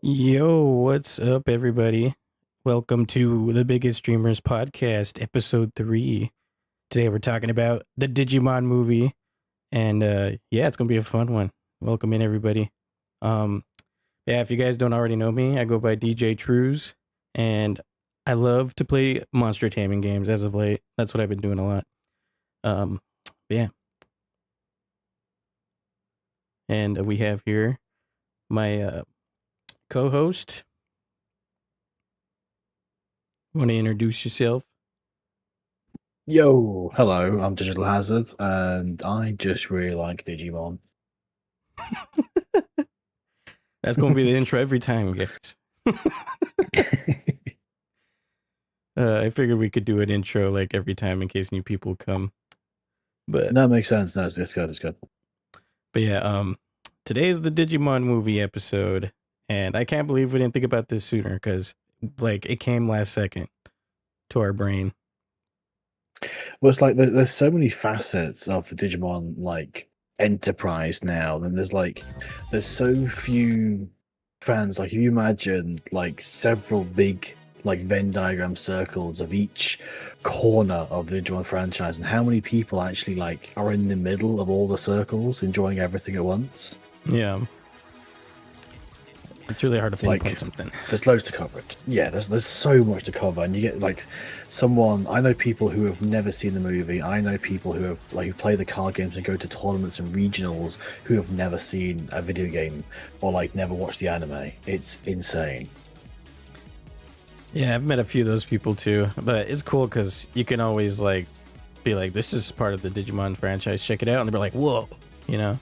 Yo, what's up, everybody? Welcome to the Biggest Streamers Podcast, episode 3. Today we're talking about the Digimon movie, and yeah, it's gonna be a fun one. Welcome in, everybody. Um, yeah, if you guys don't already know me, I go by DJ Trues, and I love to play monster taming games as of late. That's what I've been doing a lot. Um, yeah, and we have here my co-host. Want to introduce yourself? Yo, hello, I'm DigitalHazard, and I just really like Digimon. That's gonna be the intro every time, guys. I figured we could do an intro like every time in case new people come. But That makes sense. No, it's good, it's good. but yeah, today is the Digimon movie episode, and I can't believe we didn't think about this sooner because like it came last second to our brain. Well, it's like there's so many facets of the Digimon enterprise now, and there's so few fans. Like if you imagine like several big Venn diagram circles of each corner of the Digimon franchise, and how many people actually are in the middle of all the circles, enjoying everything at once. Yeah, it's really hard to It's like pinpoint something. there's loads to cover. Yeah, there's so much to cover, and you get someone. I know people who have never seen the movie. I know people who have who play the card games and go to tournaments and regionals who have never seen a video game or never watched the anime. It's insane. Yeah, I've met a few of those people too, but it's cool because you can always be like, "This is part of the Digimon franchise. Check it out," and they're like, "Whoa," you know.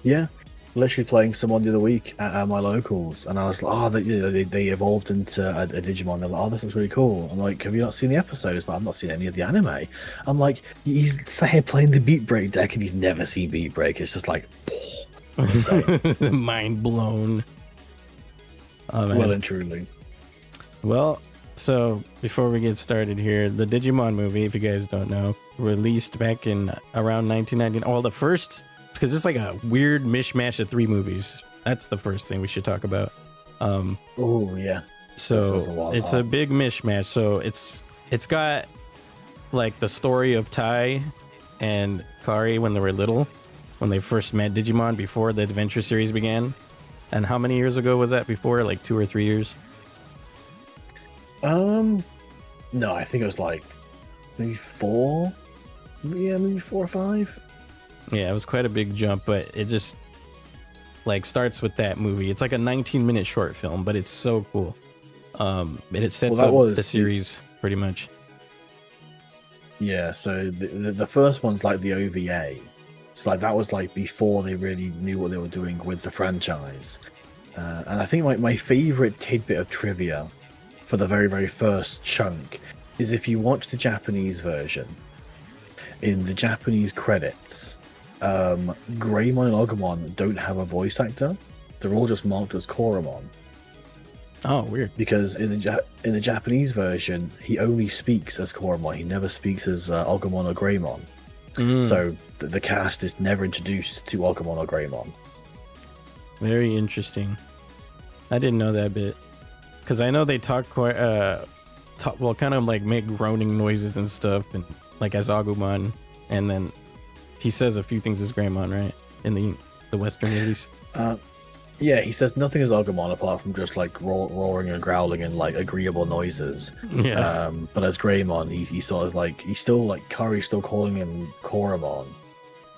Yeah, literally playing someone the other week at my locals, and I was like, "Oh, they evolved into a Digimon." They're like, "Oh, this looks really cool." I'm like, "Have you not seen the episode?" It's like, "I've not seen any of the anime." I'm like, "He's sat here playing the Beat Break deck, and he's never seen Beat Break." It's just like, Mind blown. Oh, man. well and truly. Well, so before we get started here, the Digimon movie, if you guys don't know, released back in around 1999. Well, the first, because it's like a weird mishmash of 3 movies. That's the first thing we should talk about. Oh yeah. So it's a big mishmash. So it's got like the story of Tai and Kari when they were little, when they first met Digimon before the adventure series began. And how many years ago was that before? Like 2 or 3 years? No, I think it was maybe 4. Yeah, maybe 4 or 5. Yeah, it was quite a big jump, but it just starts with that movie. It's like a 19-minute short film, but it's so cool. And it sets up the series pretty much. Yeah, so the first one's like the OVA. So that was before they really knew what they were doing with the franchise. And I think my favorite tidbit of trivia for the very, very first chunk is if you watch the Japanese version, in the Japanese credits, Greymon and Agumon don't have a voice actor. They're all just marked as Koromon. Oh, weird. Because in the Japanese version, he only speaks as Koromon. He never speaks as Agumon or Greymon. So the cast is never introduced to Agumon or Greymon. Very interesting. I didn't know that bit. Because I know they talk quite, kind of make groaning noises and stuff, and as Agumon, and then he says a few things as Greymon, right? In the Western movies. Yeah, he says nothing as Agumon apart from just roaring and growling and agreeable noises. Yeah. But as Greymon, he sort of he's still Kari's still calling him Koromon.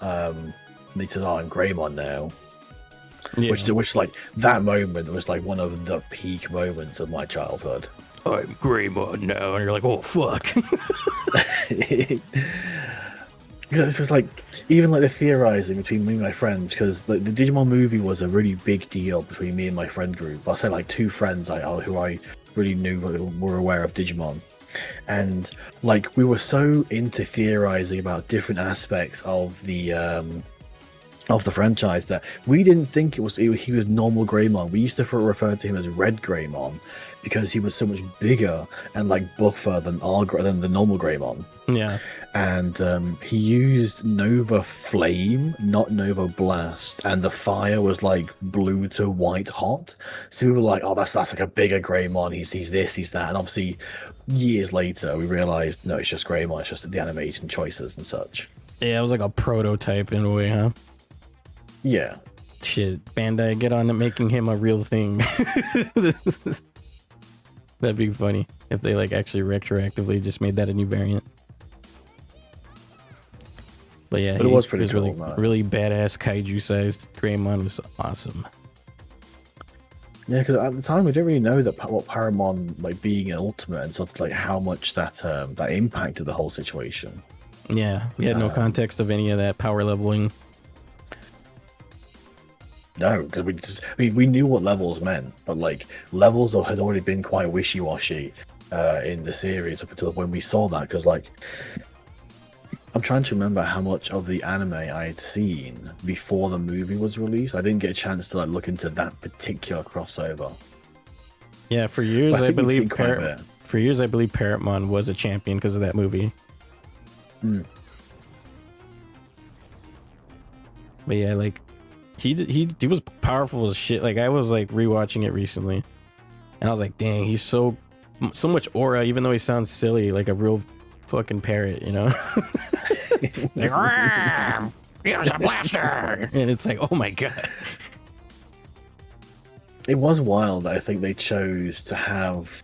And he says, "Oh, I'm Greymon now." Yeah. Which that moment was one of the peak moments of my childhood. I'm Greymon now, and you're like, "Oh fuck." Because it's just even the theorizing between me and my friends, because the Digimon movie was a really big deal between me and my friend group. I'll say 2 friends who I really knew were aware of Digimon, and we were so into theorizing about different aspects of the of the franchise that we didn't think he was normal Greymon. We used to refer to him as Red Greymon because he was so much bigger and like buffer than the normal Greymon. Yeah. And he used Nova Flame, not Nova Blast, and the fire was like blue to white hot. So we were like, oh, that's like a bigger Greymon. He's this, he's that. And obviously, years later, we realized no, it's just Greymon. It's just the animation choices and such. Yeah, it was like a prototype in a way, huh? Yeah. Shit, Bandai, get on to making him a real thing. That'd be funny if they like actually retroactively just made that a new variant. But yeah, it was pretty cool, really badass kaiju-sized Greymon was awesome. Yeah, because at the time we didn't really know that what Paramon like being an ultimate and sort of like how much that impacted the whole situation. Yeah, we had no context of any of that power leveling. No, because we knew what levels meant, but like levels had already been quite wishy-washy in the series up until when we saw that. Because like, I'm trying to remember how much of the anime I had seen before the movie was released. I didn't get a chance to like look into that particular crossover. Yeah, for years I believe Paramon was a champion because of that movie. Mm. But yeah, like he was powerful as shit. Like I was like rewatching it recently, and I was like, dang, he's so much aura. Even though he sounds silly, like a real fucking parrot, you know. Like, here's a blaster, and it's like, oh my god. It was wild. I think they chose to have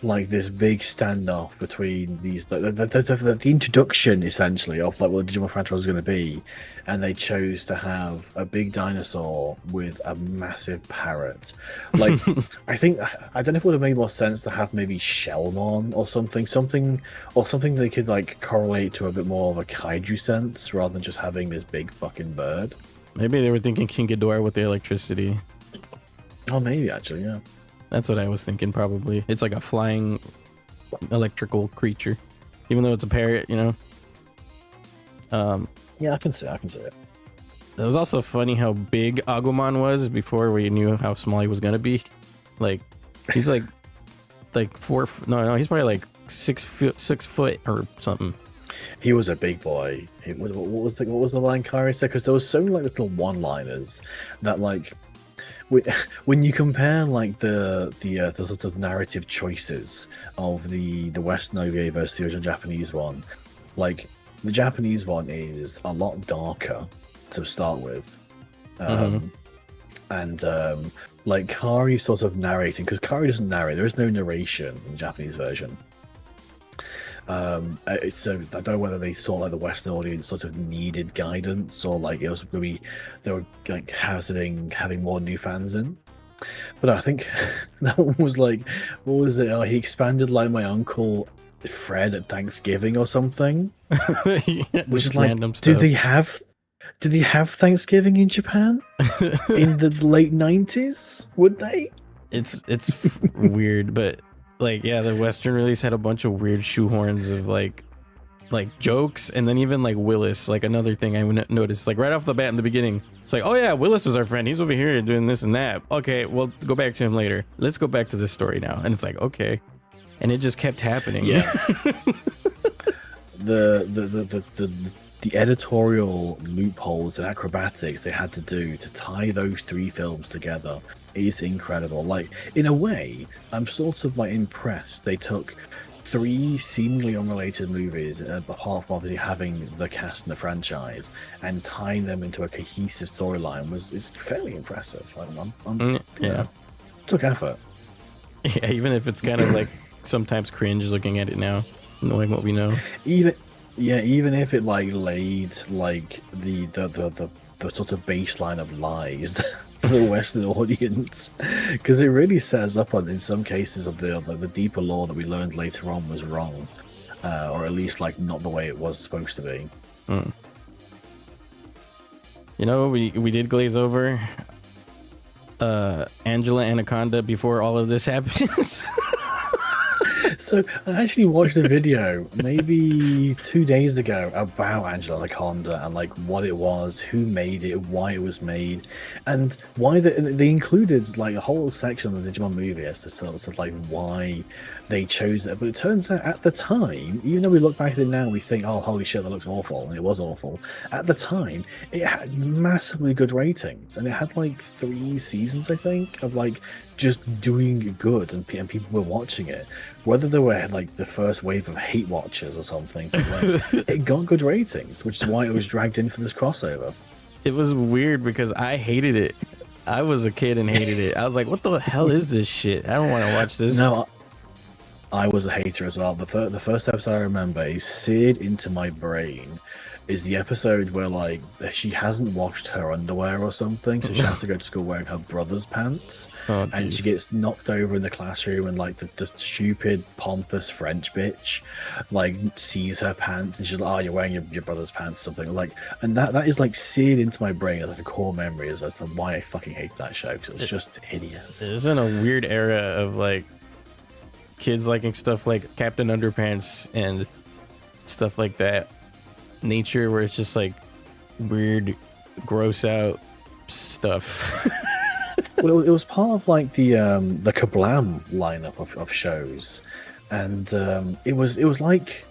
like this big standoff between these the introduction essentially of like what the Digimon franchise was going to be, and they chose to have a big dinosaur with a massive parrot. Like I don't know if it would have made more sense to have maybe Shellmon or something they could like correlate to a bit more of a kaiju sense rather than just having this big fucking bird. Maybe they were thinking King Ghidorah with the electricity. Oh, maybe actually, yeah. That's what I was thinking, probably. It's like a flying electrical creature, even though it's a parrot, you know? Yeah, I can see it. It was also funny how big Agumon was before we knew how small he was going to be. Like, he's like he's probably like 6 foot or something. He was a big boy. What was the line Kari said? Because there was so many like little one-liners that like, when you compare like the sort of narrative choices of the Western OVA versus the original Japanese one, like the Japanese one is a lot darker to start with, and like Kari sort of narrating, because Kari doesn't narrate. There is no narration in the Japanese version. I don't know whether they thought like the Western audience sort of needed guidance, or like it was going to be they were like having more new fans in. But I think that one was like, what was it? He expanded like my uncle Fred at Thanksgiving or something. Yeah, which is like, random stuff. Did they have Thanksgiving in Japan in the late 90s? Would they? It's weird, but. Like, yeah, the Western release had a bunch of weird shoehorns of like jokes, and then even like Willis, like another thing I noticed, like right off the bat in the beginning, it's like, oh yeah, Willis is our friend, he's over here doing this and that. Okay, we'll go back to him later. Let's go back to this story now. And it's like, okay, and it just kept happening. Yeah. The editorial loopholes and acrobatics they had to do to tie those three films together is incredible. Like, in a way, I'm sort of like impressed they took three seemingly unrelated movies, apart from obviously having the cast and the franchise, and tying them into a cohesive storyline is fairly impressive. Took effort. Yeah, even if it's kind of like sometimes cringe looking at it now, knowing what we know. Even if it like laid like the sort of baseline of lies for the Western audience, because it really says up on in some cases of the deeper lore that we learned later on was wrong, or at least like not the way it was supposed to be. You know, we did glaze over Angela Anaconda before all of this happens. So I actually watched a video maybe 2 days ago about Angela Anaconda and like what it was, who made it, why it was made, and why they included like a whole section of the Digimon movie as to sort of like why they chose it. But it turns out at the time, even though we look back at it now, we think, oh, holy shit, that looks awful, and it was awful. At the time, it had massively good ratings, and it had like 3 seasons, I think, of like just doing good, and people were watching it. Whether they were like the first wave of hate watchers or something, but like, it got good ratings, which is why it was dragged in for this crossover. It was weird because I hated it. I was a kid and hated it. I was like, what the hell is this shit? I don't want to watch this. No, I was a hater as well. The first episode I remember is seared into my brain. Is the episode where like she hasn't washed her underwear or something, so she has to go to school wearing her brother's pants, and she gets knocked over in the classroom, and like the stupid pompous French bitch like sees her pants, and she's like, "Oh, you're wearing your brother's pants," something like, and that is like seared into my brain as like a core memory as to why I fucking hate that show, because it was just hideous. It was in a weird era of like kids liking stuff like Captain Underpants and stuff like that nature, where it's just like weird, gross out stuff. Well, it was part of like the Kablam lineup of shows, and it was like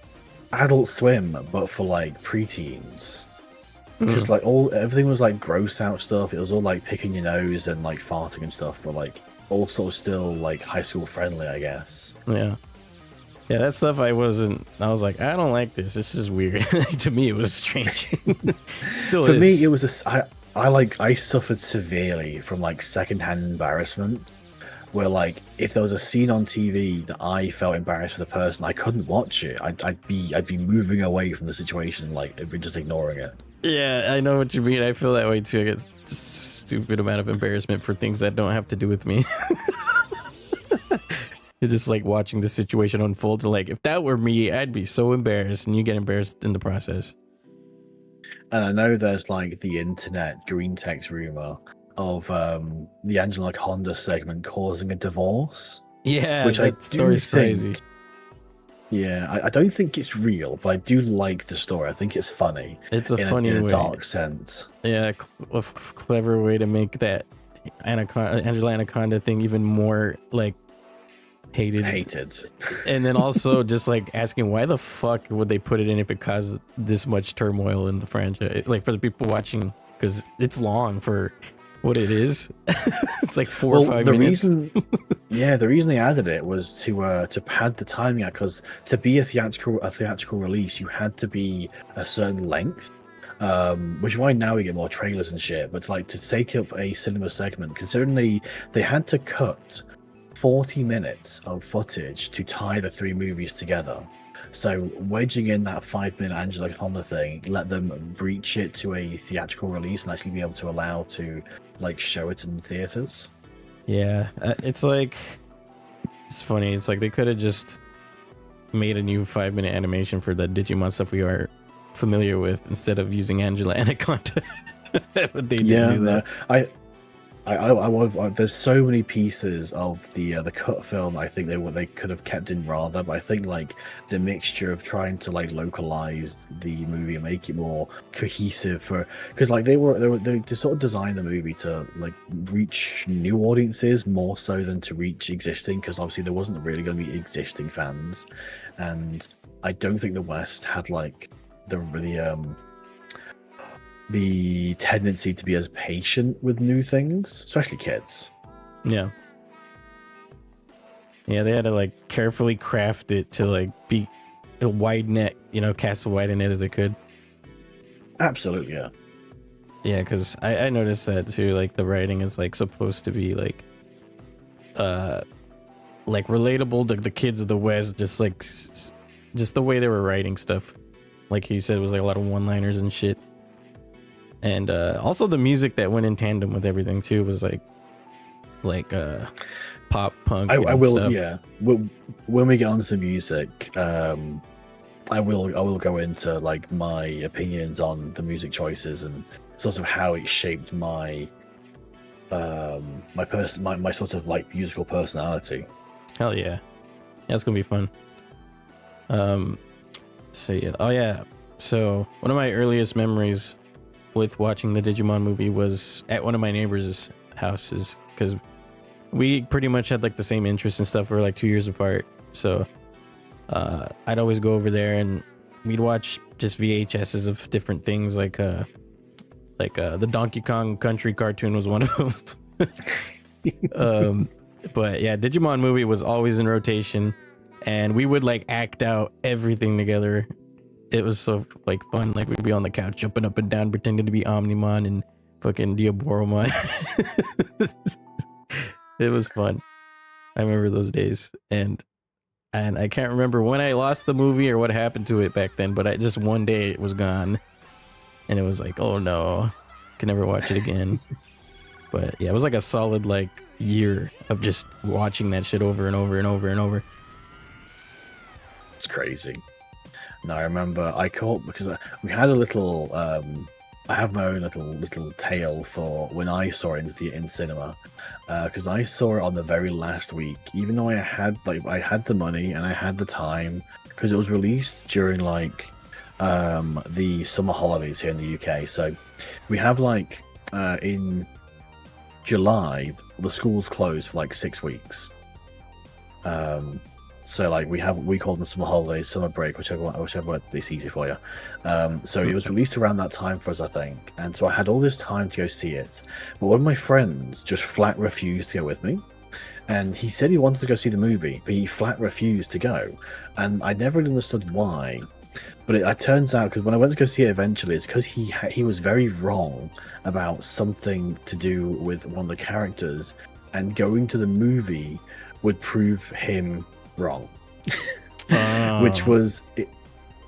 Adult Swim but for like preteens. Because like everything was like gross out stuff. It was all like picking your nose and like farting and stuff, but like also still like high school friendly, I guess. Yeah, that stuff I was like, I don't like this. This is weird. To me, it was strange. Still For is. me, it was I suffered severely from like secondhand embarrassment, where like if there was a scene on TV that I felt embarrassed for the person, I couldn't watch it. I'd be moving away from the situation, like just ignoring it. Yeah, I know what you mean. I feel that way too. I get stupid amount of embarrassment for things that don't have to do with me. It's just like watching the situation unfold. Like, if that were me, I'd be so embarrassed, and you get embarrassed in the process. And I know there's like the internet green text rumor of the Angela Honda segment causing a divorce. Yeah, which that story's crazy. Yeah, I don't think it's real, but I do like the story. I think it's funny. It's a funny in a way. dark sense. Yeah, a clever way to make that Angela Anaconda thing even more like hated. And then also just like asking why the fuck would they put it in if it caused this much turmoil in the franchise, like for the people watching, because it's long for what it is. It's like 4 or 5 minutes. The reason they added it was to pad the timing out, because to be a theatrical release you had to be a certain length, which is why now we get more trailers and shit. But like to take up a cinema segment, considering they had to cut 40 minutes of footage to tie the 3 movies together. So wedging in that 5-minute Angela Honda thing let them breach it to a theatrical release and actually be able to allow to like show it in theaters. Yeah, it's like, it's funny. It's like they could have just made a new 5-minute animation for the Digimon stuff we are familiar with instead of using Angela Anaconda. But they didn't do that. I there's so many pieces of the cut film I think they could have kept in rather, but I think like the mixture of trying to like localize the movie and make it more cohesive because like they sort of designed the movie to like reach new audiences more so than to reach existing, because obviously there wasn't really going to be existing fans, and I don't think the West had like the tendency to be as patient with new things, especially kids. Yeah, they had to like carefully craft it to like be a wide net, cast a wide net as they could. Absolutely, yeah, because I noticed that too. Like the writing is like supposed to be like relatable to the kids of the West, just like just the way they were writing stuff, like you said, was like a lot of one-liners and shit. And also the music that went in tandem with everything too was like pop punk. I will stuff. Yeah. When we get onto the music, I will go into like my opinions on the music choices and sort of how it shaped my my sort of like musical personality. Hell yeah, it's gonna be fun. Um, so yeah, oh yeah. So one of my earliest memories with watching the Digimon movie was at one of my neighbors' houses because we pretty much had like the same interests and stuff. We were like 2 years apart, so I'd always go over there and we'd watch just VHSs of different things like the Donkey Kong Country cartoon was one of them. But yeah, Digimon movie was always in rotation, and we would like act out everything together. It was so like fun. Like we'd be on the couch jumping up and down, pretending to be Omnimon and fucking Diaboromon. It was fun. I remember those days, and I can't remember when I lost the movie or what happened to it back then. But I just one day it was gone, and it was like, oh no, can never watch it again. But yeah, it was like a solid like year of just watching that shit over and over and over and over. It's crazy. No, I remember I caught because we had a little. I have my own little tale for when I saw it in cinema, because I saw it on the very last week. Even though I had the money and I had the time, because it was released during like the summer holidays here in the UK. So we have like in July the schools closed for like 6 weeks. So like we call them summer holidays, summer break, whichever is easy for you. So it was released around that time for us, I think, and so I had all this time to go see it. But one of my friends just flat refused to go with me, and he said he wanted to go see the movie, but he flat refused to go, and I never really understood why. But it turns out, because when I went to go see it eventually, it's because he was very wrong about something to do with one of the characters, and going to the movie would prove him wrong. Which was it,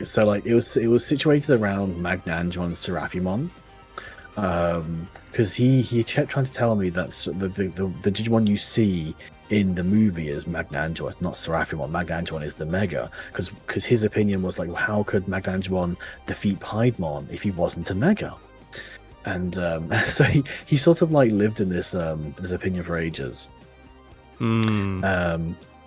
so like it was situated around Magnangemon and Seraphimon, because he kept trying to tell me that the Digimon you see in the movie is Magnangemon, not Seraphimon. Magnangemon is the Mega, because his opinion was like, well, how could Magnangemon defeat Piedmon if he wasn't a Mega? And so he sort of like lived in this opinion for ages.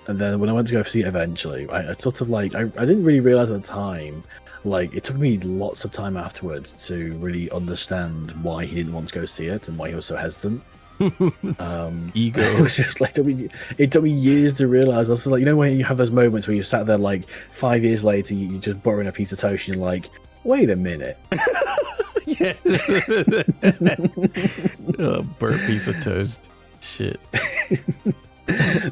And then when I went to go see it eventually, I sort of like I didn't really realize at the time, like it took me lots of time afterwards to really understand why he didn't want to go see it and why he was so hesitant. Ego. It was just like it took me years to realize. I was like, you know, when you have those moments where you sat there like 5 years later, you just buttering a piece of toast, and you're like, wait a minute. Yeah. Burnt piece of toast. Shit.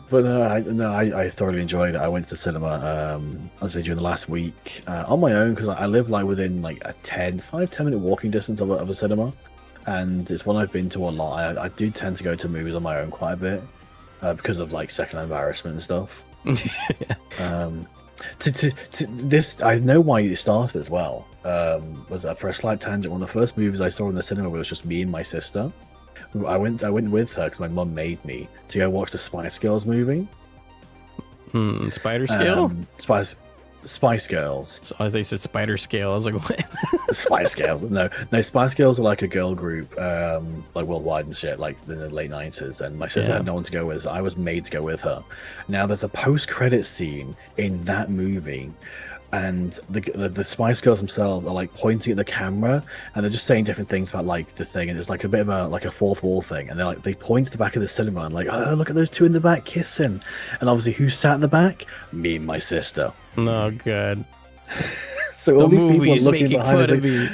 But I thoroughly enjoyed it. I went to the cinema, I'd say during the last week, on my own, because I live like within like a 5-10 minute walking distance of a cinema, and it's one I've been to a lot. I do tend to go to movies on my own quite a bit, because of like second embarrassment and stuff. This, I know why it started as well. Was that for a slight tangent? One of the first movies I saw in the cinema was just me and my sister. I went with her because my mum made me to go watch the Spice Girls movie. Spider Scale? Spice Girls. So they said Spider Scale. I was like, what? Spice Girls. No, Spice Girls are like a girl group, like worldwide and shit, like in the late 90s. And my sister had no one to go with, so I was made to go with her. Now, there's a post-credit scene in that movie, and the Spice Girls themselves are like pointing at the camera, and they're just saying different things about like the thing, and it's like a bit of a fourth wall thing, and they point to the back of the cinema and like, oh, look at those two in the back kissing, and obviously who sat in the back? Me and my sister. Oh god. So all these people are looking behind of me.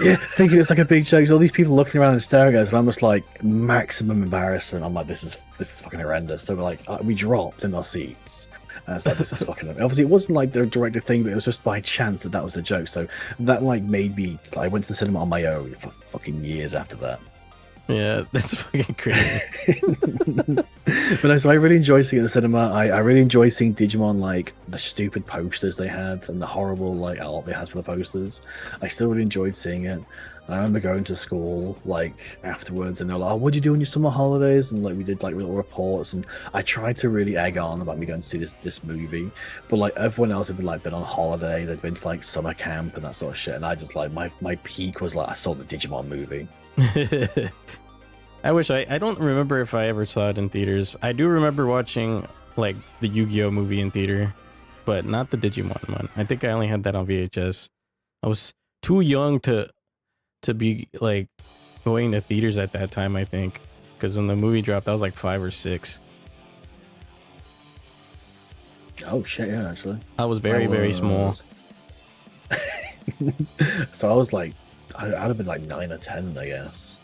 Yeah, thinking it's like a big joke. So all these people looking around and staring at us, and I'm just like, maximum embarrassment. I'm like, this is fucking horrendous. So we're like, we dropped in our seats. And it's like, this is fucking... Obviously, it wasn't like the directed thing, but it was just by chance that was the joke. So that like made me... I went to the cinema on my own for fucking years after that. Yeah, that's fucking crazy. But no, so I really enjoyed seeing it in the cinema. I really enjoyed seeing Digimon, like the stupid posters they had and the horrible like art they had for the posters. I still really enjoyed seeing it. I remember going to school like afterwards, and they're like, "Oh, what'd you do on your summer holidays?" And like we did like little reports, and I tried to really egg on about me going to see this movie, but like everyone else had been on holiday, they'd been to like summer camp and that sort of shit, and I just like my peak was like I saw the Digimon movie. I wish I don't remember if I ever saw it in theaters. I do remember watching like the Yu-Gi-Oh movie in theater. but not the Digimon one. I think I only had that on VHS. I was too young to be like going to theaters at that time, I think, because when the movie dropped, I was like 5 or 6. Oh shit! Yeah, actually, I was very small. So I was like, I'd have been like 9 or 10, I guess.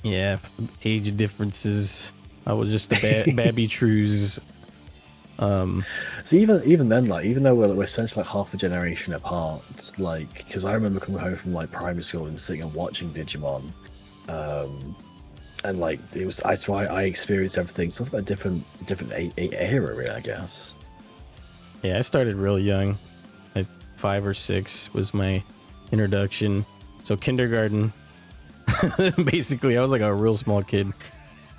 Yeah, age differences. I was just a babby trues. So even then, like, even though we're essentially like half a generation apart, like, because I remember coming home from like primary school and sitting and watching Digimon, and like it was that's why I experienced everything sort of a different era, really, I guess. Yeah, I started real young. Like 5 or 6 was my introduction. So kindergarten. Basically, I was like a real small kid,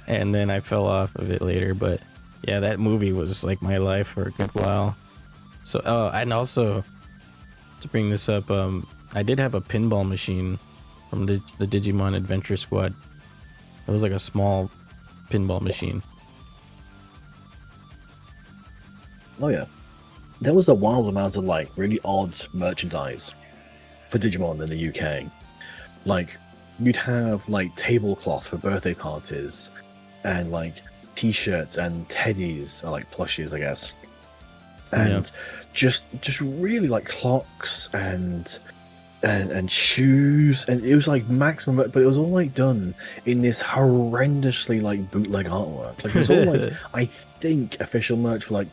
and then I fell off of it later. But yeah, that movie was like my life for a good while. So, and also to bring this up, I did have a pinball machine from the Digimon Adventure Squad. It was like a small pinball machine. Oh yeah, there was a wild amount of like really odd merchandise for Digimon in the UK. Like, you'd have like tablecloth for birthday parties, and like t-shirts and teddies, or like plushies, I guess, and just really like clocks and shoes, and it was like maximum, but it was all like done in this horrendously like bootleg artwork. Like, it was all like I think official merch, but like,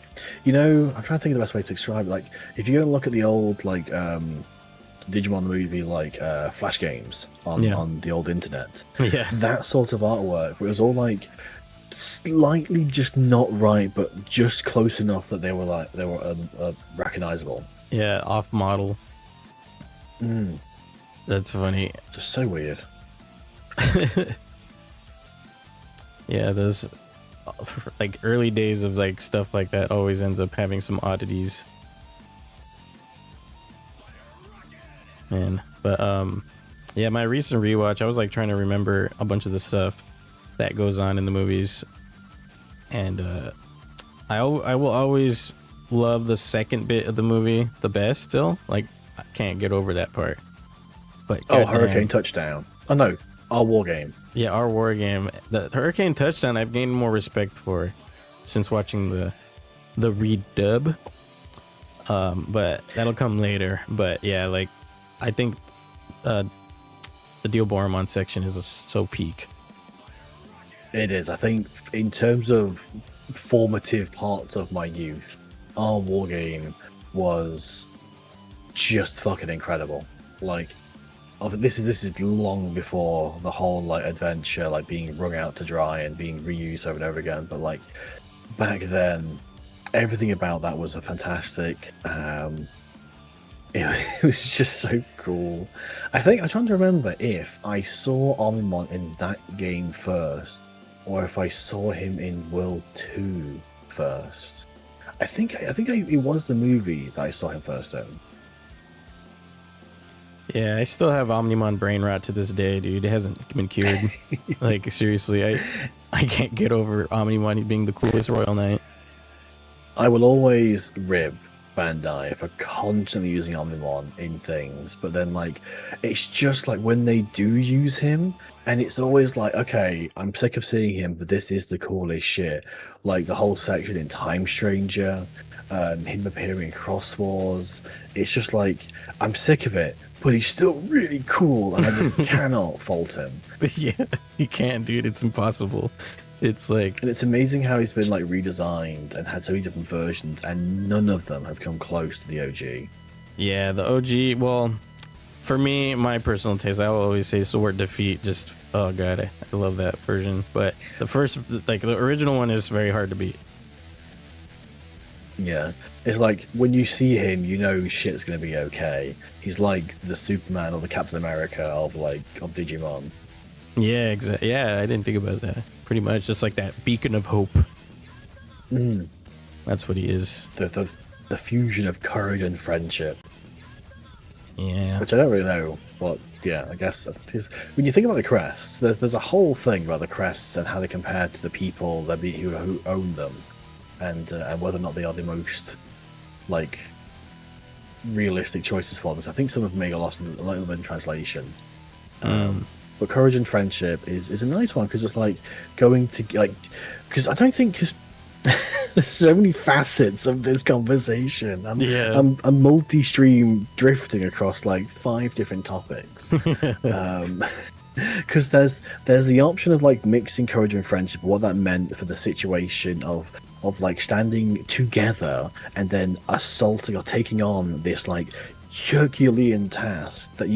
you know, I'm trying to think of the best way to describe it. Like, if you go and look at the old like Digimon movie like flash games on the old internet, that sort of artwork, where it was all like slightly just not right, but just close enough that they were recognizable. Yeah, off model. That's funny. Just so weird. Yeah, those like early days of like stuff like that always ends up having some oddities. Man, but yeah, my recent rewatch, I was like trying to remember a bunch of the stuff that goes on in the movies, and I will always love the second bit of the movie the best. Still, like, I can't get over that part. But Hurricane Touchdown. Oh no, our war game. Yeah, our war game. The Hurricane Touchdown, I've gained more respect for since watching the redub. But that'll come later. But yeah, like, I think the Deoboromon section is so peak. It is. I think in terms of formative parts of my youth, our war game was just fucking incredible. Like, this is long before the whole like adventure like being wrung out to dry and being reused over and over again. But like back then, everything about that was a fantastic. It was just so cool. I think I'm trying to remember if I saw Omnimon in that game first, or if I saw him in World 2 first. I think it was the movie that I saw him first in. Yeah, I still have Omnimon brain rot to this day, dude. It hasn't been cured. Like, seriously, I can't get over Omnimon being the coolest Royal Knight. I will always rib Bandai for constantly using Omnimon in things, but then like it's just like when they do use him, and it's always like, okay, I'm sick of seeing him, but this is the coolest shit. Like the whole section in Time Stranger, him appearing in Cross Wars. It's just like, I'm sick of it, but he's still really cool, and I just cannot fault him. Yeah, you can't, dude. It's impossible. It's like, and it's amazing how he's been like redesigned and had so many different versions, and none of them have come close to the OG. Yeah, the OG. Well, for me, my personal taste, I will always say Sword Defeat. Just, oh god, I love that version. But the first, like the original one, is very hard to beat. Yeah, it's like when you see him, you know shit's gonna be okay. He's like the Superman or the Captain America of Digimon. Yeah, exactly. Yeah, I didn't think about that. Pretty much just like that beacon of hope. That's what he is. The fusion of courage and friendship. Yeah. Which I don't really know. But yeah, I guess when you think about the crests, there's a whole thing about the crests and how they compare to the people who own them. and whether or not they are the most like realistic choices for them. So I think some of them may get lost a little bit in translation. But courage and friendship is a nice one because it's like going to like because I don't think because there's so many facets of this conversation. I'm multi-stream drifting across like 5 different topics. Because there's the option of like mixing courage and friendship, what that meant for the situation of like standing together and then assaulting or taking on this like Herculean task that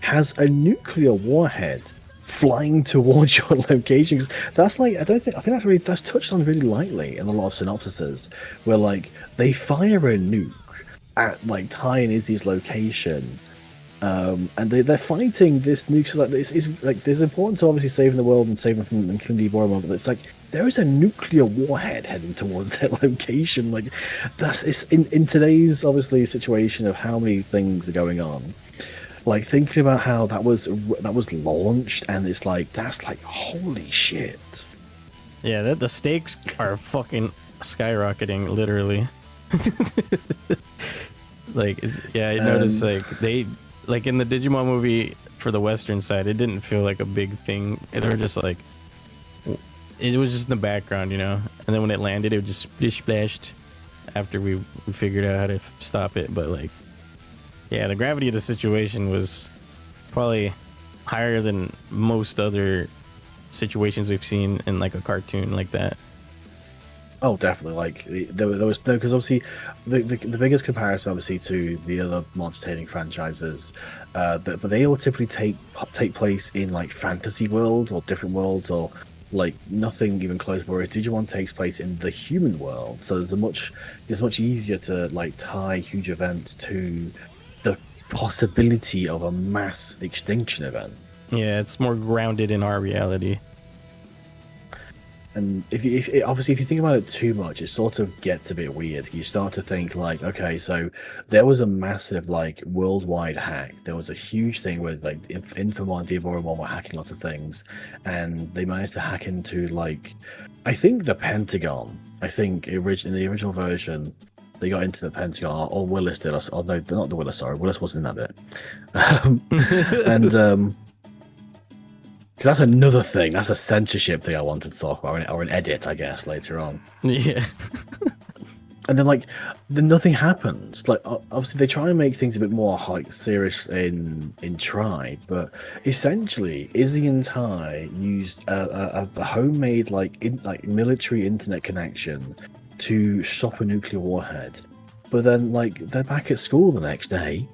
has a nuclear warhead flying towards your location. 'Cause that's like I think that's touched on really lightly in a lot of synopsises, where like they fire a nuke at like Tai and Izzy's location. And they're fighting this nuke. So like this is like there's important to obviously saving the world and saving from Infinity War, but it's like there is a nuclear warhead heading towards that location. Like it's in today's obviously situation of how many things are going on. Like thinking about how that was launched, and it's like that's like holy shit. Yeah, the stakes are fucking skyrocketing, literally. Like I noticed like they. Like in the Digimon movie for the Western side, it didn't feel like a big thing. They were just like, it was just in the background, you know. And then when it landed, it just splashed after we figured out how to stop it. But like, yeah, the gravity of the situation was probably higher than most other situations we've seen in like a cartoon like that. Oh, definitely. Like there was no, because obviously the biggest comparison obviously to the other monster-tating franchises, but they all typically take place in like fantasy worlds or different worlds or like nothing even close. Whereas Digimon takes place in the human world, so it's much easier to like tie huge events to the possibility of a mass extinction event. Yeah, it's more grounded in our reality. And if you think about it too much, it sort of gets a bit weird. You start to think like, okay, so there was a massive like worldwide hack. There was a huge thing where like Infamon and Diaboromon were hacking lots of things, and they managed to hack into like, I think the Pentagon. I think in the original version, they got into the Pentagon, or Willis did. Or no, not the Willis. Sorry, Willis wasn't in that bit. And because that's another thing. That's a censorship thing I wanted to talk about, or an edit, I guess, later on. Yeah. And then nothing happens. Like obviously they try and make things a bit more like serious in Try, but essentially Izzy and Tai used a homemade military internet connection to stop a nuclear warhead. But then they're back at school the next day.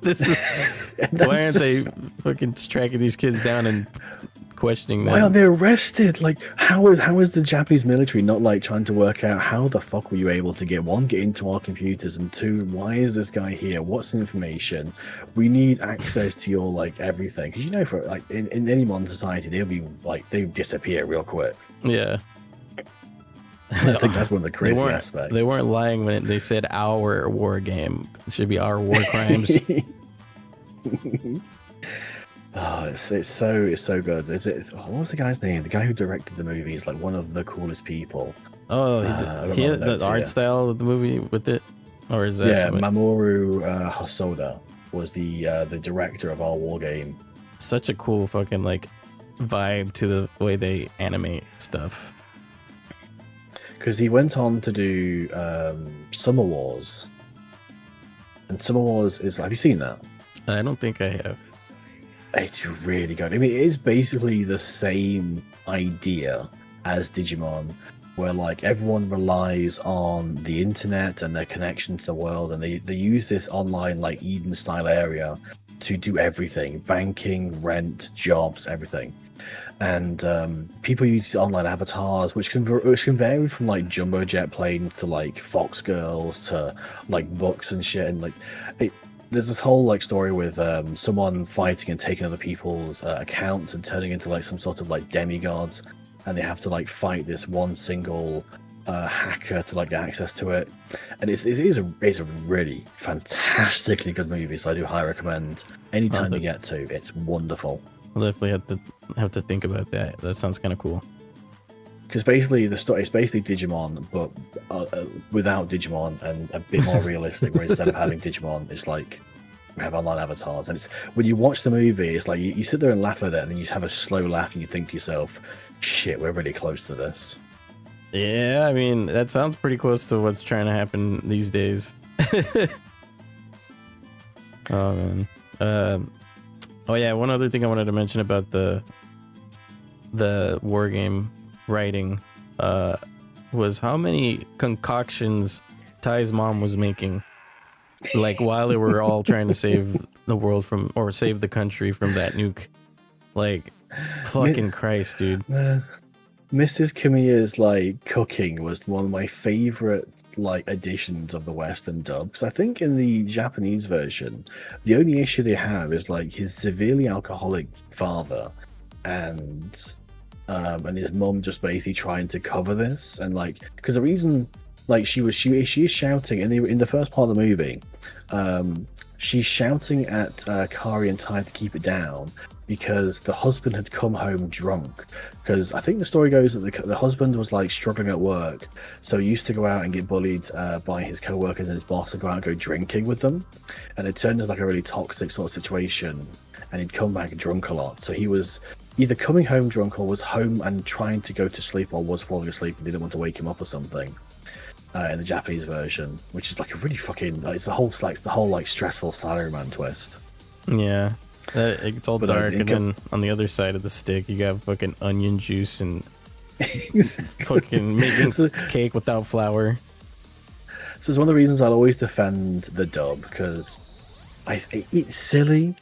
This is why aren't they fucking tracking these kids down and questioning them? Why aren't they arrested? Like, how is the Japanese military not like trying to work out how the fuck were you able to get into our computers, and 2, why is this guy here? What's the information? We need access to your like everything, because for like in any modern society they disappear real quick. Yeah. I think that's one of the crazy aspects. They weren't lying when they said our war game. It should be our war crimes. Oh, it's so good. What was the guy's name? The guy who directed the movie is like one of the coolest people. Oh, he had the art style of the movie with it, or is that Mamoru Hosoda was the director of our war game. Such a cool fucking like vibe to the way they animate stuff. Because he went on to do Summer Wars, and Summer Wars is. Have you seen that? I don't think I have. It's really good. I mean, it is basically the same idea as Digimon, where like everyone relies on the internet and their connection to the world, and they use this online like Eden style area to do everything: banking, rent, jobs, everything. And people use online avatars, which can vary from like jumbo jet planes to like fox girls to like books and shit. And like there's this whole like story with someone fighting and taking other people's accounts and turning into like some sort of like demigod, and they have to like fight this one single hacker to like get access to it. And it's a really fantastically good movie, so I do highly recommend anytime you get to. It's wonderful. I'll definitely have to think about that. That sounds kind of cool. Because basically the story, it's basically Digimon, but without Digimon and a bit more realistic. Where instead of having Digimon, it's like we have online avatars. And it's when you watch the movie, it's like you sit there and laugh at it, and then you have a slow laugh, and you think to yourself, "Shit, we're really close to this." Yeah, I mean that sounds pretty close to what's trying to happen these days. Oh man. Oh yeah, one other thing I wanted to mention about the war game writing was how many concoctions Ty's mom was making, like while they were all trying to save the world from, or save the country from that nuke. Like, fucking Christ, dude. Man, Mrs. Kamiya's like cooking was one of my favorite like additions of the Western dub, because I think in the Japanese version, the only issue they have is like his severely alcoholic father and his mum just basically trying to cover this, and like because the reason like she is shouting in the first part of the movie, she's shouting at Kari and Tai to keep it down because the husband had come home drunk. Because I think the story goes that the husband was like struggling at work, so he used to go out and get bullied by his co-workers and his boss and go out and go drinking with them, and it turned into like a really toxic sort of situation, and he'd come back drunk a lot. So he was either coming home drunk or was home and trying to go to sleep or was falling asleep and didn't want to wake him up or something. In the Japanese version, which is like a really fucking it's the whole stressful salaryman twist. Yeah, it's all dark, and then on the other side of the stick, you got fucking onion juice and fucking making cake without flour. So it's one of the reasons I'll always defend the dub, because it's silly.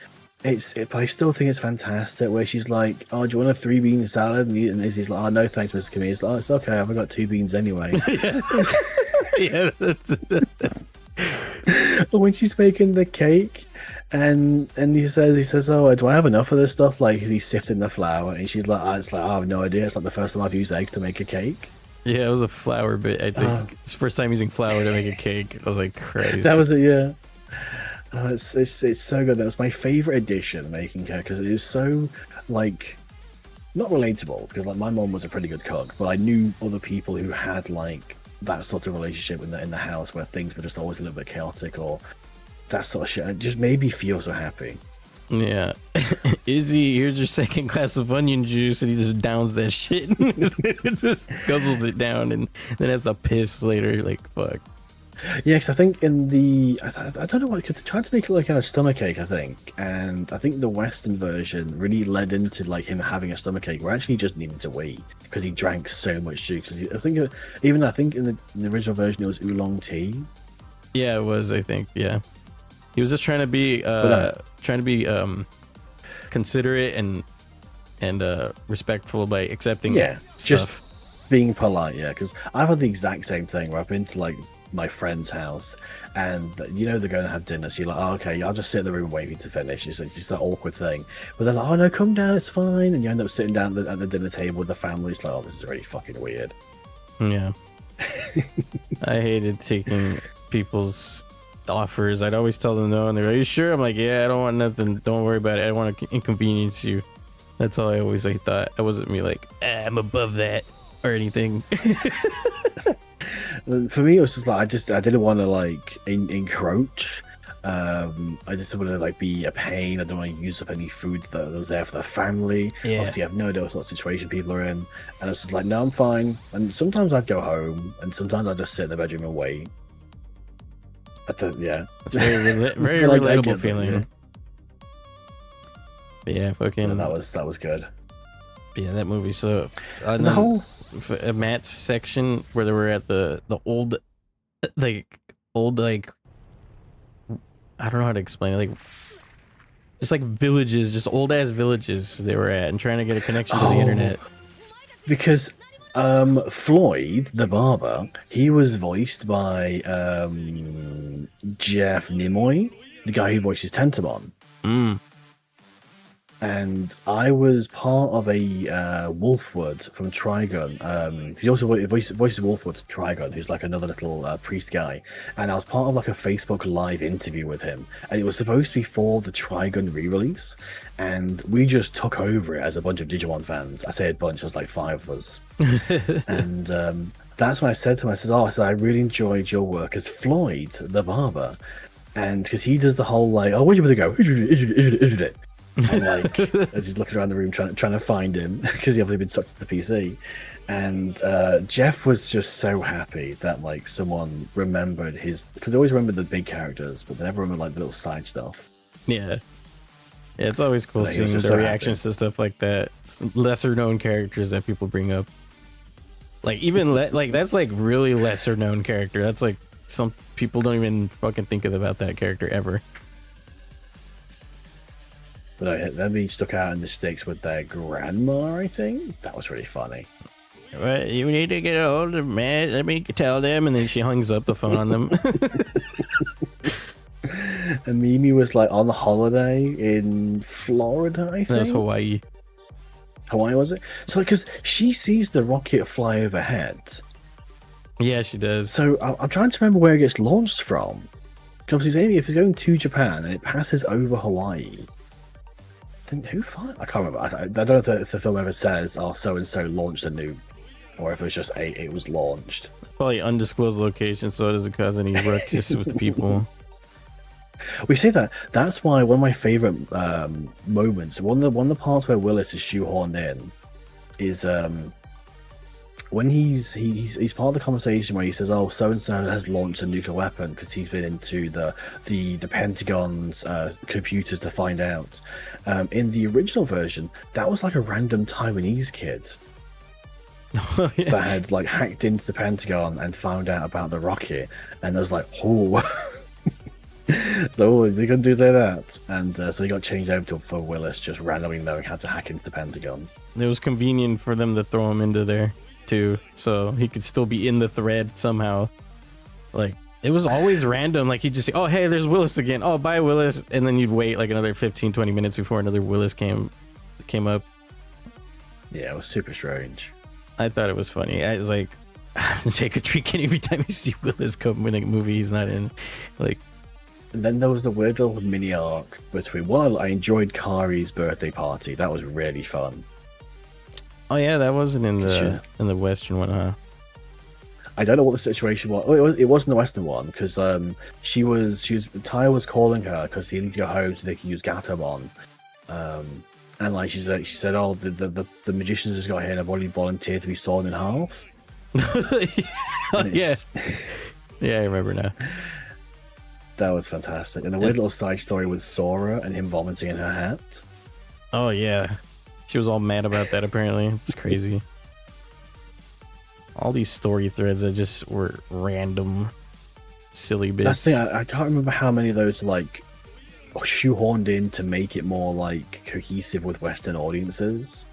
But I still think it's fantastic. Where she's like, "Oh, do you want a 3-bean salad?" And he's like, "Oh, no, thanks, Mr. Kamiya." It's like, "Oh, it's okay. I've got 2 beans anyway." Yeah. When she's making the cake, and he says, "Oh, do I have enough of this stuff?" Like he's sifting the flour, and she's like, "It's like I have no idea. It's like the first time I've used eggs to make a cake." Yeah, it was a flour bit. I think it's the first time using flour to make a cake. I was like, Christ. That was it, yeah. It's so good. That was my favorite addition, making her, because it was so like not relatable. Because like my mom was a pretty good cook, but I knew other people who had like that sort of relationship in the house where things were just always a little bit chaotic or that sort of shit. And it just made me feel so happy. Yeah. Izzy, here's your second glass of onion juice, and he just downs that shit. It just guzzles it down, and then has a piss later. Like, fuck. Yeah, because I think in the I don't know what, because they tried to make it like a stomachache, I think, and I think the Western version really led into like him having a stomachache. Where actually he just needed to wait because he drank so much juice. I think in the original version it was oolong tea. Yeah, it was. I think. Yeah, he was just trying to be considerate and respectful by accepting stuff. Just being polite. Yeah, because I've had the exact same thing where I've been to like my friend's house, and you know they're going to have dinner, so you're like, "Oh, okay, I'll just sit in the room waiting to finish." It's just that awkward thing, but they're like, "Oh no, come down, it's fine," and you end up sitting down at the dinner table with the family. It's like, "Oh, this is really fucking weird." Yeah. I hated taking people's offers. I'd always tell them no, and they're like, "Are you sure?" I'm like, "Yeah, I don't want nothing, don't worry about it, I don't want to inconvenience you." That's all I always thought. I wasn't me like, I'm above that or anything. For me, it was just like I didn't want to like encroach. I just want to like be a pain. I don't want to use up any food that was there for the family. Yeah. Obviously, I have no idea what sort of situation people are in, and it's just like, no, I'm fine. And sometimes I'd go home, and sometimes I'd just sit in the bedroom and wait. It's very relatable feeling. Them, But yeah, fucking. that was good. Yeah, that movie. So the whole Matt's section where they were at the old like I don't know how to explain it, like just like villages, just old ass villages they were at, and trying to get a connection to the internet. Because Floyd the barber, he was voiced by Jeff Nimoy, the guy who voices Tentamon. and I was part of a Wolfwood from Trigun. He also voices Wolfwood Trigun, who's like another little priest guy, and I was part of like a Facebook Live interview with him, and it was supposed to be for the Trigun re-release, and we just took over it as a bunch of Digimon fans. I say a bunch, there was like 5 of us, and that's when I said to him, I said, I really enjoyed your work as Floyd the barber, and because he does the whole like, oh, where'd you better go? And like, as he's looking around the room trying to find him because he obviously been sucked to the PC, and Jeff was just so happy that like someone remembered his, because they always remember the big characters, but they never remember like the little side stuff. Yeah, it's always cool seeing the so reactions to stuff like that. Lesser known characters that people bring up, like even like that's like really lesser known character. That's like some people don't even fucking think about that character ever. But that being stuck out in the sticks with their grandma, I think that was really funny. Well, you need to get a hold of man. Let me tell them, and then she hangs up the phone on them. And Mimi was like on holiday in Florida, I think. That's Hawaii. Hawaii, was it? So because she sees the rocket fly overhead. Yeah, she does. So I'm trying to remember where it gets launched from. Because if it's going to Japan and it passes over Hawaii, then who fired? I can't remember. I don't know if the film ever says, "Oh, so and so launched a nuke," or if it was just it was launched. Probably undisclosed location, so it doesn't cause any ruckus with the people. We say that. That's why one of my favorite moments, one of the parts where Willis is shoehorned in, is when he's part of the conversation where he says, "Oh, so and so has launched a nuclear weapon," because he's been into the Pentagon's computers to find out. In the original version, that was like a random Taiwanese kid that had like hacked into the Pentagon and found out about the rocket, and I was like, oh. So they couldn't do that, and so he got changed over for Willis just randomly knowing how to hack into the Pentagon. It was convenient for them to throw him into there too, so he could still be in the thread somehow. Like it was always random. Like he'd just say, "Oh, hey, there's Willis again. Oh, bye, Willis," and then you'd wait like another 15-20 minutes before another Willis came up. Yeah, it was super strange. I thought it was funny. I was like, take a treat every time you see Willis come in a movie he's not in. Like. And then there was the weird little mini arc between. Well, I enjoyed Kari's birthday party. That was really fun. Oh yeah, that wasn't in the Western one, huh? I don't know what the situation was. Oh, it wasn't the Western one because Ty was calling her because they need to go home so they can use Gatomon. And like she said, "Oh, the magicians just got here and have already volunteered to be sawn in half." Yeah, yeah, I remember now. That was fantastic. And the weird little side story with Sora and him vomiting in her hat. Oh, yeah. She was all mad about that, apparently. It's crazy. All these story threads that just were random, silly bits. That's the thing. I can't remember how many of those, like, shoehorned in to make it more, like, cohesive with Western audiences.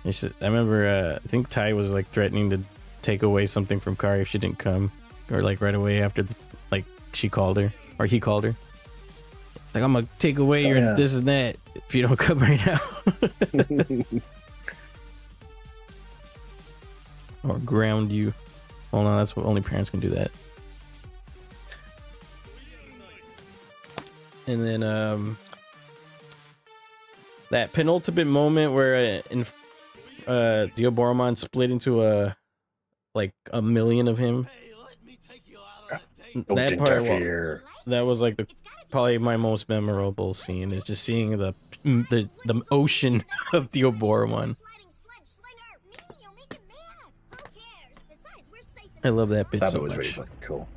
I remember, I think Ty was, like, threatening to take away something from Kari if she didn't come. Or like right away after, like she called her or he called her. Like I'm gonna take away your this and that if you don't come right now. Or ground you. Well, no, that's what only parents can do that. And then that penultimate moment where Diaboromon split into a million of him. That part, that was like probably my most memorable scene is just seeing the ocean of Diaboromon. I love that bit so much. That was really fucking cool.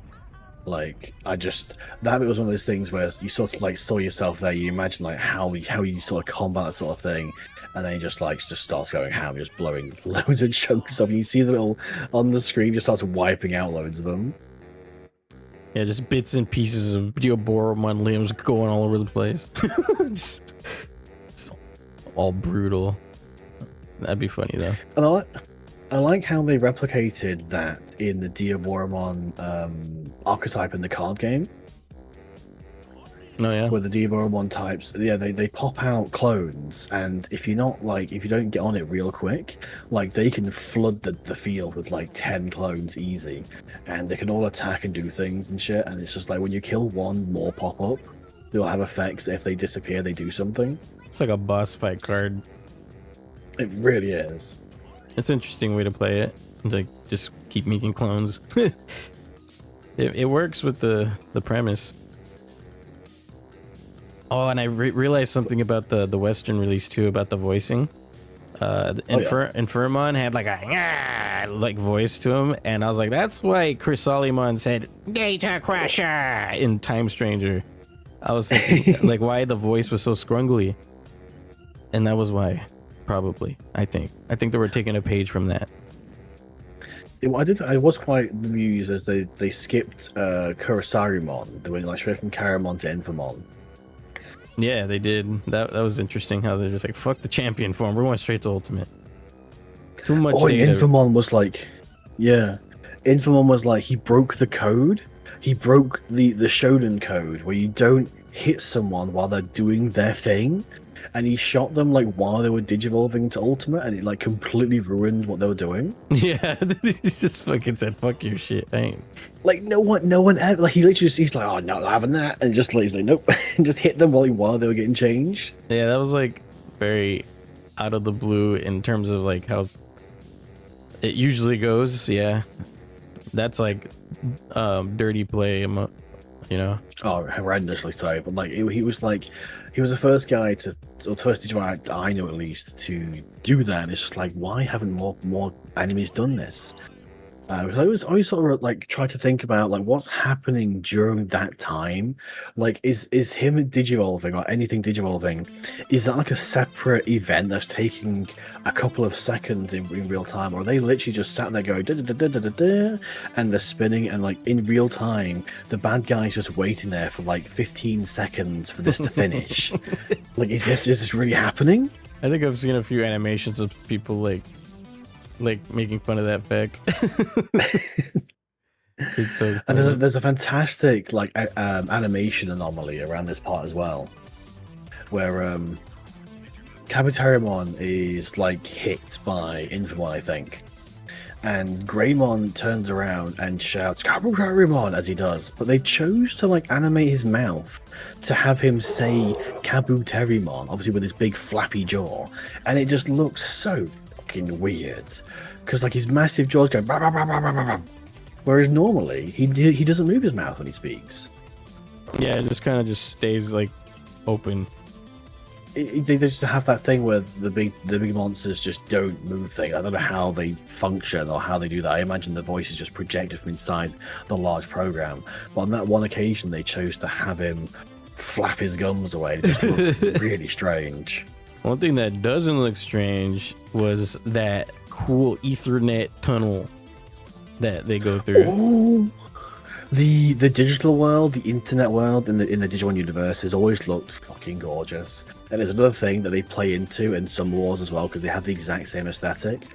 Like that bit was one of those things where you sort of like saw yourself there. You imagine like how you sort of combat that sort of thing, and then he just starts going ham, just blowing loads of chunks up. And you see the little on the screen, just starts wiping out loads of them. Yeah, just bits and pieces of Diaboromon limbs going all over the place. just all brutal. That'd be funny though. And I like how they replicated that in the Diaboromon archetype in the card game. Oh yeah. With the Digimon types, yeah, they pop out clones, and if you don't get on it real quick, like they can flood the field with like 10 clones easy, and they can all attack and do things and shit. And it's just like when you kill one, more pop up. They'll have effects. If they disappear, they do something. It's like a boss fight card. It really is. It's an interesting way to play it. Like just keep making clones. It works with the premise. Oh, and I realized something about the Western release too, about the voicing. Infirmon had like a like voice to him, and I was like, that's why Chris Solomon said "Data Crusher" in Time Stranger. I was thinking like why the voice was so scrungly, and that was why, probably. I think they were taking a page from that. I was quite amused as they skipped Kurosarumon. They went like straight from Karamon to Infamon. Yeah, they did. That was interesting how they're just like, fuck the champion form. We're going straight to ultimate. Too much data. Infamon was like, yeah. Infamon was like, he broke the code. He broke the Shonen code where you don't hit someone while they're doing their thing. And he shot them like while they were digivolving to ultimate, and it like completely ruined what they were doing. Yeah, he just fucking said, fuck your shit. I ain't. Like no one ever, like he literally he's like, oh, not having that, and just like he's like, nope, and just hit them while they were getting changed. Yeah, that was like very out of the blue in terms of like how it usually goes. Yeah, that's like dirty play, you know. Oh, horrendously so. But like he was the first guy or the first Digimon I know at least to do that. And it's just like, why haven't more animes done this? I always sort of like try to think about like what's happening during that time. Like, is him digivolving or anything digivolving? Is that like a separate event that's taking a couple of seconds in real time, or are they literally just sat there going da da da da da da, and they're spinning, and like in real time, the bad guy's just waiting there for like 15 seconds for this to finish? Like, is this really happening? I think I've seen a few animations of people like making fun of that fact. It's so funny. And there's a fantastic like animation anomaly around this part as well, where Kabuterimon is like hit by Infamon, I think, and Greymon turns around and shouts Kabuterimon as he does, but they chose to like animate his mouth to have him say Kabuterimon, obviously with his big flappy jaw, and it just looks so fucking weird because like his massive jaws go bah, bah, bah, bah, bah, bah, bah. Whereas normally he doesn't move his mouth when he speaks. Yeah, it just kind of just stays like open. They just have that thing where the big monsters just don't move things. I don't know how they function or how they do that. I imagine the voice is just projected from inside the large program. But on that one occasion, they chose to have him flap his gums away. It just looked really strange. One thing that doesn't look strange was that cool Ethernet tunnel that they go through. Oh, the digital world, the internet world in the Digimon universe has always looked fucking gorgeous. And there's another thing that they play into in some wars as well, because they have the exact same aesthetic,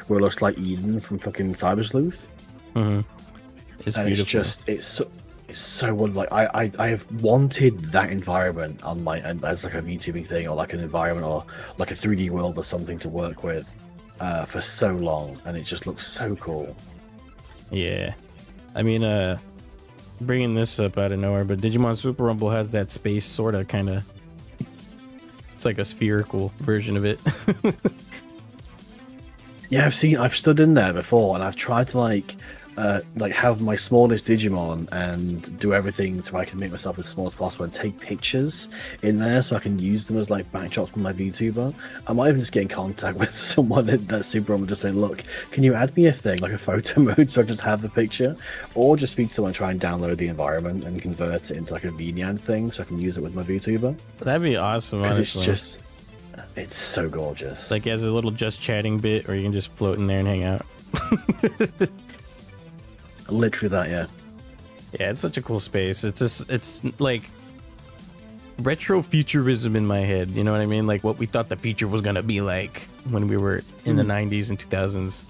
where it looks like Eden from fucking Cyber Sleuth. Mm-hmm. It's and beautiful. It's so good. Like I have wanted that environment on my as like a VTubing thing, or like an environment, or like a 3D world or something to work with for so long, and it just looks so cool. Yeah, I mean, bringing this up out of nowhere, but Digimon Super Rumble has that space sort of kind of. It's like a spherical version of it. Yeah, I've stood in there before, and I've tried to like have my smallest Digimon and do everything so I can make myself as small as possible and take pictures in there so I can use them as like backdrops for my VTuber. I might even just get in contact with someone in that Super Rumble and just say, look, can you add me a thing like a photo mode so I just have the picture, or just speak to someone, try and download the environment and convert it into like a VNyan thing so I can use it with my VTuber. That'd be awesome, honestly. It's so gorgeous. Like, as a little just chatting bit, or you can just float in there and hang out. Literally that, yeah. Yeah, it's such a cool space. It's like retro futurism in my head. You know what I mean? Like what we thought the future was gonna be like when we were in the 90s and 2000s.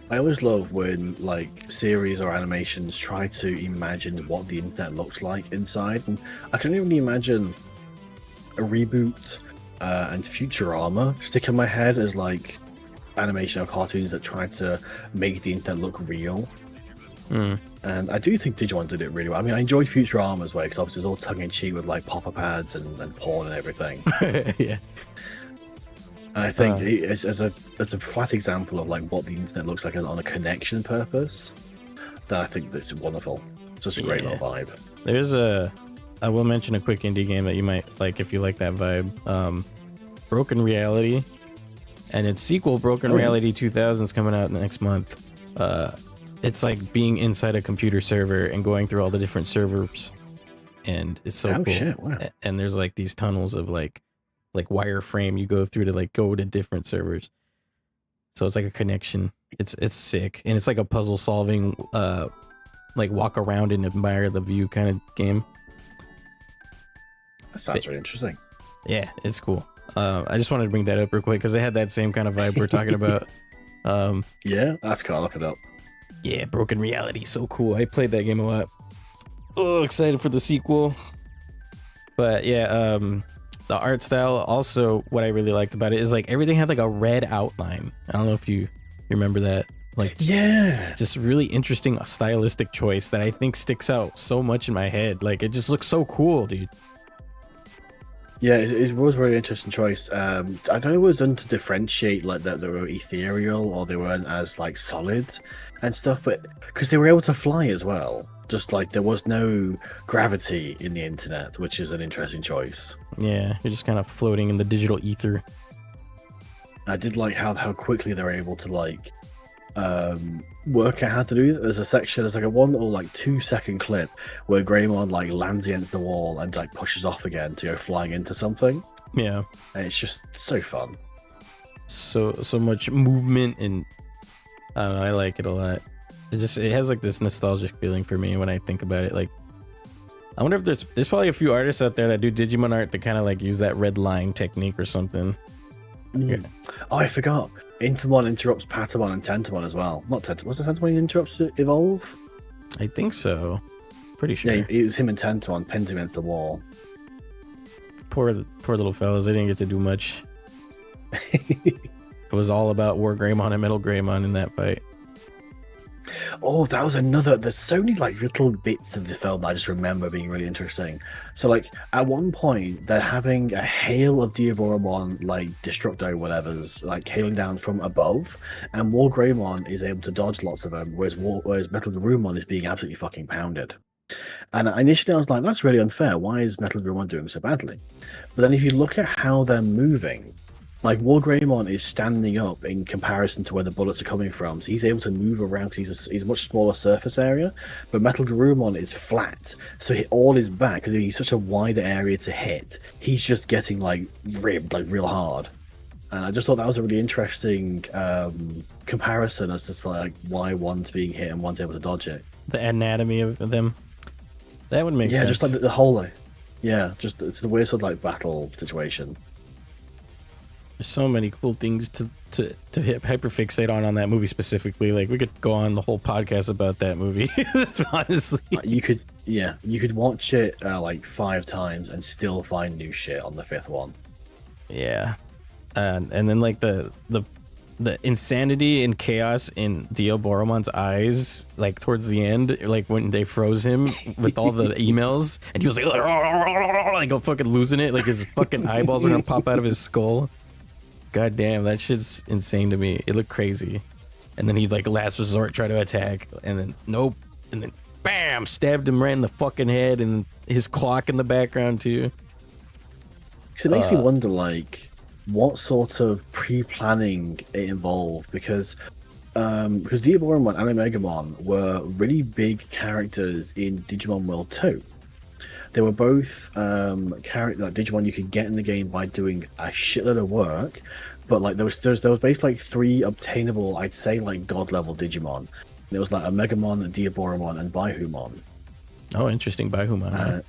I always love when like series or animations try to imagine what the internet looks like inside, and I can only imagine a reboot and Futurama stick in my head as like animation or cartoons that try to make the internet look real. And I do think Digimon did it really well. I mean, I enjoyed Futurama as well because obviously it's all tongue in cheek with like pop-up ads and porn and everything. Yeah. And I think it's as a flat example of like what the internet looks like on a connection purpose. That I think that's wonderful. It's just a great little vibe. There's I will mention a quick indie game that you might like if you like that vibe. Broken Reality, and its sequel, Broken Reality 2000, is coming out next month. It's like being inside a computer server and going through all the different servers, and it's so cool. Shit, wow. And there's like these tunnels of like wireframe you go through to like go to different servers. So it's like a connection. It's sick, and it's like a puzzle solving, like walk around and admire the view kind of game. That sounds really interesting. Yeah, it's cool. I just wanted to bring that up real quick because it had that same kind of vibe we're talking about. Yeah, that's cool. I'll look it up. Yeah, Broken Reality, so cool. I played that game a lot. Oh, excited for the sequel. But yeah, the art style, also what I really liked about it is like everything had like a red outline. I don't know if you remember that. Like, yeah, just really interesting stylistic choice that I think sticks out so much in my head. Like, it just looks so cool, dude. Yeah, it was a really interesting choice. I don't know if it was done to differentiate like that they were ethereal or they weren't as like solid and stuff, but because they were able to fly as well, just like there was no gravity in the internet, which is an interesting choice. Yeah, you're just kind of floating in the digital ether. I did like how quickly they were able to like work out how to do it. There's like a one little like 2-second clip where Greymon like lands against the wall and like pushes off again to go flying into something. Yeah, and it's just so fun. So much movement, and I don't know, I like it a lot. It has like this nostalgic feeling for me when I think about it. Like, I wonder if there's probably a few artists out there that do Digimon art that kind of like use that red line technique or something. Yeah. Oh, I forgot. Intamon interrupts Patamon and Tentamon as well. Not Tentamon. Was it Tentamon interrupts Evolve? I think so. Pretty sure. Yeah, it was him and Tentamon pinned him against the wall. Poor little fellas. They didn't get to do much. It was all about War Greymon and Metal Greymon in that fight. Oh, that was another. There's so many like little bits of the film that I just remember being really interesting. So like at one point they're having a hail of Diaboromon, like Destructo whatever's like hailing down from above, and War Greymon is able to dodge lots of them, whereas Metal Garurumon is being absolutely fucking pounded. And initially I was like, that's really unfair. Why is Metal Garurumon doing so badly? But then if you look at how they're moving, like War Greymon is standing up in comparison to where the bullets are coming from, so he's able to move around because he's a much smaller surface area. But Metal Garurumon is flat, so all his back, because he's such a wider area to hit, he's just getting like ribbed like real hard. And I just thought that was a really interesting comparison as to like why one's being hit and one's able to dodge it. The anatomy of them. That would make sense. Yeah, just like the whole just it's the weird sort of like battle situation. There's so many cool things to hyperfixate on that movie specifically. Like, we could go on the whole podcast about that movie. That's honestly, you could watch it like 5 times and still find new shit on the 5th one. Yeah, and then like the insanity and chaos in Diaboromon's eyes, like towards the end, like when they froze him with all the emails, and he was like go fucking losing it, like his fucking eyeballs were gonna pop out of his skull. God damn, that shit's insane to me. It looked crazy. And then he like last resort tried to attack, and then nope, and then bam, stabbed him right in the fucking head, and his clock in the background too. So it makes me wonder like what sort of pre-planning it involved, because Diaboromon and Megamon were really big characters in Digimon World 2. They were both characters like Digimon you could get in the game by doing a shitload of work, but like there was basically like 3 obtainable, I'd say like god level Digimon. And it was like a Megamon, a Diaboromon, and Baihumon. Oh, interesting, Baihumon.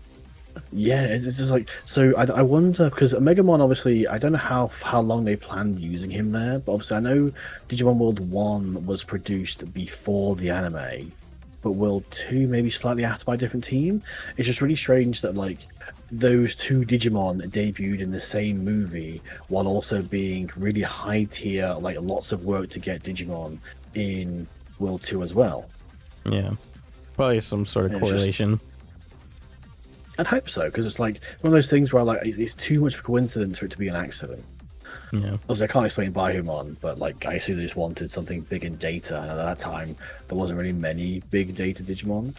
Yeah, it's just like so. I wonder because Megamon obviously I don't know how long they planned using him there, but obviously I know Digimon World 1 was produced before the anime, but World 2 maybe slightly after by a different team. It's just really strange that like those two Digimon debuted in the same movie while also being really high tier, like lots of work to get Digimon in World 2 as well. Yeah, probably some sort of And it's just correlation. I'd hope so because it's like one of those things where like it's too much of a coincidence for it to be an accident. Yeah, Obviously, I can't explain Bihumon, but like I assume they just wanted something big in data, and at that time there wasn't really many big data Digimon.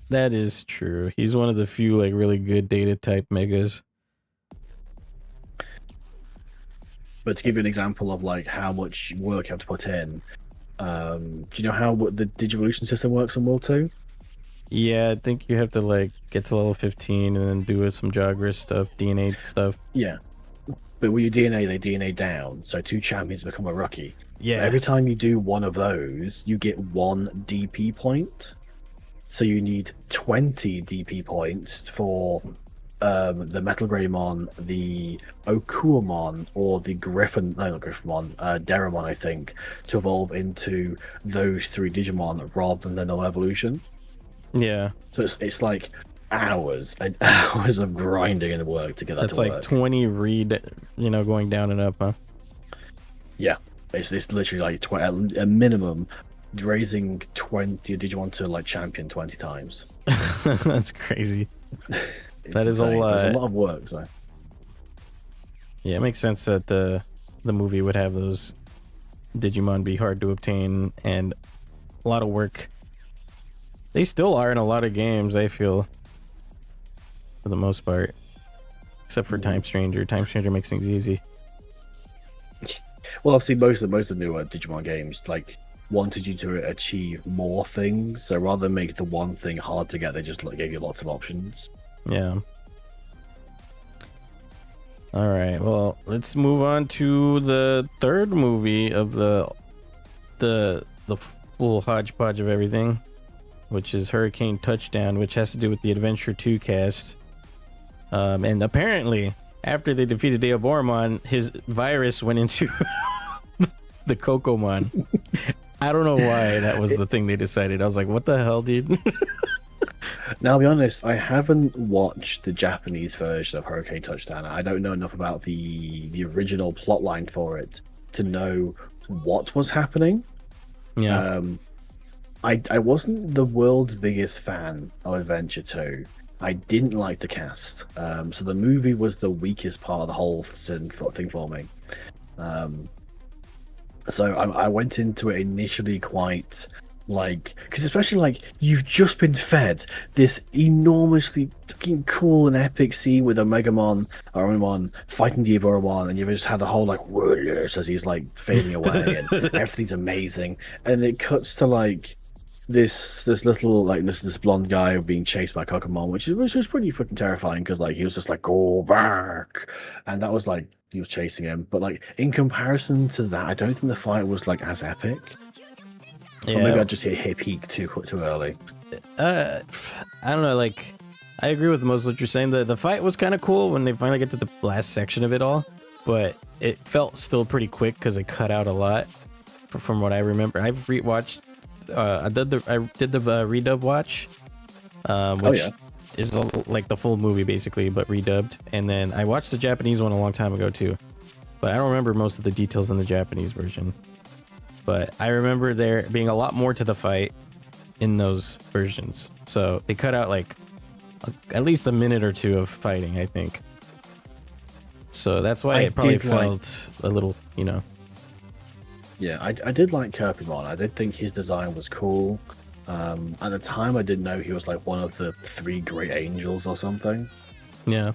that is true. He's one of the few like really good data type megas. But to give you an example of like how much work you have to put in, do you know how the Digivolution system works in World 2? Yeah, I think you have to like get to level 15 and then do some Jagras stuff, DNA stuff. Yeah. But with your DNA, they DNA down, so two champions become a rookie. Yeah, Every time you do one of those, you get one DP point. So you need 20 DP points for the Metal Greymon, the Okuamon, or the Griffin, no, not Griffinmon, Deramon, I think, to evolve into those three Digimon rather than the normal evolution. yeah. So it's like hours and hours of grinding and work to get that That's to like work. 20 read, going down and up, huh? Yeah, it's literally like a minimum raising 20 Digimon to like champion 20 times. That's crazy. It's That is a insane. There's a lot. lot of work. So Yeah, it makes sense that the movie would have those Digimon be hard to obtain and a lot of work. They still are in a lot of games, I feel, for the most part. Except for Time Stranger. Time Stranger makes things easy. well, obviously most of the newer Digimon games like wanted you to achieve more things. So rather than make the one thing hard to get, they just like, gave you lots of options. Yeah. All right. Well, let's move on to the third movie of the full hodgepodge of everything, which is Hurricane Touchdown, which has to do with the Adventure 2 cast. And apparently, after they defeated Deoboromon, his virus went into the Cocomon. I don't know why that was the thing they decided. I was like, what the hell, dude? Now, I'll be honest, I haven't watched the Japanese version of Hurricane Touchdown. I don't know enough about the original plotline for it to know what was happening. Yeah. I wasn't the world's biggest fan of Adventure 2. I didn't like the cast. So the movie was the weakest part of the whole thing for me. So I went into it initially quite like, because especially like you've just been fed this enormously fucking cool and epic scene with Omegamon or Omemon fighting Diaboromon, and you've just had the whole like warriors as he's like fading away and everything's amazing, and it cuts to like this little like this blonde guy being chased by Kokomon, which was pretty fucking terrifying because like he was just like go back, and that was like he was chasing him, but like in comparison to that, I don't think the fight was like as epic. Or maybe I just hit peak too early. I don't know. Like, I agree with most of what you're saying. The fight was kind of cool when they finally get to the last section of it all, but it felt still pretty quick because it cut out a lot. From what I remember, I've rewatched. I did the redub watch, which is like the full movie basically, but redubbed. And then I watched the Japanese one a long time ago too, but I don't remember most of the details in the Japanese version. But I remember there being a lot more to the fight in those versions. So they cut out like at least a minute or two of fighting, I think. So that's why it probably felt a little, Yeah, I did like Kirpymon. I did think his design was cool. At the time, I didn't know he was like one of the 3 great angels or something. Yeah.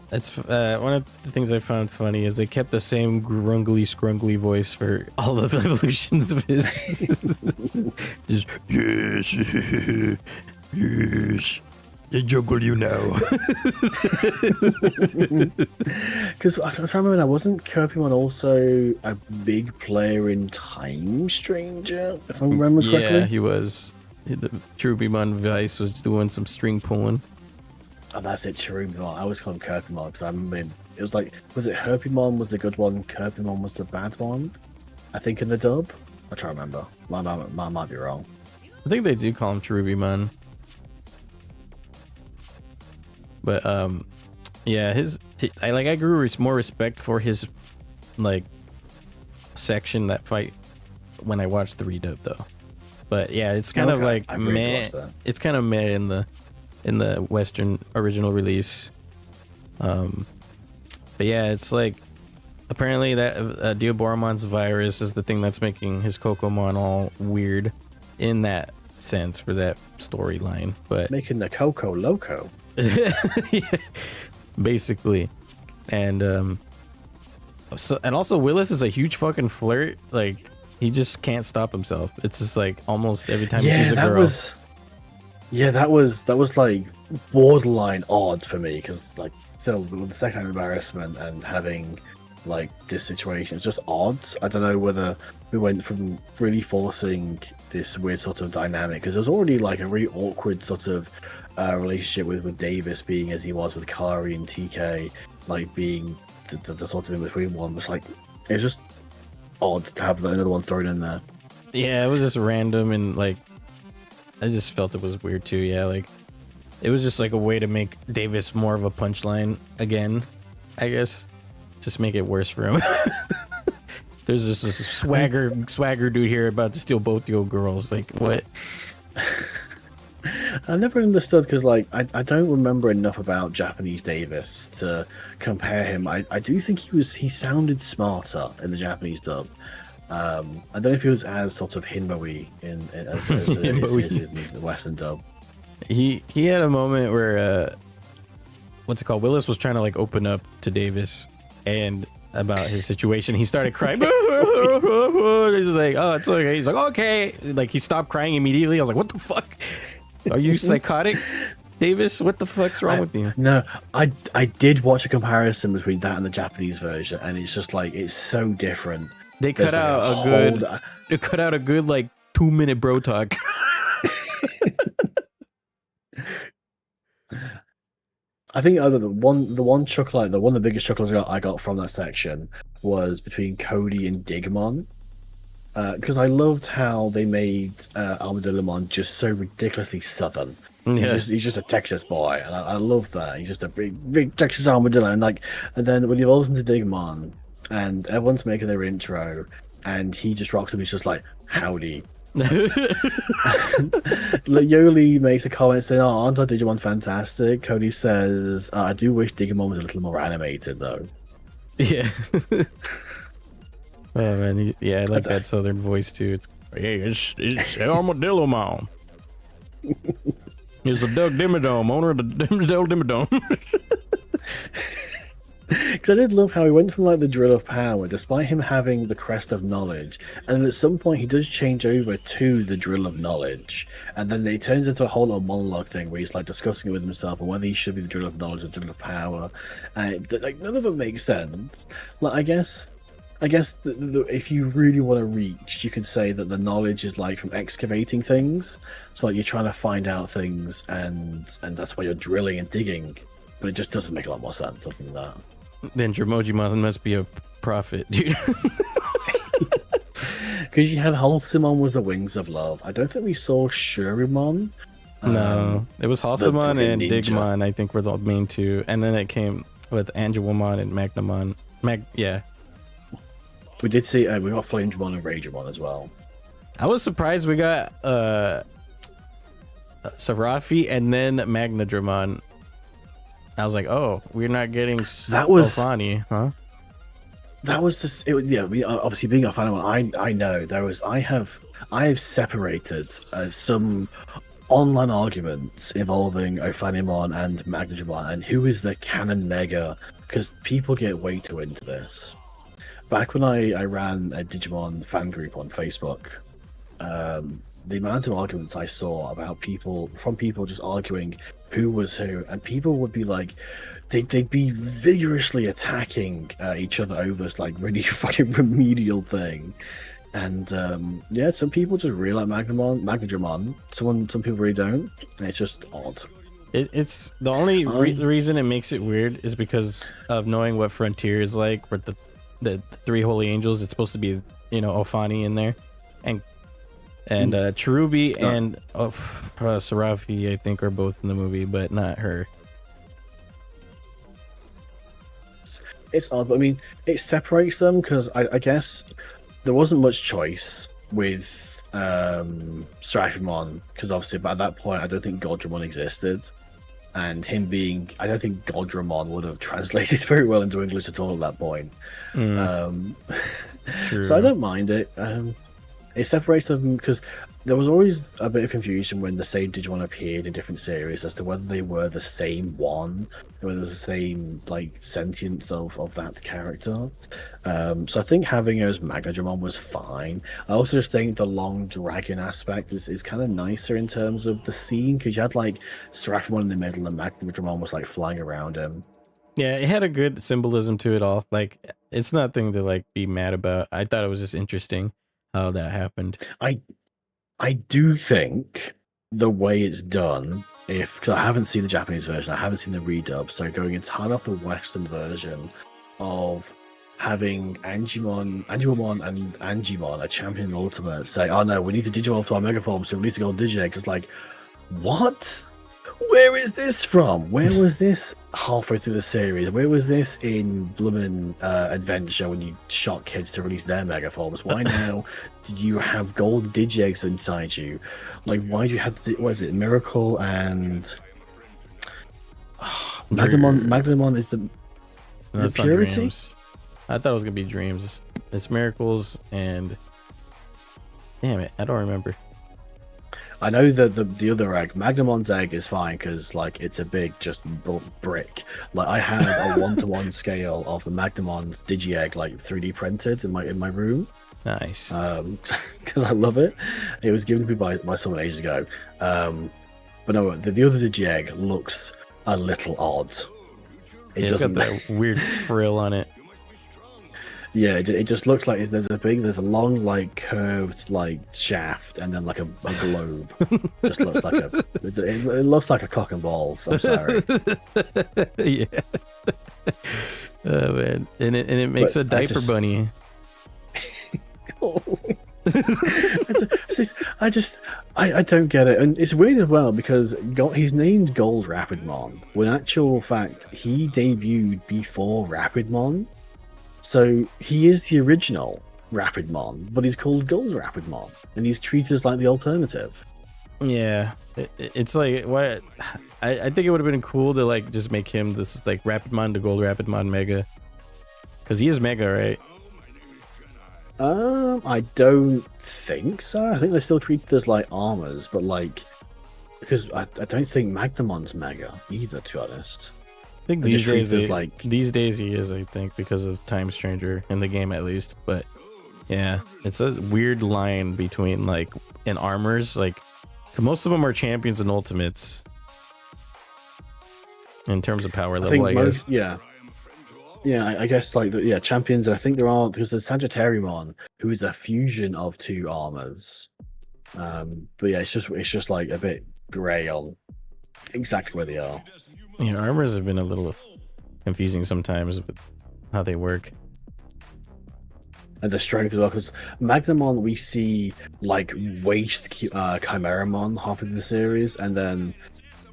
That's one of the things I found funny is they kept the same scrungly voice for all the evolutions of his. Just yes, yes, I juggle you now. Because I remember now, wasn't Kirpymon also a big player in Time Stranger? If I remember correctly. Yeah, he was. The Trubimon Vice was doing some string pulling. Oh, that's it, Cherubimon. I always call him Kirpimon because I remember it was like, was it Herpimon was the good one, Kirpimon was the bad one? I think in the dub. I try to remember. I might be wrong. I think they do call him Cherubimon. But yeah, I grew more respect for his like section, that fight, when I watched the redub though. But yeah, it's kind of like meh. It's kind of meh in the Western original release. But yeah, it's like apparently that Diaboromon's virus is the thing that's making his Kokomon all weird in that sense for that storyline. But making the Coco Loco. Yeah, basically. And also Willis is a huge fucking flirt. Like, he just can't stop himself. It's just like almost every time he sees a girl. That was like borderline odd for me, because like still with the second embarrassment and having like this situation, it's just odd. I don't know whether we went from really forcing this weird sort of dynamic, because there's already like a really awkward sort of relationship with Davis being as he was with Kari and TK, like being the sort of in between one. Was like, it's just odd to have another one thrown in there. Yeah, it was just random, and like I just felt it was weird too. Yeah, like it was just like a way to make Davis more of a punchline again, I guess. Just make it worse for him. There's this swagger dude here about to steal both your girls. Like, what? I never understood, because like I don't remember enough about Japanese Davis to compare him. I do think he sounded smarter in the Japanese dub. I don't know if he was as sort of Hinbo-y as is in the Western dub. He had a moment where what's it called? Willis was trying to like open up to Davis and about his situation. He started crying. He's like, oh, it's okay. He's like, okay. Like, he stopped crying immediately. I was like, what the fuck? Are you psychotic, Davis? What the fuck's wrong with you? No, I did watch a comparison between that and the Japanese version, and it's just like, it's so different. They cut out a good like 2-minute bro talk. I think the one chuckle, one of the biggest chuckles I got from that section was between Cody and Digimon, because I loved how they made Armadillomon just so ridiculously southern. Yeah. He's just a Texas boy, and I love that. He's just a big Texas armadillo, and then when he evolves into Digimon, and everyone's making their intro, and he just rocks him. He's just like, howdy. Yoli makes a comment saying, "Oh, aren't our Digimon fantastic?" Cody says, "I do wish Digimon was a little more animated, though." Yeah. Oh man, yeah, I like that southern voice too. It's Armadillomon. It's a Doug Dimmadome, owner of the Dimmadome. Because I did love how he went from like the drill of power, despite him having the crest of knowledge, and at some point he does change over to the drill of knowledge, and then it turns into a whole little monologue thing where he's like discussing it with himself and whether he should be the drill of knowledge or drill of power, and like none of it makes sense. Like I guess if you really want to reach, you could say that the knowledge is like from excavating things, so like you're trying to find out things, and that's why you're drilling and digging, but it just doesn't make a lot more sense, something like that. Then Dremojimon must be a prophet, dude. Because you had Halcymon was the Wings of Love. I don't think we saw Shurimon. No, it was Halcymon and Digimon, I think, were the main two. And then it came with Angelomon and Magnamon. Yeah. We did see, we got Flamedramon and Ragemon as well. I was surprised we got Serafi and then Magnadramon. I was like, oh, we're not getting Alfani, huh? That was just, obviously being a fan of one, I know I have separated some online arguments involving Ophanimon and Magnadramon and who is the canon mega, because people get way too into this. Back when I ran a Digimon fan group on Facebook, the amount of arguments I saw about people just arguing who was who, and people would be like, they'd be vigorously attacking each other over this like really fucking remedial thing. And some people just really like Magnadramon. Some people really don't, and it's just odd. It's the only reason it makes it weird is because of knowing what Frontier is like with the three holy angels. It's supposed to be, you know, Ofani in there, and Cherubi and Serafi, I think, are both in the movie, but not her. It's odd, but I mean, it separates them because I guess there wasn't much choice with Seraphimon, because obviously by that point I don't think Godramon existed, and him being, I don't think Godramon would have translated very well into English at all at that point. So I don't mind it. It separates them because there was always a bit of confusion when the same Digimon appeared in different series as to whether they were the same one, whether the same like sentience of that character. So I think having her as Magnadramon was fine. I also just think the long dragon aspect is kind of nicer in terms of the scene, because you had like Seraphimon in the middle and Magnadramon was like flying around him. Yeah, it had a good symbolism to it all. Like, it's nothing to like be mad about. I thought it was just interesting how that happened. I do think the way it's done, because I haven't seen the Japanese version, I haven't seen the redub, so going entirely off the Western version of having Angemon and Angemon, a champion ultimate, say, "Oh no, we need to digivolve to our Megaform, so we need to go on Digiex." It's like, what? Where is this from? Where was this halfway through the series? Where was this in Bloomin' Adventure when you shot kids to release their Megaforms? Why now did you have gold Digiex inside you? Like, why do you have what is it, Miracle and Magnamon is the Purity? Dreams. I thought it was gonna be Dreams. It's Miracles and damn it, I don't remember. I know that the other egg, Magnamon's egg, is fine because like it's a big just brick. Like I have a 1-to-1 scale of the Magnamon's Digi egg, like 3D printed in my room. Nice. Because I love it. It was given to me by someone ages ago. But no, the other Digi egg looks a little odd. It's got that weird frill on it. Yeah, it just looks like there's a long, like, curved, like, shaft, and then like a globe. Just looks like it looks like a cock and balls. I'm sorry. Yeah. Oh man, and it makes a diaper bunny. I don't get it, and it's weird as well because he's named Gold Rapidmon, when in actual fact he debuted before Rapidmon. So he is the original Rapidmon, but he's called Gold Rapidmon, and he's treated as like the alternative. Yeah, it's like what I think it would have been cool to like just make him this like Rapidmon to Gold Rapidmon Mega, because he is Mega, right? I don't think so. I think they're still treated as like armors, but like because I don't think Magnamon's Mega either, to be honest. I think these days he is, I think, because of Time Stranger in the game at least. But yeah, it's a weird line between like in armors, like most of them are champions and ultimates in terms of power level. I guess. Yeah, I guess like champions. I think there are, because there's Sagittariumon, who is a fusion of two armors. But yeah, it's just like a bit grey on exactly where they are. You know, armors have been a little confusing sometimes with how they work. And the strength as well, because Magnamon we see like waste Chimeramon half of the series, and then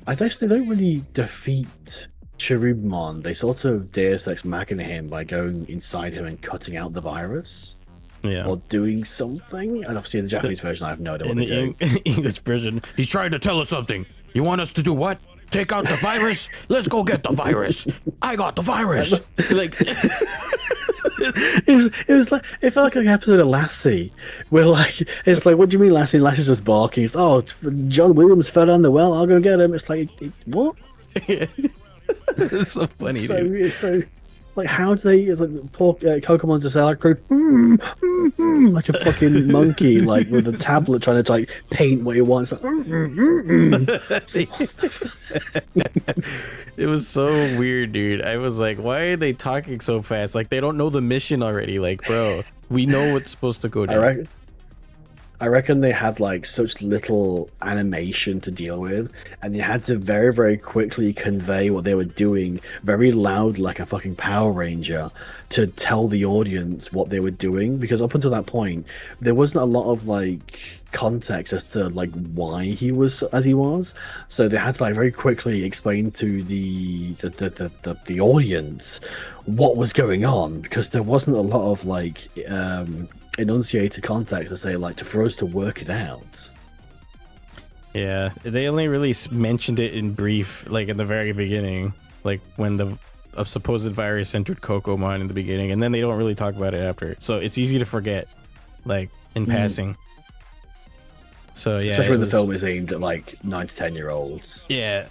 I guess they don't really defeat Cherubimon. They sort of Deus Ex Machina him by going inside him and cutting out the virus. Yeah. Or doing something. And obviously in the Japanese version I have no idea what they do. In the English version, he's trying to tell us something. You want us to do what? Take out the virus? Let's go get the virus. I got the virus. Like it was like, it felt like an episode of Lassie where like it's like, what do you mean Lassie? Lassie's just barking. It's, oh, John Williams fell down the well, I'll go get him. It's like, what? It's so funny. It's so like, how do they like poor Kokomon just like like a fucking monkey, like with a tablet trying to like paint what he wants. Like, It was so weird, dude. I was like, why are they talking so fast? Like they don't know the mission already. Like, bro, we know what's supposed to go down. I reckon they had like such little animation to deal with, and they had to very, very quickly convey what they were doing very loud, like a fucking Power Ranger, to tell the audience what they were doing. Because up until that point, there wasn't a lot of like context as to like why he was as he was. So they had to like very quickly explain to the audience what was going on, because there wasn't a lot of like enunciated context to say like for us to work it out. Yeah, they only really mentioned it in brief, like in the very beginning, like when a supposed virus entered Kokomon in the beginning, and then they don't really talk about it after. So it's easy to forget, like in passing. So yeah, especially when the film is aimed at like 9 to 10 year olds. Yeah,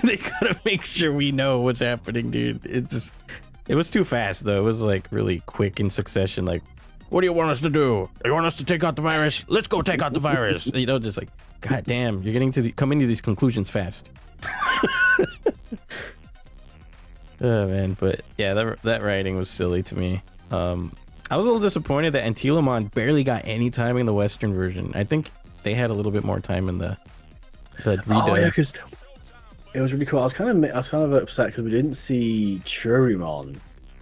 they gotta make sure we know what's happening, dude. It was too fast though. It was like really quick in succession. Like, what do you want us to do? You want us to take out the virus? Let's go take out the virus. You know, just like, god damn, you're coming to these conclusions fast. Oh man, but yeah, that writing was silly to me. I was a little disappointed that Antilamon barely got any time in the Western version. I think they had a little bit more time in the redub. Oh yeah, because it was really cool. I was kind of upset because we didn't see Churimon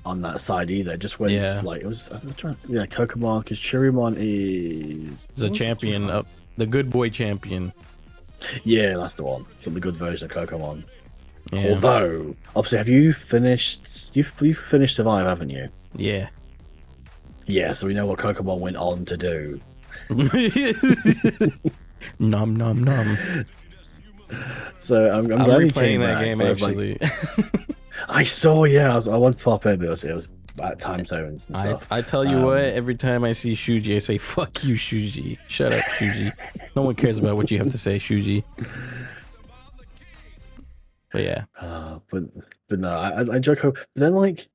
on that side either. It just went like it was. Kokomon, because Churimon is a champion of the good boy champion. Yeah, that's the one. From the good version of Kokomon. Yeah. Although, obviously, have you finished? You've finished Survive, haven't you? Yeah. Yeah, so we know what Kokomon went on to do. Nom nom nom. So I'm glad you replaying that game actually. Like, I saw, yeah. I wanted to pop in, but it was at time zones and stuff. I tell you what, every time I see Shuji, I say, "Fuck you, Shuji. Shut up, Shuji. No one cares about what you have to say, Shuji." But yeah. But no, I enjoy Kokomon. But then like,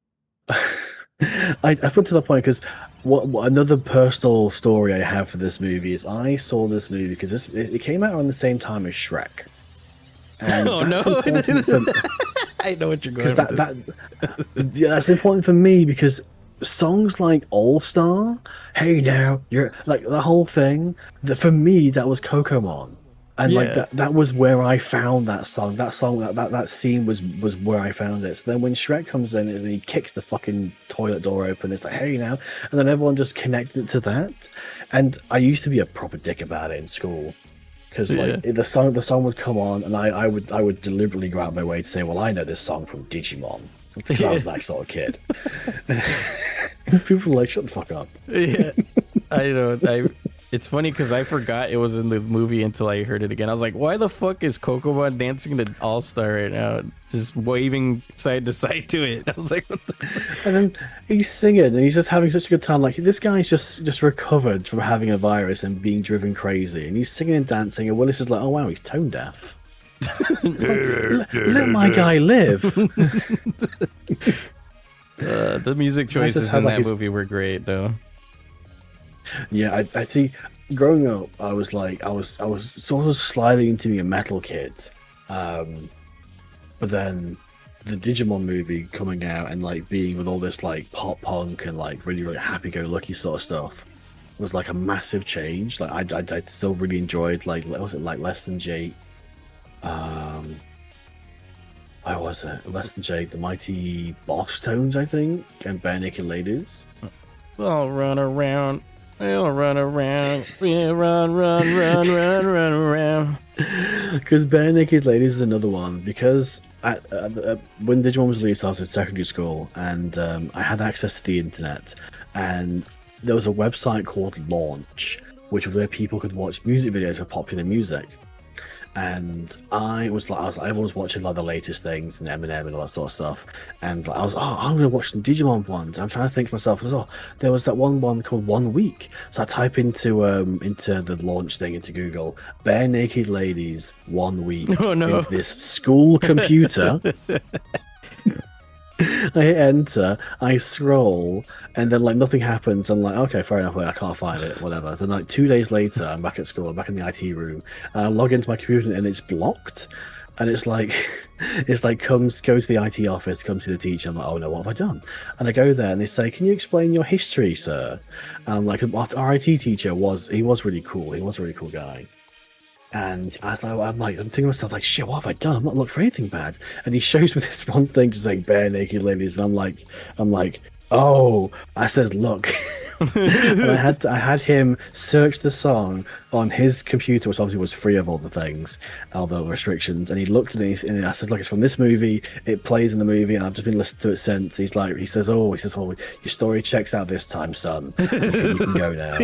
I put to the point because what another personal story I have for this movie is I saw this movie because it came out around the same time as Shrek. And oh no! I know what you're going with. Yeah, that's important for me because songs like All Star, Hey Now, You're like the whole thing. For me, that was Kokomon. And like that was where I found that song. That scene was where I found it. So then when Shrek comes in and he kicks the fucking toilet door open, it's like, hey now, and then everyone just connected to that. And I used to be a proper dick about it in school, because like the song would come on, and I would deliberately go out of my way to say, well, I know this song from Digimon, because I was that sort of kid. And people were like, shut the fuck up. Yeah, I know. It's funny because I forgot it was in the movie until I heard it again. I was like, why the fuck is Kokomon dancing to All Star right now? Just waving side to side to it. I was like, what the fuck? And then he's singing and he's just having such a good time. Like, this guy's just recovered from having a virus and being driven crazy. And he's singing and dancing, and Willis is like, oh wow, he's tone deaf. Like, let my guy live. The music choices in that movie were great, though. Yeah, I see. Growing up, I was sort of sliding into being a metal kid, but then the Digimon movie coming out and like being with all this like pop punk and like really really happy-go-lucky sort of stuff was like a massive change. Like I still really enjoyed like was it like Less Than Jake? Why was it Less Than Jake? The Mighty Boss Tones, I think, and Bare Naked Ladies. I'll run around. We'll run around. We'll run around. Because Bare Naked Ladies is another one. Because when Digimon was released, I was in secondary school, and I had access to the internet, and there was a website called Launch, which was where people could watch music videos for popular music. And I was everyone's watching like the latest things and Eminem and all that sort of stuff, and I was I'm gonna watch some Digimon ones. I'm trying to think to myself, there was that one called 1 Week. So I type into the Launch thing into Google, Bare Naked Ladies 1 Week. Oh no! Into this school computer. I hit enter, I scroll, and then like nothing happens. I'm like, okay, fair enough, I can't find it, whatever. Then like 2 days later, I'm back at school, I'm back in the IT room, and I log into my computer and it's blocked. and it's like go to the IT office, come to the teacher. I'm like, oh no, what have I done? And I go there and they say, can you explain your history, sir? And I'm like, our IT teacher was really cool. He was a really cool guy. And I'm thinking to myself, like, shit, what have I done? I've not looked for anything bad. And he shows me this one thing, just like bare naked ladies, and I'm like, oh, I said, look. And I had him search the song on his computer, which obviously was free of all the things, all the restrictions. And he looked at it, and I said, "Look, it's from this movie. It plays in the movie, and I've just been listening to it since." He says, "Oh, your story checks out this time, son. You can go now."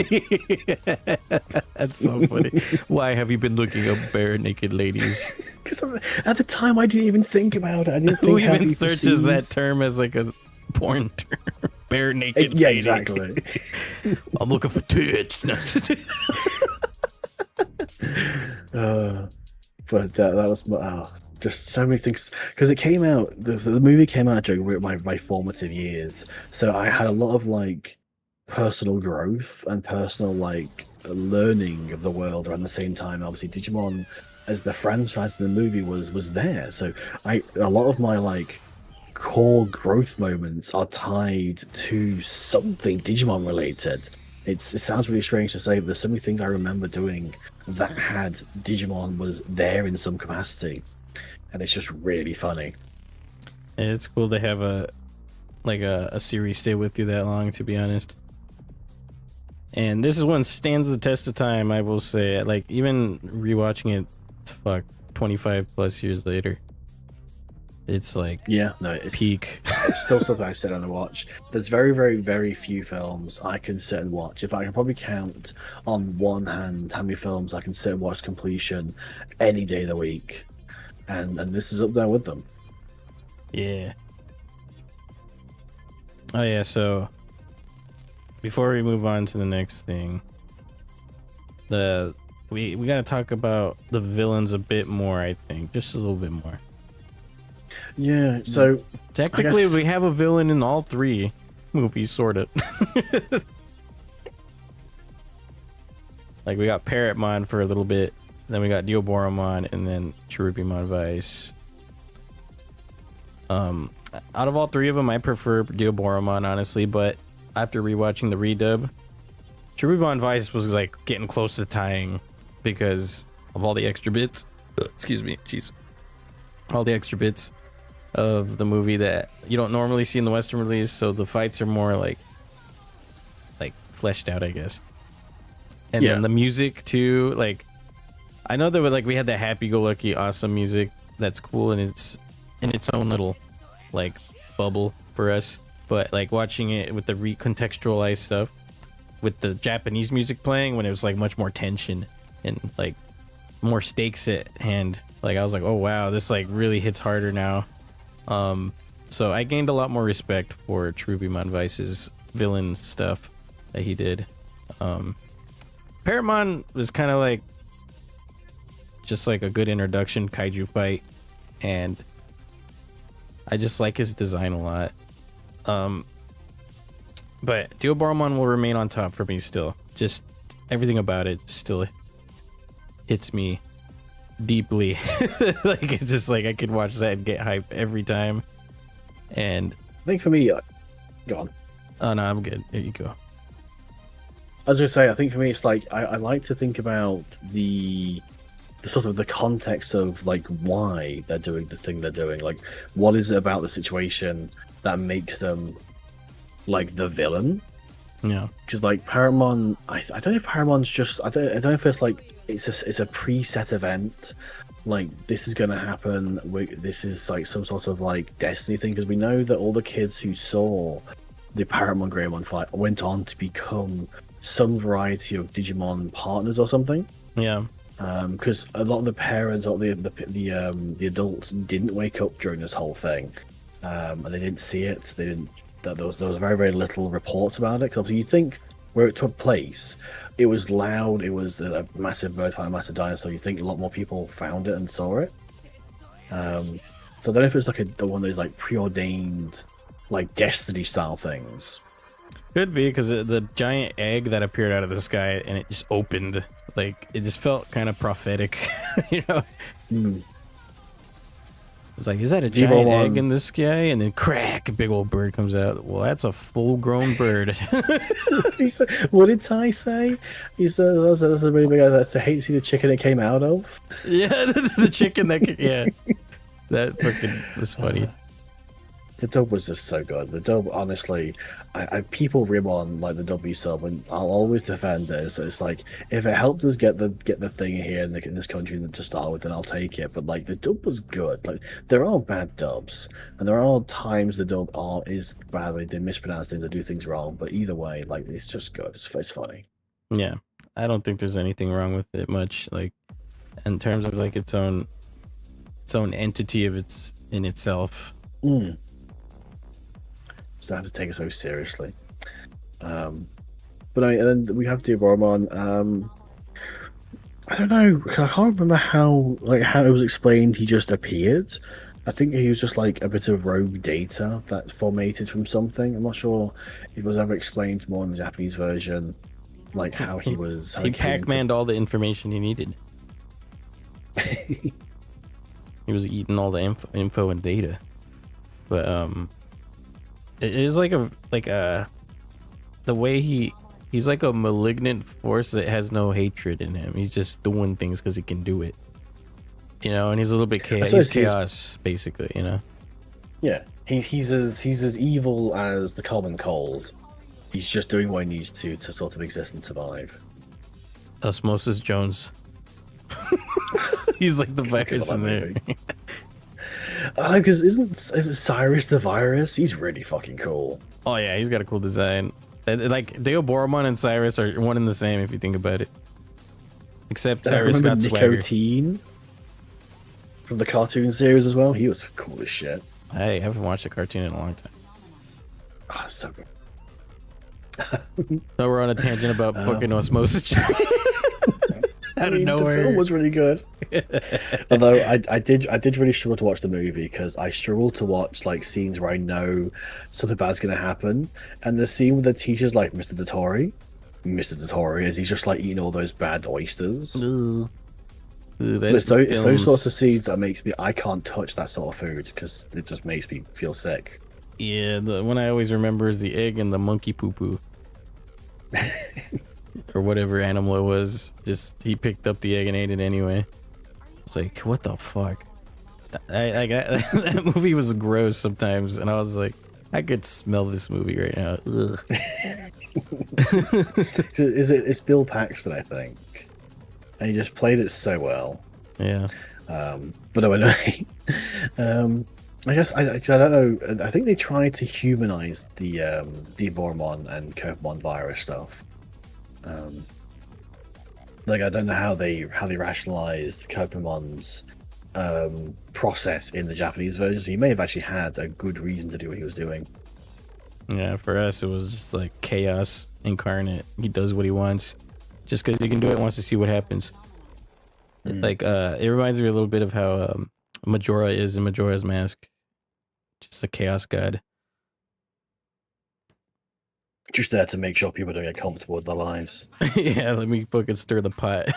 That's so funny. Why have you been looking up bare naked ladies? Because at the time, I didn't even think about it. I didn't think Who even searches that term as like a porn term? Bare naked yeah, lady. exactly. I'm looking for tits. But that was just so many things, because it came out. The movie came out during my formative years, so I had a lot of like personal growth and personal like learning of the world around the same time. Obviously, Digimon as the franchise in the movie was there, so a lot of my like core growth moments are tied to something Digimon related. It sounds really strange to say, but there's so many things I remember doing that had Digimon was there in some capacity, and it's just really funny. It's cool to have a series stay with you that long, to be honest. And this is one stands the test of time, I will say. Like, even rewatching it, 25 plus years later, it's like, yeah, no, it's peak. It's still something I sit down and watch. There's very, very, very few films I can sit and watch. If I can probably count on one hand how many films I can sit and watch completion any day of the week, and this is up there with them. Yeah. Oh yeah, so before we move on to the next thing, we gotta talk about the villains a bit more, I think. Just a little bit more. Yeah, so technically we have a villain in all three movies, sort of. Like, we got Parrotmon for a little bit, then we got Dioboromon, and then Cherubimon Vice. Out of all three of them, I prefer Dioboromon, honestly, but after rewatching the redub, Cherubimon Vice was like getting close to tying because of all the extra bits. Excuse me, jeez. All the extra bits of the movie that you don't normally see in the Western release, so the fights are more like fleshed out, I guess. And then the music too, like, I know that we had that happy-go-lucky awesome music that's cool and it's in its own little like bubble for us, but like watching it with the recontextualized stuff with the Japanese music playing when it was like much more tension and like more stakes at hand, like I was like, oh wow, this like really hits harder now. So I gained a lot more respect for Cherubimon Vice's villain stuff that he did. Parrotmon was kind of like just like a good introduction kaiju fight, and I just like his design a lot. But Dioboromon will remain on top for me still. Just everything about it still hits me deeply. Like, it's just like I could watch that and get hype every time. And I think for me, go on. Oh no, I'm good. Here you go. I was gonna say, I think for me, it's like I like to think about the sort of the context of like why they're doing the thing they're doing. Like, what is it about the situation that makes them like the villain? Yeah, because like Paramon, I don't know if Paramon's just I don't know if it's like it's a preset event. Like, this is gonna happen. This is like some sort of like destiny thing, because we know that all the kids who saw the Paramon Greymon fight went on to become some variety of Digimon partners or something. Yeah. Because a lot of the parents or the adults didn't wake up during this whole thing, and they didn't see it. They didn't. There was very, very little reports about it. Because obviously, you think where it took place, it was loud. It was a massive bird fight, a massive dinosaur. You think a lot more people found it and saw it. So I don't know if it's like the one of those like preordained, like Destiny style things. Could be, because the giant egg that appeared out of the sky and it just opened, like, it just felt kind of prophetic, you know. It's like, is that a Digimon giant One. egg in the sky? And then crack, a big old bird comes out. Well, that's a full-grown bird. What did Ty say? He said that's a really big. That's a hate to see the chicken it came out of. Yeah, the chicken that. Yeah, that fucking was funny. The dub was just so good. The dub, honestly, I people rib on like the W sub, and I'll always defend it. So it's like if it helped us get the thing here in this country to start with, then I'll take it. But like the dub was good. Like there are bad dubs, and there are times the dub is bad. They mispronounce things, they do things wrong. But either way, like it's just good. It's funny. Yeah, I don't think there's anything wrong with it much. Like in terms of like its own entity of in itself. Don't have to take it so seriously. But I mean, and then we have Digimon. I don't know. I can't remember how it was explained. He just appeared. I think he was just like a bit of rogue data that formatted from something. I'm not sure if it was ever explained more in the Japanese version, like how he was. He Pac-Man'd all the information he needed. He was eating all the info and data, but it is like the way he's like a malignant force that has no hatred in him. He's just doing things because he can do it, and he's a little bit chaos basically, Yeah, he's as evil as the common cold. He's just doing what he needs to sort of exist and survive. Osmosis Jones. He's like the virus in there. Because isn't Cyrus the virus? He's really fucking cool. Oh yeah, he's got a cool design. Like Deoboromon and Cyrus are one and the same if you think about it. Except Cyrus got swagger. Nicotine from the cartoon series as well. He was cool as shit. I haven't watched a cartoon in a long time. Oh, so good. So we're on a tangent about fucking Osmosis. Out of nowhere. The film was really good. Although I did really struggle to watch the movie because I struggled to watch like scenes where I know something bad's gonna happen, and the scene with the teacher's like Mr. Dotori is he's just like eating all those bad oysters. Ooh, It's those sorts of scenes that makes me I can't touch that sort of food because it just makes me feel sick. Yeah, the one I always remember is the egg and the monkey poo poo. Or whatever animal it was, just he picked up the egg and ate it anyway. It's like, what the fuck? That movie was gross sometimes, and I was like, I could smell this movie right now. Ugh. It's Bill Paxton, I think, and he just played it so well. Yeah. But no, anyway, I guess I don't know. I think they tried to humanize the Digimon and Copamon virus stuff. Like I don't know how they rationalized Copamon's process in the Japanese version. So he may have actually had a good reason to do what he was doing. Yeah, for us it was just like chaos incarnate. He does what he wants, just because he can do it. Wants to see what happens. Like it reminds me a little bit of how Majora is in Majora's Mask, just a chaos god. Just there to make sure people don't get comfortable with their lives. Yeah, let me fucking stir the pot.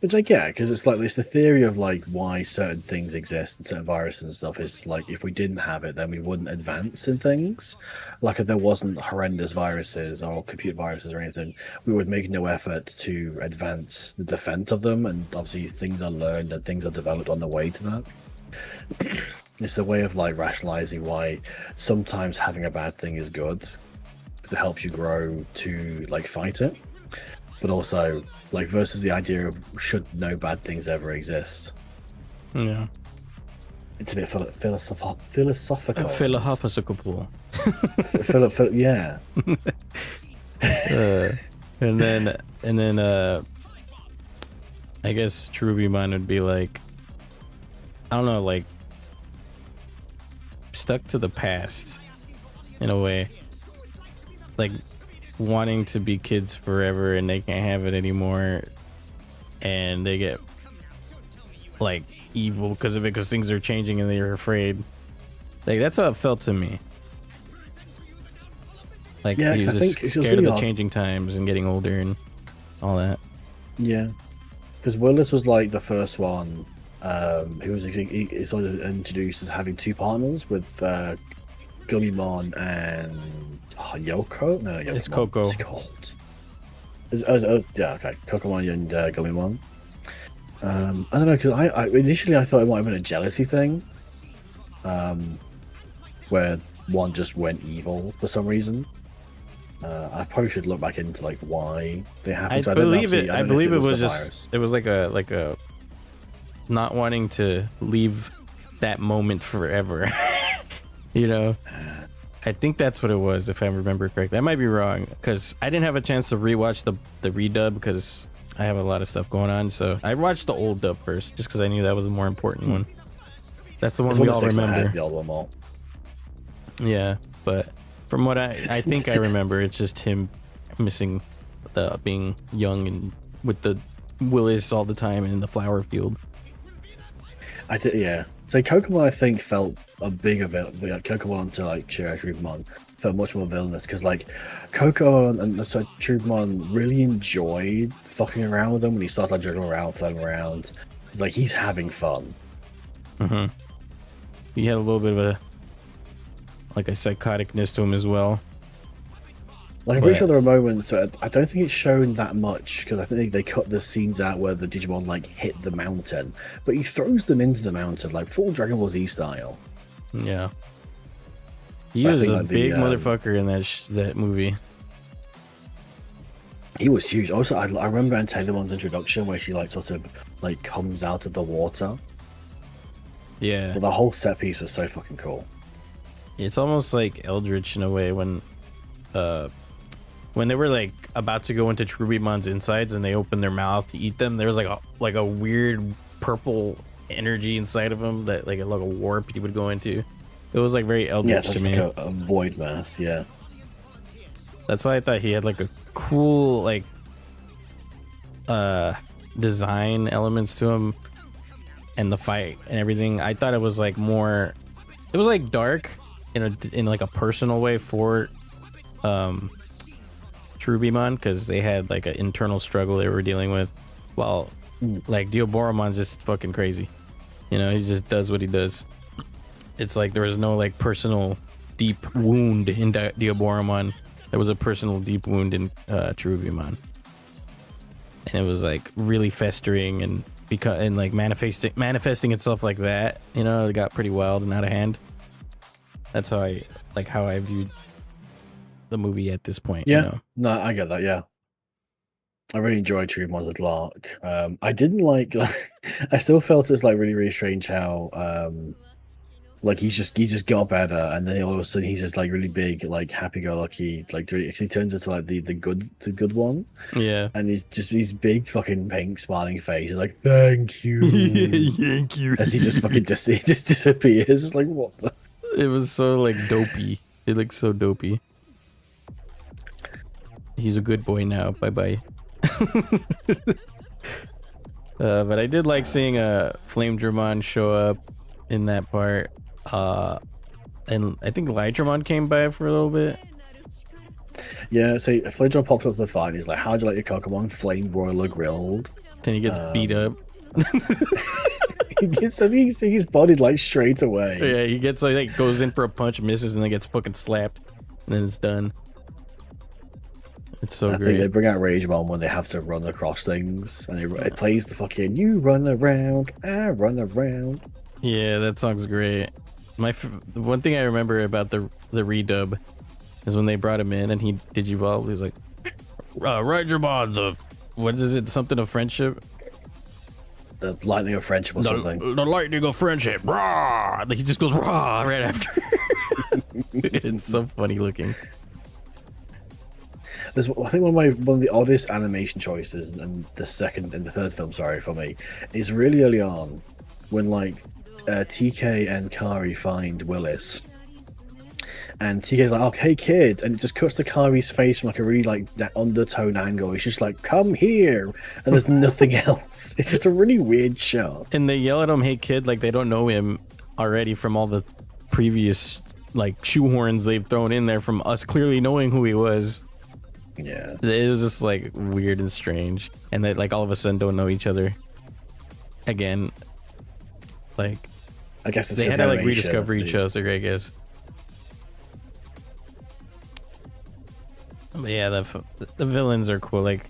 Which I get, because it's like it's the theory of like why certain things exist and certain viruses and stuff is like if we didn't have it, then we wouldn't advance in things. Like if there wasn't horrendous viruses or computer viruses or anything, we would make no effort to advance the defense of them. And obviously, things are learned and things are developed on the way to that. It's a way of like rationalizing why sometimes having a bad thing is good because it helps you grow to like fight it, but also like versus the idea of should no bad things ever exist. Yeah, it's a bit philosophical. Philosophical. Yeah. And then I guess Cherubimon would be like, I don't know, like stuck to the past in a way, like wanting to be kids forever and they can't have it anymore, and they get like evil because of it, because things are changing and they're afraid. Like that's how it felt to me. Like yeah, he's just scared really of the odd. changing times and getting older and all that. Yeah, because Willis was like the first one who was sort of introduced as having two partners with Gummymon and Yoko. No, Yoko. It's Coco. What's it called? Yeah, okay, Kokomon and Gummymon. I don't know, because I initially I thought it might have been a jealousy thing, where one just went evil for some reason. I probably should look back into like why they happened. I believe it. I believe it was just virus. It was like a not wanting to leave that moment forever. You know, I think that's what it was, if I remember correctly. I might be wrong, because I didn't have a chance to rewatch the redub because I have a lot of stuff going on. So I watched the old dub first, just because I knew that was a more important one. That's the one we all remember. The old one more. Yeah, but from what I think I remember, it's just him missing being young and with the Willis all the time and in the flower field. I did, yeah. So Kokomon, I think, felt a bigger villain. Kokomon to like Trubamon felt much more villainous, because like Coco and so Trubamon really enjoyed fucking around with him when he starts like juggling around, floating around. It's like he's having fun. Mm-hmm. He had a little bit of a psychoticness to him as well. Like, I'm pretty sure there are moments. I don't think it's shown that much, because I think they cut the scenes out where the Digimon like hit the mountain, but he throws them into the mountain like full Dragon Ball Z style. Yeah, he was a big motherfucker in that movie. He was huge. Also, I remember Antagomon's introduction where she like sort of like comes out of the water. Yeah, but the whole set piece was so fucking cool. It's almost like Eldritch in a way when they were like about to go into Trubimon's insides and they opened their mouth to eat them, there was like a weird purple energy inside of them that like a warp he would go into. It was like very Eldritch to me. Like a void mass, yeah. That's why I thought he had like a cool like design elements to him and the fight and everything. I thought it was like more, it was like dark in like a personal way for Trubimon, because they had like an internal struggle they were dealing with, while like Dioboromon's just fucking crazy. You know, he just does what he does. It's like there was no like personal deep wound in Diaboromon. There was a personal deep wound in Trubimon, and it was like really festering and like manifesting itself like that. You know, it got pretty wild and out of hand. That's how I viewed the movie at this point. Yeah, you know? No, I get that. Yeah, I really enjoyed Trubimon's little arc. I didn't like. I still felt it's like really, really strange how like he just got better, and then all of a sudden he's just like really big, like happy-go-lucky, like he turns into like the good one. Yeah, and he's just these big fucking pink smiling face. He's like, thank you, thank you. As he just fucking he just disappears. It's like, what the. It was so like dopey. It looked so dopey. He's a good boy now. Bye bye. But I did like seeing Flame Dramon show up in that part. And I think Lightramon came by for a little bit. Yeah, so Flame Dramon popped up to the fight. He's like, how'd you like your Kokomon? Flame Broiler grilled. Then he gets beat up. He's bodied like straight away. Yeah, he gets like goes in for a punch, misses, and then gets fucking slapped, and then it's done. It's so great. I think they bring out Ragemon when they have to run across things, and it plays the fucking "You run around, I run around." Yeah, that song's great. The one thing I remember about the redub is when they brought him in and he Digivolved. He was like, Ragemon, what is it? Something of friendship. The lightning of friendship or something. The lightning of friendship. Rah! He just goes rah right after. It's so funny looking. I think one of the oddest animation choices in the third film, for me, is really early on when like TK and Kari find Willis. And TK's like, okay, kid, and it just cuts to Kari's face from like a really like that undertone angle. It's just like, come here, and there's nothing else. It's just a really weird shot. And they yell at him, hey kid, like they don't know him already from all the previous like shoehorns they've thrown in there from us clearly knowing who he was. Yeah, it was just like weird and strange, and they like all of a sudden don't know each other again. Like I guess it's they had because to like animation. rediscover each other, I guess. But yeah, the villains are cool. Like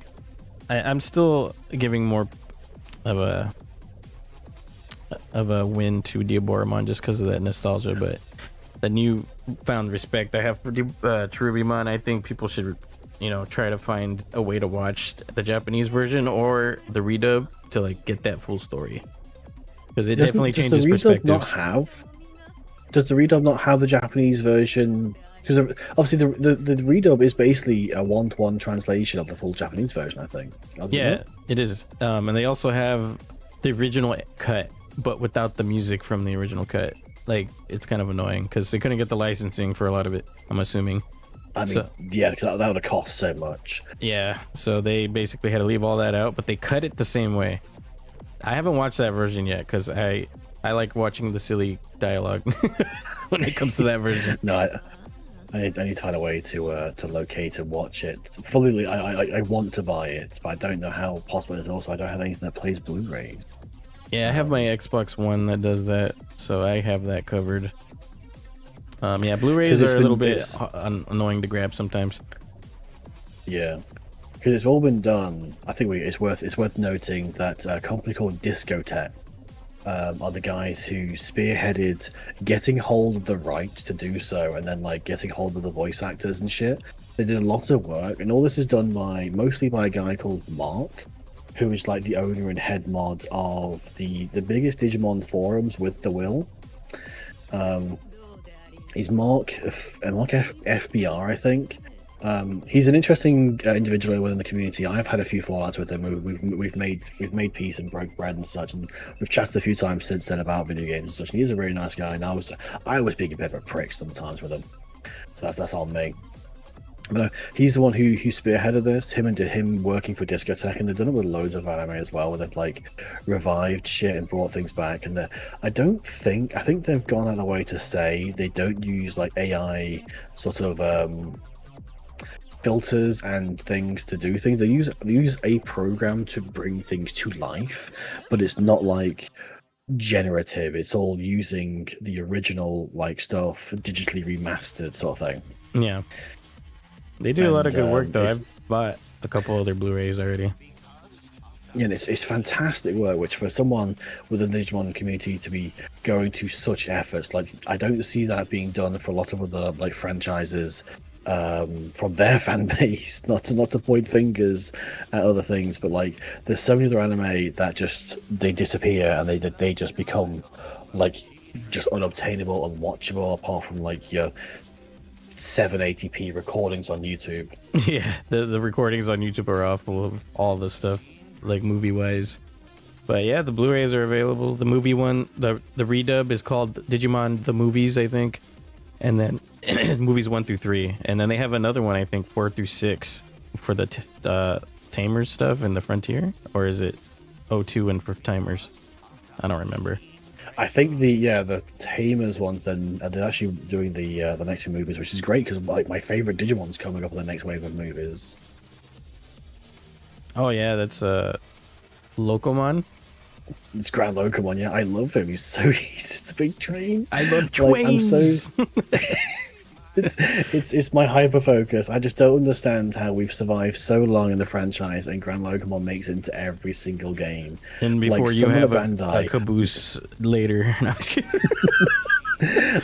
I'm still giving more of a win to Diaboromon just because of that nostalgia, but the new found respect I have for Cherubimon, I think people should, try to find a way to watch the Japanese version or the redub to like get that full story, because it definitely changes perspectives. Does the redub not have the Japanese version? Because obviously the redub is basically a one-to-one translation of the full Japanese version, I think. Yeah, it is. And they also have the original cut, but without the music from the original cut. Like, it's kind of annoying because they couldn't get the licensing for a lot of it, I'm assuming. I mean, yeah, because that would have cost so much. Yeah, so they basically had to leave all that out, but they cut it the same way. I haven't watched that version yet because I like watching the silly dialogue when it comes to that version. No, I need to find a way to locate and watch it fully. I want to buy it, but I don't know how possible it is. Also, I don't have anything that plays Blu-rays. Yeah, I have my Xbox One that does that, so I have that covered. Yeah, Blu-rays are a little bit annoying to grab sometimes. Yeah, because it's all been done. I think it's worth noting that a company called Discotech are the guys who spearheaded getting hold of the rights to do so, and then like getting hold of the voice actors and shit. They did a lot of work, and all this is done mostly by a guy called Mark, who is like the owner and head mod of the biggest Digimon forums with the Will. He's Mark FBR, I think. He's an interesting individual within the community. I've had a few fallouts with him. We've made peace and broke bread and such, and we've chatted a few times since then about video games and such. And he's a really nice guy, and I was being a bit of a prick sometimes with him. So that's on me. But he's the one who spearheaded this. Him working for Discotech, and they've done it with loads of anime as well, where they've like revived shit and brought things back. And I think they've gone out of the way to say they don't use like AI sort of filters and things to do things. They use a program to bring things to life, but it's not like generative. It's all using the original like stuff digitally remastered sort of thing. Yeah. They do a lot of good work, though. I've bought a couple other Blu-rays already. Yeah, and it's fantastic work, which for someone within the Digimon community to be going to such efforts, like I don't see that being done for a lot of other like franchises from their fan base. Not to point fingers at other things, but like there's so many other anime that they disappear and they just become like just unobtainable, unwatchable, apart from like your 780p recordings on YouTube. Yeah, the recordings on YouTube are awful of all this stuff, like movie wise. But yeah, the Blu-rays are available. The movie one, the redub is called Digimon the Movies, I think, and then movies 1 through 3, and then they have another one, I think 4 through 6 for the Tamers stuff and the Frontier, or is it 02 and for Timers? I don't remember. I think the Tamers ones, then they're actually doing the next few movies, which is great because like my favorite Digimon's coming up in the next wave of movies. Oh yeah, that's Locomon. It's Grand Locomon, yeah. I love him. He's the big train. I love trains. It's my hyper focus. I just don't understand how we've survived so long in the franchise and Grand Locomon makes it into every single game. And before like, you have a caboose later.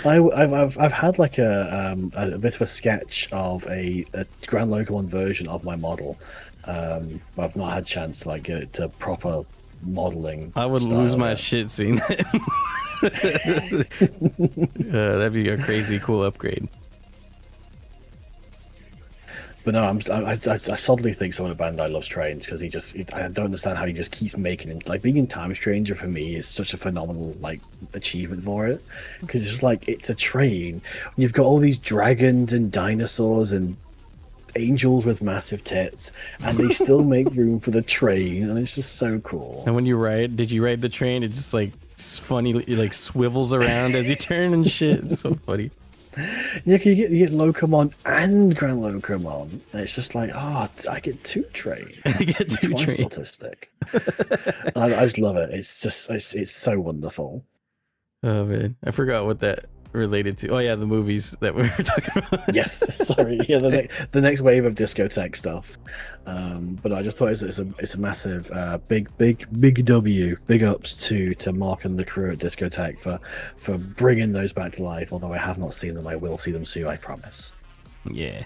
No, I've had like a bit of a sketch of a Grand Locomon version of my model. I've not had a chance to like get it to proper modeling. I would lose my shit seeing that. That'd be a crazy cool upgrade. But no, I suddenly think someone at Bandai loves trains because I don't understand how he just keeps making it. Like being in Time Stranger for me is such a phenomenal like achievement for it because it's just like it's a train. You've got all these dragons and dinosaurs and angels with massive tits, and they still make room for the train, and it's just so cool. And when did you ride the train? It just like it's funny, it like swivels around as you turn and shit. It's so funny. Yeah, you get Locomon and Grand Locomon. And it's just like, I get 2 trains. I get 2 trains. Autistic. I just love it. It's so wonderful. Oh man, I forgot what that related to. Oh yeah, the movies that we were talking about. Yes, sorry. Yeah, the next wave of discotheque stuff. But I just thought it's a massive, big W, big ups to Mark and the crew at Discotheque for bringing those back to life. Although I have not seen them, I will see them soon. I promise. Yeah.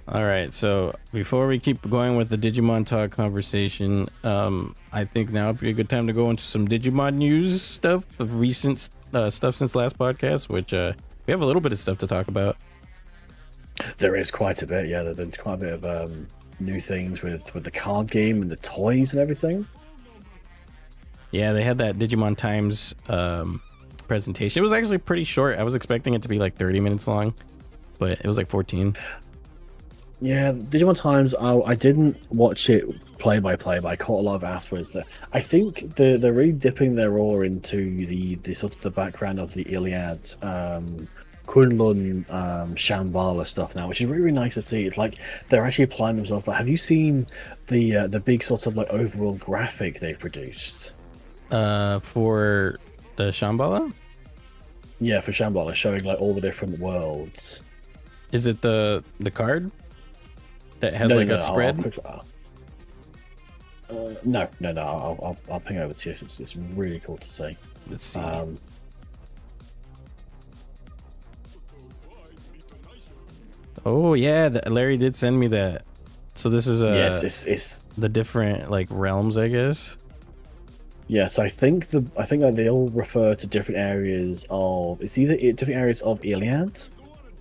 All right. So before we keep going with the Digimon talk conversation, I think now would be a good time to go into some Digimon news stuff of recent stuff since last podcast, which we have a little bit of stuff to talk about. There is quite a bit. Yeah, there's been quite a bit of new things with the card game and the toys and everything. Yeah, they had that Digimon Times presentation. It was actually pretty short. I was expecting it to be like 30 minutes long, but it was like 14. Yeah, Digimon Times. I didn't watch it play by play, but I caught a lot of afterwards. I think they're really dipping their oar into the sort of the background of the Iliad, Kunlun, Shambhala stuff now, which is really, really nice to see. It's like they're actually applying themselves. Like, have you seen the big sort of like overworld graphic they've produced? For the Shambhala? Yeah, for Shambhala, showing like all the different worlds. Is it the card that has a spread? No. I'll ping over to you. It's really cool to see. Let's see. Oh yeah, Larry did send me that. So this is yes, it's the different like realms, I guess. Yes, I think that they all refer to different areas of. It's either different areas of Iliad,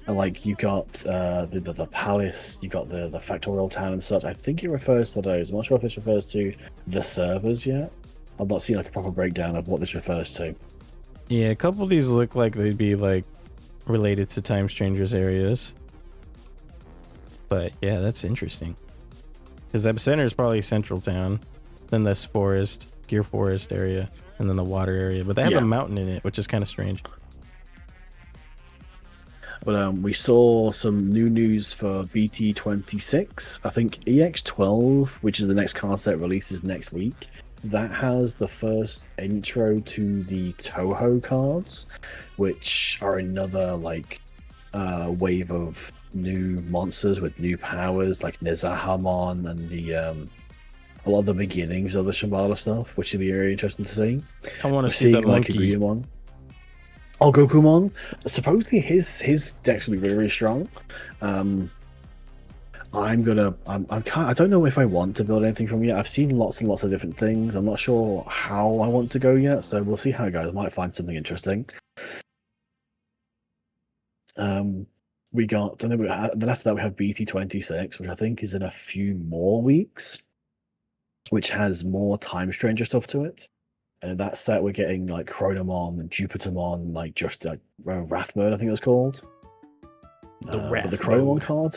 and like you got the palace, you got the factorial town and such. I think it refers to those. I'm not sure if this refers to the servers yet. I've not seen like a proper breakdown of what this refers to. Yeah, a couple of these look like they'd be like related to Time Strangers areas. But yeah, that's interesting. Because Epicenter is probably Central Town, then this forest, Gear Forest area, and then the water area. But that has a mountain in it, which is kind of strange. But we saw some new news for BT26. I think EX12, which is the next card set, releases next week. That has the first intro to the Toho cards, which are another like wave of new monsters with new powers, like Nizahamon and the a lot of the beginnings of the Shambhala stuff, which would be very interesting to see. I want to see that monkey. Agumon. Oh, Gokumon. Supposedly his decks will be really, really strong. I don't know if I want to build anything from yet. I've seen lots and lots of different things. I'm not sure how I want to go yet, so we'll see how it goes. I might find something interesting. We got, then after that we have BT26, which I think is in a few more weeks, which has more Time Stranger stuff to it. And in that set we're getting like Chronomon and Jupitermon, like just like Wrath Mode, I think it was called. The Wrath the Chronomon card,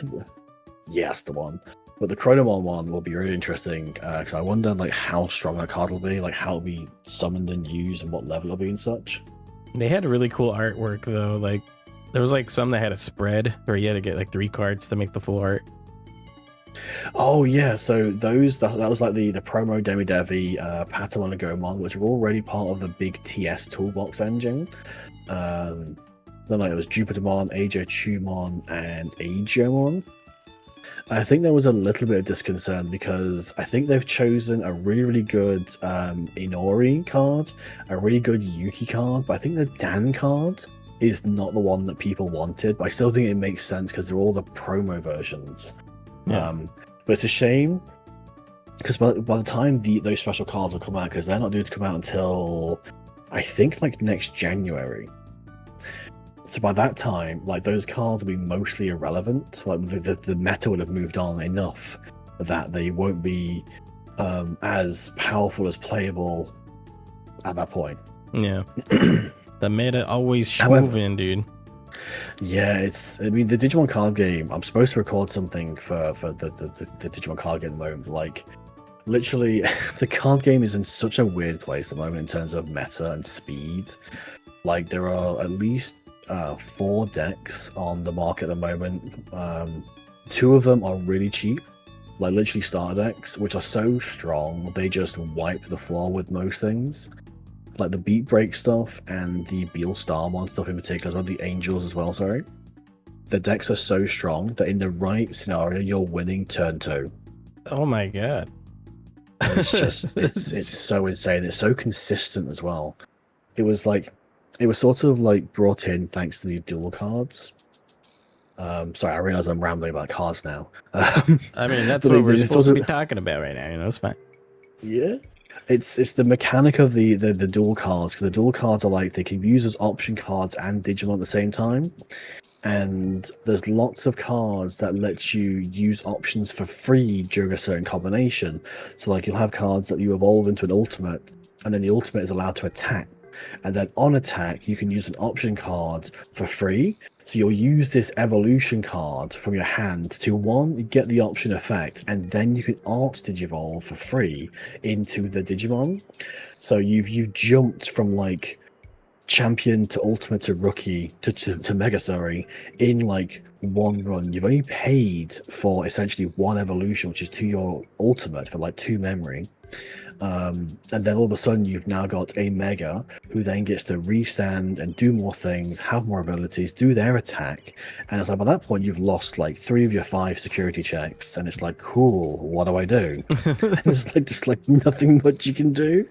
yeah, that's the one. But the Chronomon one will be really interesting because I wonder like how strong that card will be, like how it'll be summoned and used, and what level it'll be and such. They had a really cool artwork though. Like there was like some that had a spread where you had to get like 3 cards to make the full art. Oh yeah, so that was like the promo Demi-Devi, Patamon and Gomon, which were already part of the big TS toolbox engine. Then like it was Jupitermon, Aegotumon, and Aegiomon. I think there was a little bit of disconcern because I think they've chosen a really, really good Inori card, a really good Yuki card, but I think the Dan card is not the one that people wanted. But I still think it makes sense because they're all the promo versions. Yeah. But it's a shame because by the time those special cards will come out, because they're not due to come out until I think like next January. So by that time, like those cards will be mostly irrelevant. So, like the meta would have moved on enough that they won't be as powerful as playable at that point. Yeah. The meta always moving, dude. Yeah, I mean, the Digimon card game, I'm supposed to record something for the Digimon card game at the moment. Like, literally, the card game is in such a weird place at the moment in terms of meta and speed. Like, there are at least 4 decks on the market at the moment. 2 of them are really cheap, like literally starter decks, which are so strong, they just wipe the floor with most things. like the Beat Break stuff and the Beal Starmon stuff in particular, as well, the Angels as well, sorry. The decks are so strong that in the right scenario, you're winning turn 2. Oh my god. And it's just, it's so insane. It's so consistent as well. It was sort of like brought in thanks to the dual cards. Sorry, I realize I'm rambling about cards now. I mean, that's what we're supposed to be talking about right now. You know, it's fine. Yeah, it's the mechanic of the dual cards, because the dual cards are like they can be used as option cards and Digimon at the same time. And there's lots of cards that let you use options for free during a certain combination. So like you'll have cards that you evolve into an ultimate, and then the ultimate is allowed to attack. And then on attack, you can use an option card for free. So you'll use this evolution card from your hand to one, get the option effect, and then you can art digivolve for free into the Digimon. So you've jumped from like champion to ultimate to rookie to mega, sorry, in like one run. You've only paid for essentially one evolution, which is to your ultimate for like 2 memory. And then all of a sudden you've now got a mega who then gets to restand and do more things, have more abilities, do their attack, and it's like by that point you've lost like 3 of your 5 security checks, and it's like, cool, what do I do? There's just like nothing much you can do.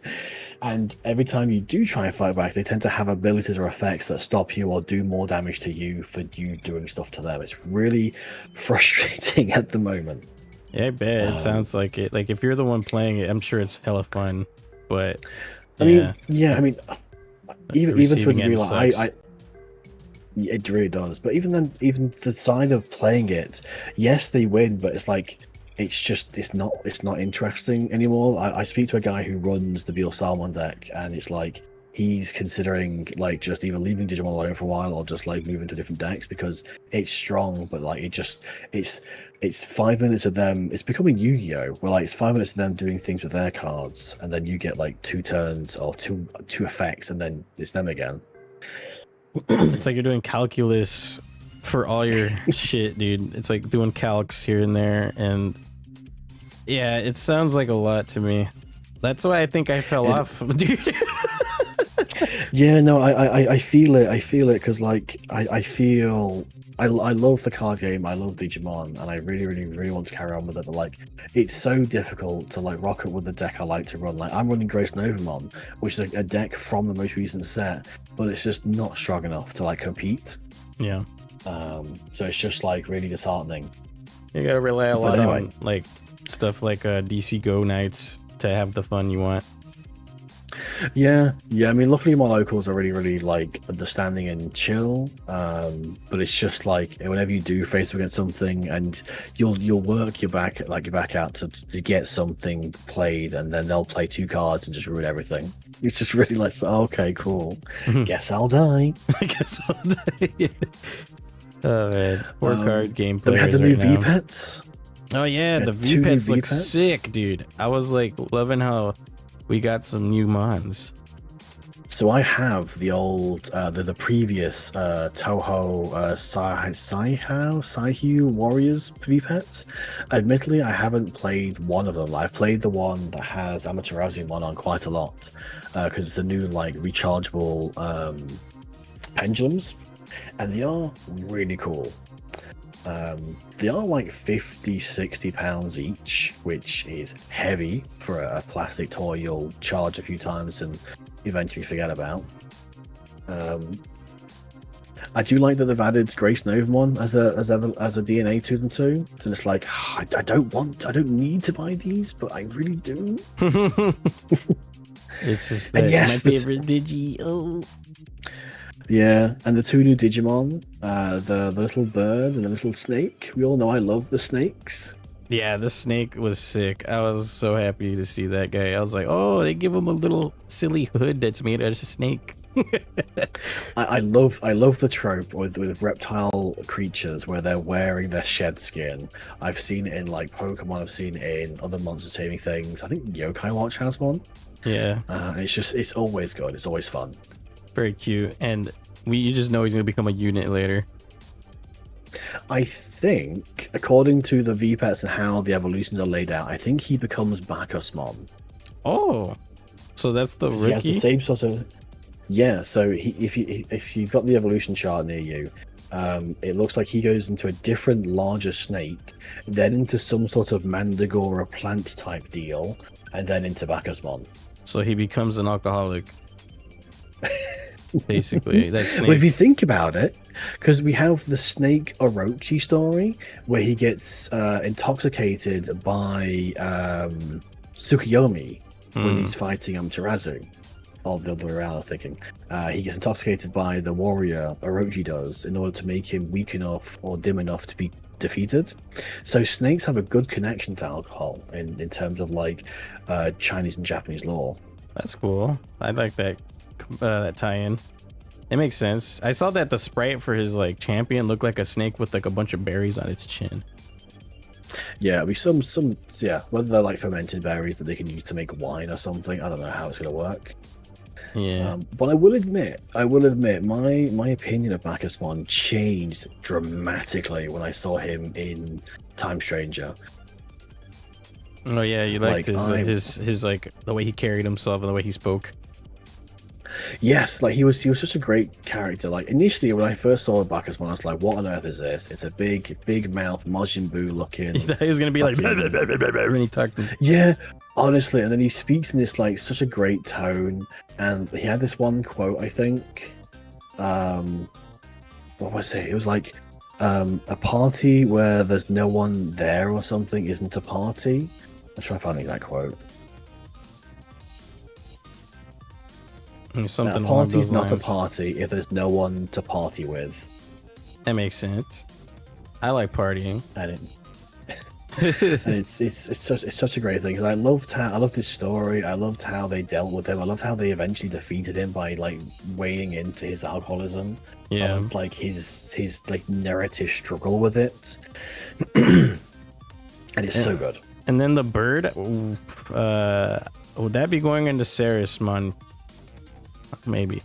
And every time you do try and fight back, they tend to have abilities or effects that stop you or do more damage to you for you doing stuff to them. It's really frustrating at the moment. Yeah, I bet. It sounds like it. Like, if you're the one playing it, I'm sure it's hella fun. But, I mean, even to a degree, like, it really does. But even then, even the side of playing it, yes, they win, but it's like, it's not interesting anymore. I speak to a guy who runs the Beal Salmon deck, and it's like he's considering like just either leaving Digimon alone for a while or just like moving to different decks because it's strong, but like it's 5 minutes of them. It's becoming Yu-Gi-Oh! Where like it's 5 minutes of them doing things with their cards, and then you get like 2 turns or two effects, and then it's them again. It's like you're doing calculus for all your shit, dude. It's like doing calcs here and there, and yeah, it sounds like a lot to me. That's why I think I fell off, dude. Yeah, no, I feel it. I feel it because like I feel I love the card game. I love Digimon, and I really, really, really want to carry on with it. But like, it's so difficult to like rock up with the deck I like to run. Like, I'm running Grace Novamon, which is like a deck from the most recent set, but it's just not strong enough to like compete. Yeah. So it's just like really disheartening. You gotta rely a lot on like stuff like DC Go nights to have the fun you want. Yeah. I mean, luckily my locals are really, really like understanding and chill. But it's just like whenever you do face up against something, and you'll work your back out to get something played, and then they'll play 2 cards and just ruin everything. It's just really like, oh, okay, cool. Guess I'll die. I guess I'll die. Oh man, work hard gameplay. Then we had the new V-Pets. Oh yeah, the V-Pets look sick, dude. I was like loving how we got some new mons. So I have the old, the previous Toho Saihu Warriors V-Pets. Admittedly, I haven't played one of them. I've played the one that has Amaterasu on quite a lot, because it's the new like rechargeable pendulums, and they are really cool. They are like 50-60 pounds each, which is heavy for a plastic toy you'll charge a few times and eventually forget about. I do like that they've added Grace Novamon as a DNA to them too. So it's like, I don't need to buy these, but I really do. It's just that my favorite Digi. Oh. Yeah, and the 2 new Digimon, the little bird and the little snake. We all know I love the snakes. Yeah, the snake was sick. I was so happy to see that guy. I was like, oh, they give him a little silly hood that's made out of a snake. I love the trope with reptile creatures where they're wearing their shed skin. I've seen it in like Pokemon. I've seen it in other monster taming things. I think Yokai Watch has one. Yeah. It's always good. It's always fun. Very cute, and you just know he's gonna become a unit later. I think, according to the V-Pets and how the evolutions are laid out, I think he becomes Bacchusmon. Oh, So that's the 'Cause he has the rookie. same sort of. Yeah, so if you've got the evolution chart near you, it looks like he goes into a different, larger snake, then into some sort of mandragora plant type deal, and then into Bacchusmon. So he becomes an alcoholic. Basically, that Well, if you snake. think about it, because we have the snake Orochi story where he gets intoxicated by Tsukuyomi when he's fighting Amaterasu. Or the other way around, I'm thinking. He gets intoxicated by the warrior Orochi does in order to make him weak enough or dim enough to be defeated. So snakes have a good connection to alcohol in terms of like Chinese and Japanese lore. That's cool. I like that tie-in. It makes sense. I saw that the sprite for his like champion looked like a snake with like a bunch of berries on its chin. Yeah, we some whether they're like fermented berries that they can use to make wine or something. I don't know how it's gonna work. Yeah. But I will admit, my opinion of Bacchusmon changed dramatically when I saw him in Time Stranger. Oh yeah, you liked Like, his like the way he carried himself and the way he spoke. Yes, like he was such a great character. Like initially when I first saw Bacchusmon, I was like, what on earth is this? It's a big mouth Majin Buu looking. He thought he was gonna be like when he talked. Yeah, honestly, and then he speaks in this like such a great tone, and he had this one quote, I think. What was it? It was like, a party where there's no one there or something isn't a party. Let's try to find the exact quote. Something A along party's those not a lines. party if there's no one to party with. That makes sense. I like partying. And it's such a great thing because I loved his story. I loved how they dealt with him. I loved how they eventually defeated him by like wading into his alcoholism. Yeah. I loved, like his like narrative struggle with it, and it's so good. And then the bird, would that be going into Sarismon? Maybe.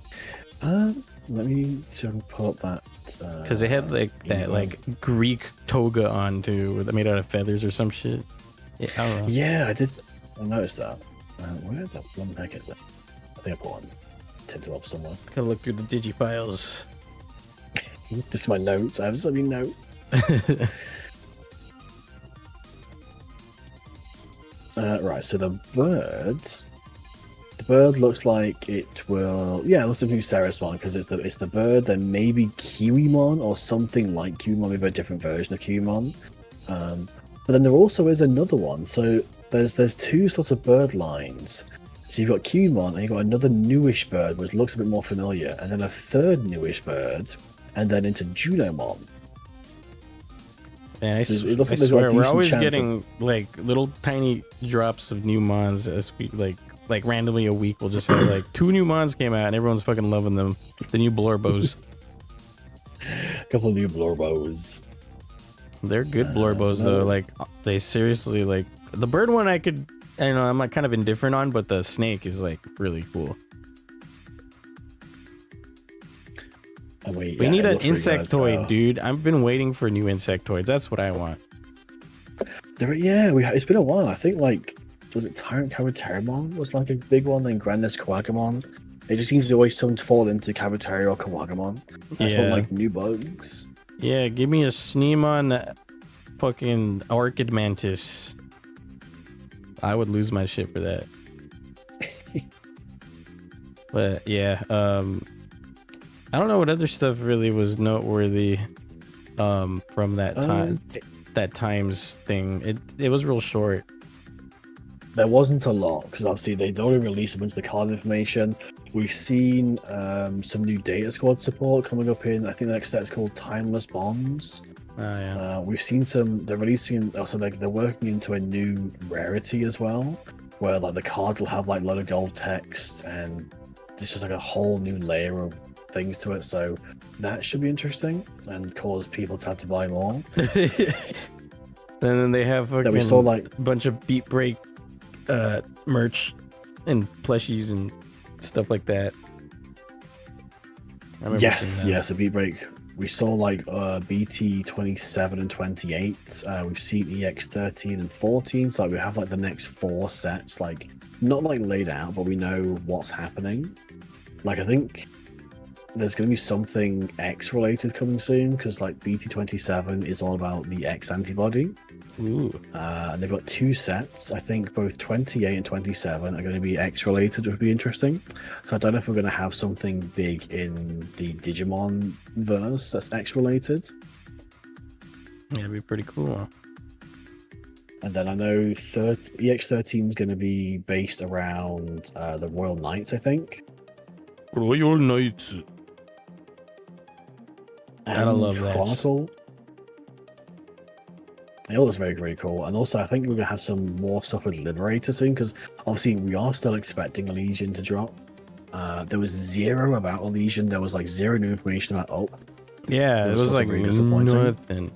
Let me sort of pull up that. Because they had like that like Greek toga on too, that made out of feathers or some shit. Yeah, I don't know. Yeah, I did. I noticed that. Where the one heck is it? I think I put one tinted up somewhere. Gotta look through the digi files. This is my notes. I have so many notes. Right, so the bird looks like it will. Yeah, it looks like Sarismon because it's the bird. Then maybe Kiwimon or something like Kiwimon, maybe a different version of Kiwimon. But then there also is another one. So there's two sort of bird lines. So you've got Kiwimon and you've got another newish bird which looks a bit more familiar, and then a third newish bird, and then into Junomon. And I It looks like there's, swear, like, we're decent always chance of- getting like little tiny drops of new mons as we like randomly a week we'll just have like 2 new mons came out and everyone's fucking loving them. The new Blorbos. A couple of new Blorbos. They're good Blorbos no. though. Like they seriously like the bird one I don't know, I'm like kind of indifferent on, but the snake is like really cool. Oh, wait, We yeah, need it an looks really good, insectoid, dude. I've been waiting for new insectoids. That's what I want. It's been a while. I think like was it Tyrant Kabuterimon was like a big one, then Grandness Quagamon. It just seems to always some fall into Kabuteri or Kawagamon. I just want like new bugs. Yeah, give me a Sneemon fucking Orchid Mantis. I would lose my shit for that. But yeah, I don't know what other stuff really was noteworthy from that time that times thing. It was real short. There wasn't a lot because obviously they'd already released a bunch of the card information. We've seen some new Data Squad support coming up in. I think the next set's called Timeless Bonds. Oh yeah. We've seen some. They're releasing also like they're working into a new rarity as well, where like the card will have like a lot of gold text and it's just like a whole new layer of things to it. So that should be interesting and cause people to have to buy more. And then they have fucking we saw like a bunch of Beat Break merch and plushies and stuff like that. yes, a beat break. We saw like BT 27 and 28. We've seen EX 13 and 14. So like, we have like the next 4 sets like not like laid out, but we know what's happening. Like I think there's going to be something X related coming soon because like BT27 is all about the X antibody. Ooh. And they've got 2 sets. I think both 28 and 27 are going to be X related, which would be interesting. So I don't know if we're going to have something big in the Digimon verse that's X related. Yeah, it'd be pretty cool. And then I know EX13 is going to be based around the Royal Knights, I think. Royal Knights. I love that. Chronicle. It all looks very, very cool. And also, I think we're going to have some more stuff with Liberator soon, because obviously we are still expecting Elysian to drop. There was 0 about Elysian. There was like 0 new information about Up. Yeah, it was like really nothing.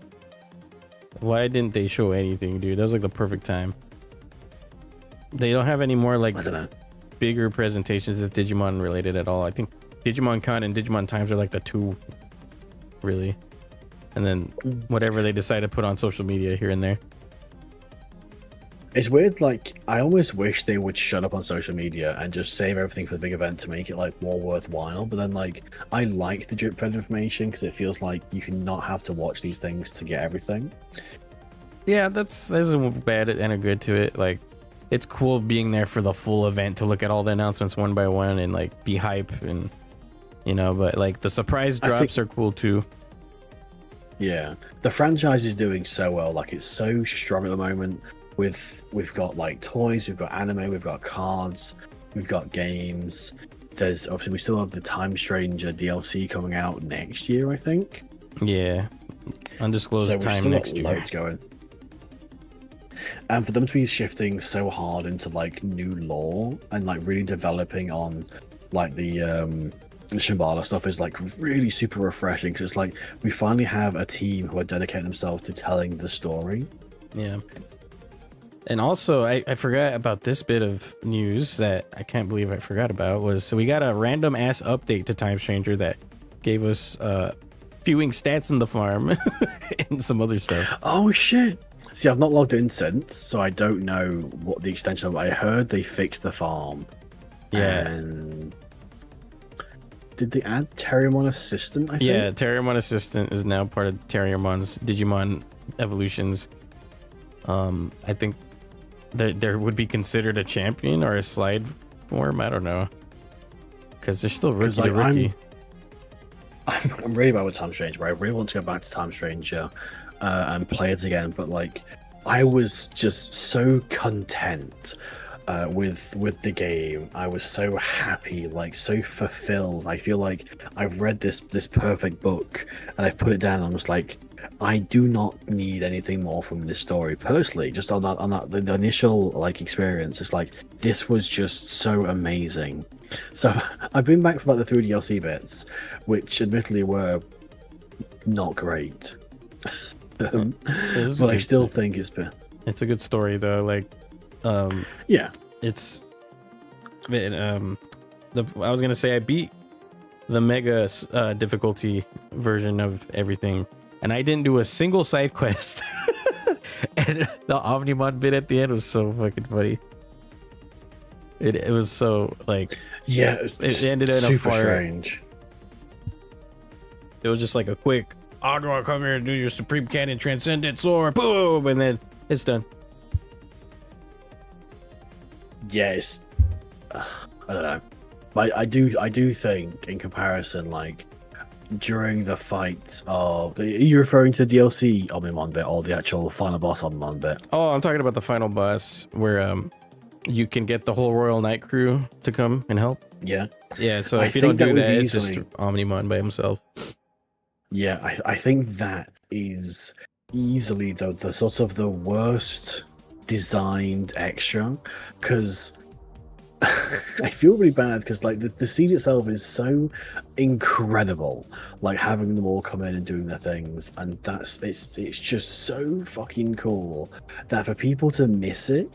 Why didn't they show anything, dude? That was like the perfect time. They don't have any more like bigger presentations that's Digimon related at all. I think Digimon Con and Digimon Times are like the 2, really. And then whatever they decide to put on social media here and there. It's weird, like, I almost wish they would shut up on social media and just save everything for the big event to make it, like, more worthwhile. But then, like, I like the drip fed information because it feels like you can not have to watch these things to get everything. Yeah, there's a bad and a good to it. Like, it's cool being there for the full event to look at all the announcements one by one and, like, be hype and, you know, but, like, the surprise drops are cool, too. Yeah, the franchise is doing so well. Like, it's so strong at the moment. We've got like toys, we've got anime, we've got cards, we've got games. There's obviously we still have the Time Stranger DLC coming out next year, I think. Yeah, undisclosed time next year. Loads going. And for them to be shifting so hard into like new lore and like really developing on like the Shambhala stuff is like really super refreshing because it's like we finally have a team who are dedicating themselves to telling the story. Yeah. And also, I forgot about this bit of news that I can't believe I forgot about was so we got a random ass update to Time Stranger that gave us viewing stats in the farm and some other stuff. Oh shit! See, I've not logged in since, so I don't know what the extension of. I heard they fixed the farm. Yeah. And did they add Terriermon Assistant? I think. Yeah, Terriermon Assistant is now part of Terriermon's Digimon evolutions. I think there would be considered a champion or a slide form. I don't know, because they're still rookie to rookie. I'm really bad with Time Stranger, right? I really want to go back to Time Stranger and play it again, but like I was just so content with the game. I was so happy, like so fulfilled. I feel like I've read this perfect book and I put it down and I was like, I do not need anything more from this story personally. Just on that the initial like experience, it's like this was just so amazing. So I've been back for like the 3 DLC bits, which admittedly were not great. But I still think it's a good story though. Like, yeah, it's I was gonna say I beat the mega difficulty version of everything. And I didn't do a single side quest. And the Omnimon bit at the end was so fucking funny. It was so like, yeah, it ended in a fire. Strange. It was just like a quick, I'm gonna come here and do your Supreme Cannon Transcendent Sword, boom, and then it's done. Yes, I don't know. I do think in comparison, like, during the fight of, are you referring to the DLC Omnimon bit or the actual final boss Omnimon bit? Oh, I'm talking about the final boss where you can get the whole Royal Knight crew to come and help. Yeah. So if you don't do that, it's just Omnimon by himself. Yeah, I think that is easily the sort of the worst designed extra, because I feel really bad because like the scene itself is so incredible, like having them all come in and doing their things, and it's just so fucking cool that for people to miss it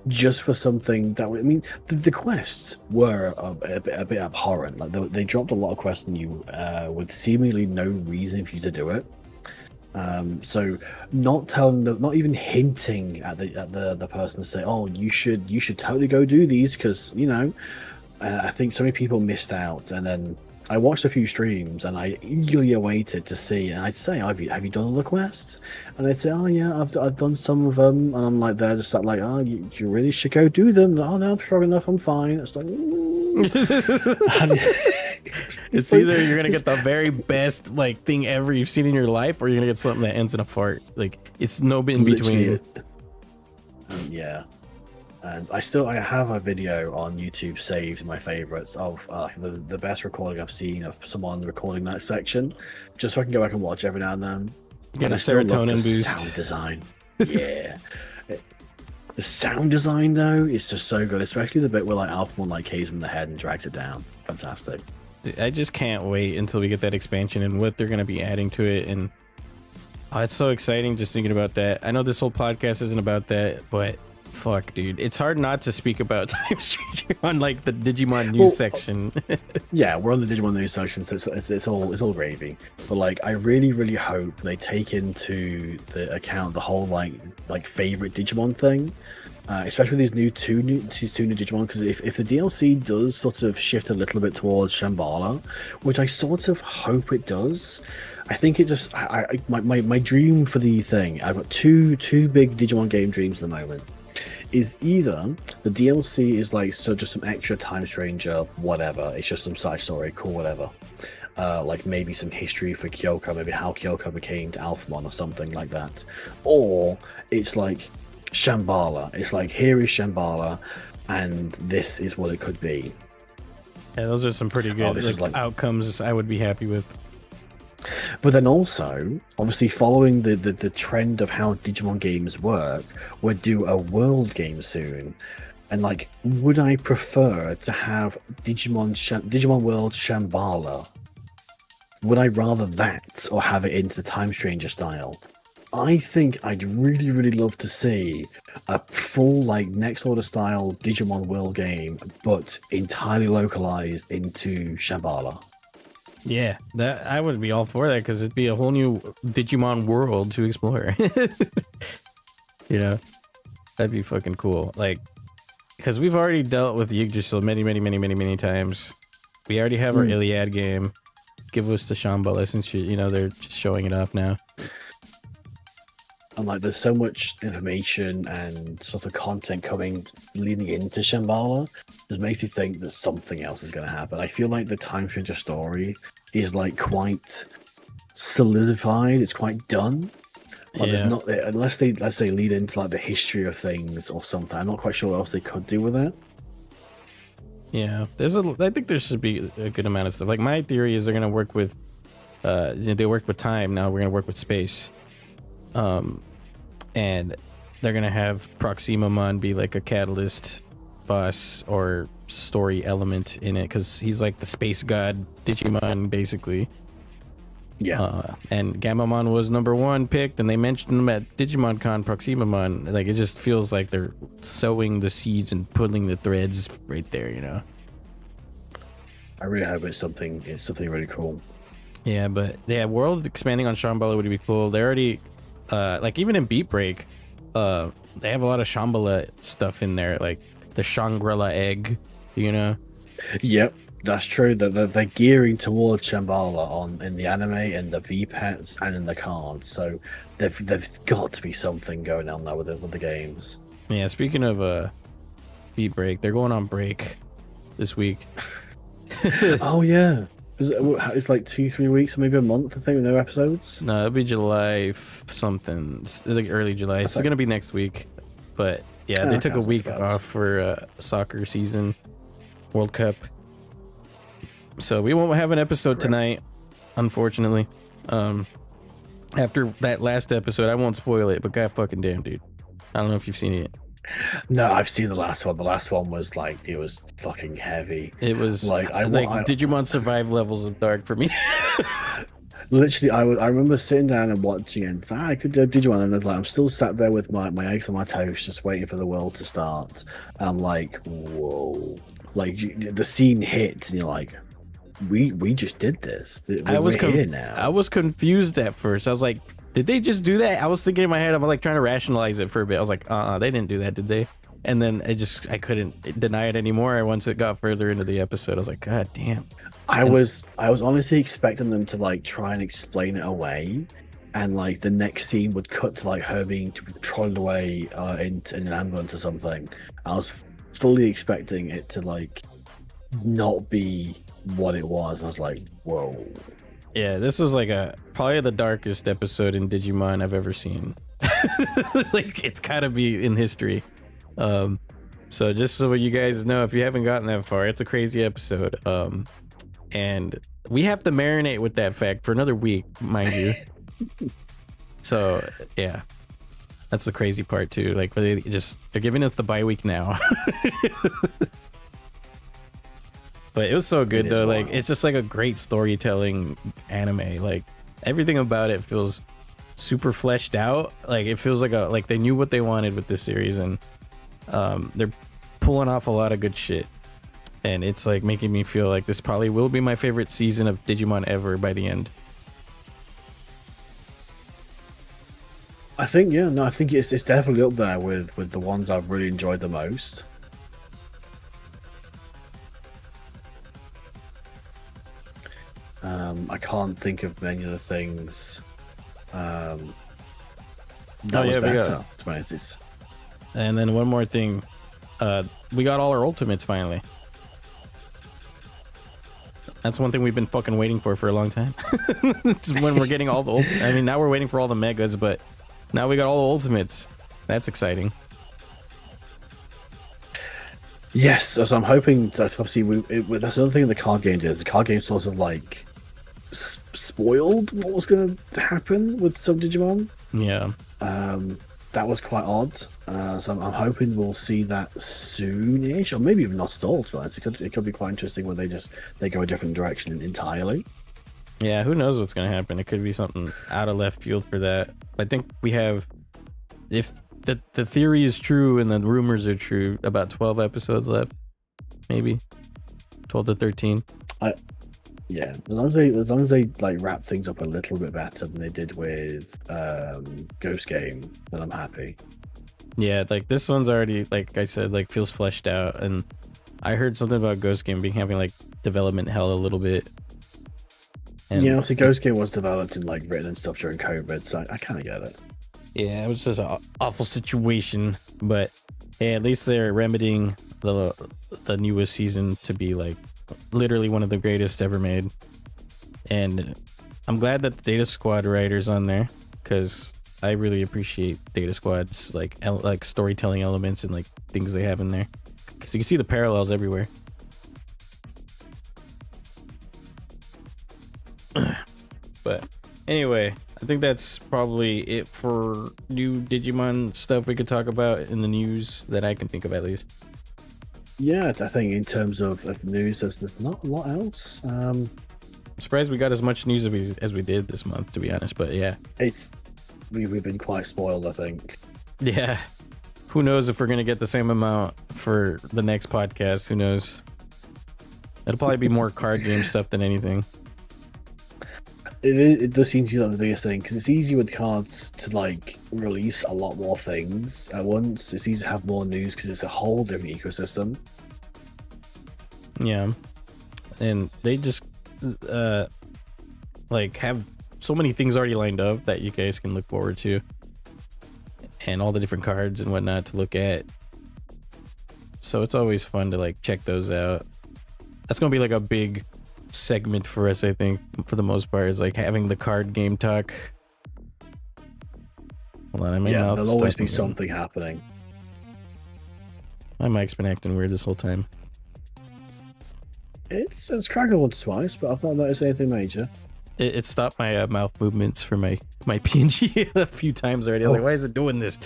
just for something that, I mean, the quests were a bit abhorrent. Like they dropped a lot of quests on you with seemingly no reason for you to do it. So not telling them, not even hinting at the person to say, oh, you should totally go do these, because I think so many people missed out. And then I watched a few streams and I eagerly awaited to see, and I'd say, have you done all the quests? And they'd say, oh yeah, I've done some of them. And I'm like, they're just like, oh, you really should go do them. Oh no, I'm strong enough, I'm fine. It's like, it's either you're gonna get the very best like thing ever you've seen in your life, or you're gonna get something that ends in a fart. Like, it's no in between. Yeah. And I have a video on YouTube saved in my favorites of the best recording I've seen of someone recording that section, just so I can go back and watch every now and then. Get a serotonin boost. Sound design, yeah. The sound design though is just so good, especially the bit where like Alphamon like caves him in the head and drags it down. Fantastic. I just can't wait until we get that expansion and what they're gonna be adding to it, and it's so exciting just thinking about that. I know this whole podcast isn't about that, but fuck, dude, it's hard not to speak about Time Stranger on like the Digimon news section. Yeah, we're on the Digimon news section, so it's all gravy. But like, I really hope they take into the account the whole like favorite Digimon thing, especially these two new Digimon. Because if the DLC does sort of shift a little bit towards Shambhala, which I sort of hope it does. I think it just my dream for the thing. I've got two big Digimon game dreams at the moment. Is either the DLC is like just some extra Time Stranger, whatever. It's just some side story, cool, whatever. Like maybe some history for Kyoko, maybe how Kyoko became to Alphamon or something like that. Or it's like Shambhala. It's like, here is Shambhala, and this is what it could be. Yeah, those are some pretty good outcomes I would be happy with. But then also, obviously, following the trend of how Digimon games work, we'll do a world game soon. And like, would I prefer to have Digimon World Shambhala? Would I rather that, or have it into the Time Stranger style? I think I'd really love to see a full like Next Order style Digimon World game, but entirely localized into Shambhala. Yeah, that I would be all for that, because it'd be a whole new Digimon world to explore. You know, that'd be fucking cool. Like, because we've already dealt with Yggdrasil many times. We already have our Iliad game. Give us the Shambhala, since they're just showing it off now. And like, there's so much information and sort of content coming leading into Shambhala, just makes me think that something else is going to happen. I feel like the Time Stranger story is like quite solidified. It's quite done. Like, there's not, unless they, let's say, lead into like the history of things or something. I'm not quite sure what else they could do with it. Yeah, I think there should be a good amount of stuff. Like, my theory is they're going to work with, they work with time. Now we're going to work with space. And they're gonna have Proximamon be like a catalyst boss or story element in it, because he's like the space god Digimon, basically. Yeah. And Gamamon was #1 picked, and they mentioned him at DigimonCon. Proximamon, like, it just feels like they're sowing the seeds and pulling the threads right there. I really hope it's something really cool. Yeah, but yeah, world expanding on Shambhala would be cool. They already like, even in Beat Break, they have a lot of Shambhala stuff in there, like the Shangri-La egg, Yep, that's true. They're gearing towards Shambhala in the anime and the V-Pets and in the cards, so there's got to be something going on there with the games. Yeah, speaking of Beat Break, they're going on break this week. Oh yeah. It's like 2-3 weeks, or maybe a month, I think, with no episodes. No, it'll be July something, like early July. It's gonna be next week, but yeah, they took a week off for soccer season, World Cup. So we won't have an episode tonight, unfortunately. After that last episode, I won't spoil it, but god fucking damn, dude, I don't know if you've seen it. No, I've seen the last one. The last one was like, it was fucking heavy. It was like Digimon survive levels of dark for me. Literally, I remember sitting down and watching it, and thought, I could do Digimon, and I'm still sat there with my eggs on my toast, just waiting for the world to start. And I'm like, whoa! Like, the scene hits, and you're like, we just did this. We're here now. I was confused at first. I was like, Did they just do that? I was thinking in my head, I'm like trying to rationalize it for a bit. I was like, they didn't do that, did they? And then I couldn't deny it anymore. Once it got further into the episode, I was like, God damn. I was honestly expecting them to like try and explain it away, and like the next scene would cut to like her being trotted away in an ambulance or something. I was fully expecting it to like not be what it was. I was like, whoa. Yeah, this was like probably the darkest episode in Digimon I've ever seen. Like, it's gotta be in history. So just so you guys know, if you haven't gotten that far, it's a crazy episode. And we have to marinate with that fact for another week, mind you. So yeah, that's the crazy part too. Like, they're giving us the bye week now. But it was so good though. Like, it's just like a great storytelling anime. Like, everything about it feels super fleshed out. Like, it feels like they knew what they wanted with this series, and they're pulling off a lot of good shit. And it's like making me feel like this probably will be my favorite season of Digimon ever by the end. I think it's definitely up there with the ones I've really enjoyed the most. I can't think of many of the things that was better. To be honest. And then one more thing, we got all our ultimates finally. That's one thing we've been fucking waiting for a long time. It's when we're getting all the ultimates. I mean, now we're waiting for all the megas, but now we got all the ultimates. That's exciting. Yes, so I'm hoping that obviously that's another thing the card game did. The card game sort of like spoiled what was going to happen with some Digimon. Yeah. That was quite odd. So I'm hoping we'll see that soonish, or maybe even not at all. To be honest, it could be quite interesting when they go a different direction entirely. Yeah, who knows what's going to happen? It could be something out of left field for that. I think we have, if the theory is true and the rumors are true, about 12 episodes left, maybe 12 to 13. Yeah, as long as they like wrap things up a little bit better than they did with Ghost Game, then I'm happy. Yeah, like this one's already, like I said, like feels fleshed out, and I heard something about Ghost Game having like development hell a little bit. And yeah, obviously Ghost Game was developed and like written and stuff during COVID, so I kind of get it. Yeah, it was just an awful situation, but hey, at least they're remedying the newest season to be like literally one of the greatest ever made. And I'm glad that the Data Squad writer's on there, because I really appreciate Data Squad's like storytelling elements and like things they have in there, because you can see the parallels everywhere. But anyway, I think that's probably it for new Digimon stuff we could talk about in the news that I can think of, at least. Yeah, I think in terms of news, there's not a lot else. I'm surprised we got as much news as we did this month, to be honest. But yeah, we've been quite spoiled, I think. Yeah, who knows if we're gonna get the same amount for the next podcast? Who knows? It'll probably be more card game stuff than anything. It does seem to be like the biggest thing, because it's easy with cards to like release a lot more things at once. It's easy to have more news because it's a whole different ecosystem. Yeah, and they just like have so many things already lined up that you guys can look forward to, and all the different cards and whatnot to look at. So it's always fun to like check those out. That's gonna be like a big segment for us, I think, for the most part, is like having the card game talk. Hold on, there'll always be something happening. My mic's been acting weird this whole time. It's crackled once or twice, but I've not noticed anything major. It stopped my mouth movements for my PNG a few times already. I was like, why is it doing this?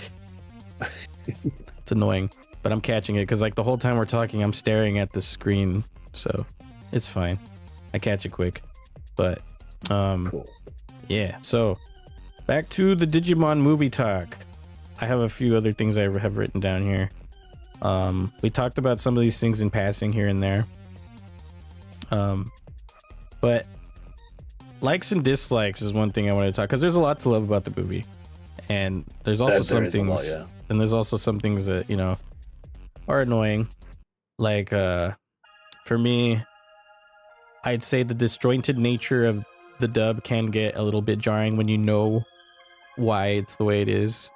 It's annoying, but I'm catching it because like the whole time we're talking, I'm staring at the screen, so it's fine. I catch it quick. But cool. Yeah, so back to the Digimon movie talk. I have a few other things I have written down here. We talked about some of these things in passing here and there. But likes and dislikes is one thing I want to talk, because there's a lot to love about the movie, and there's also some things, and there's also some things that are annoying. Like for me, I'd say the disjointed nature of the dub can get a little bit jarring when you know why it's the way it is.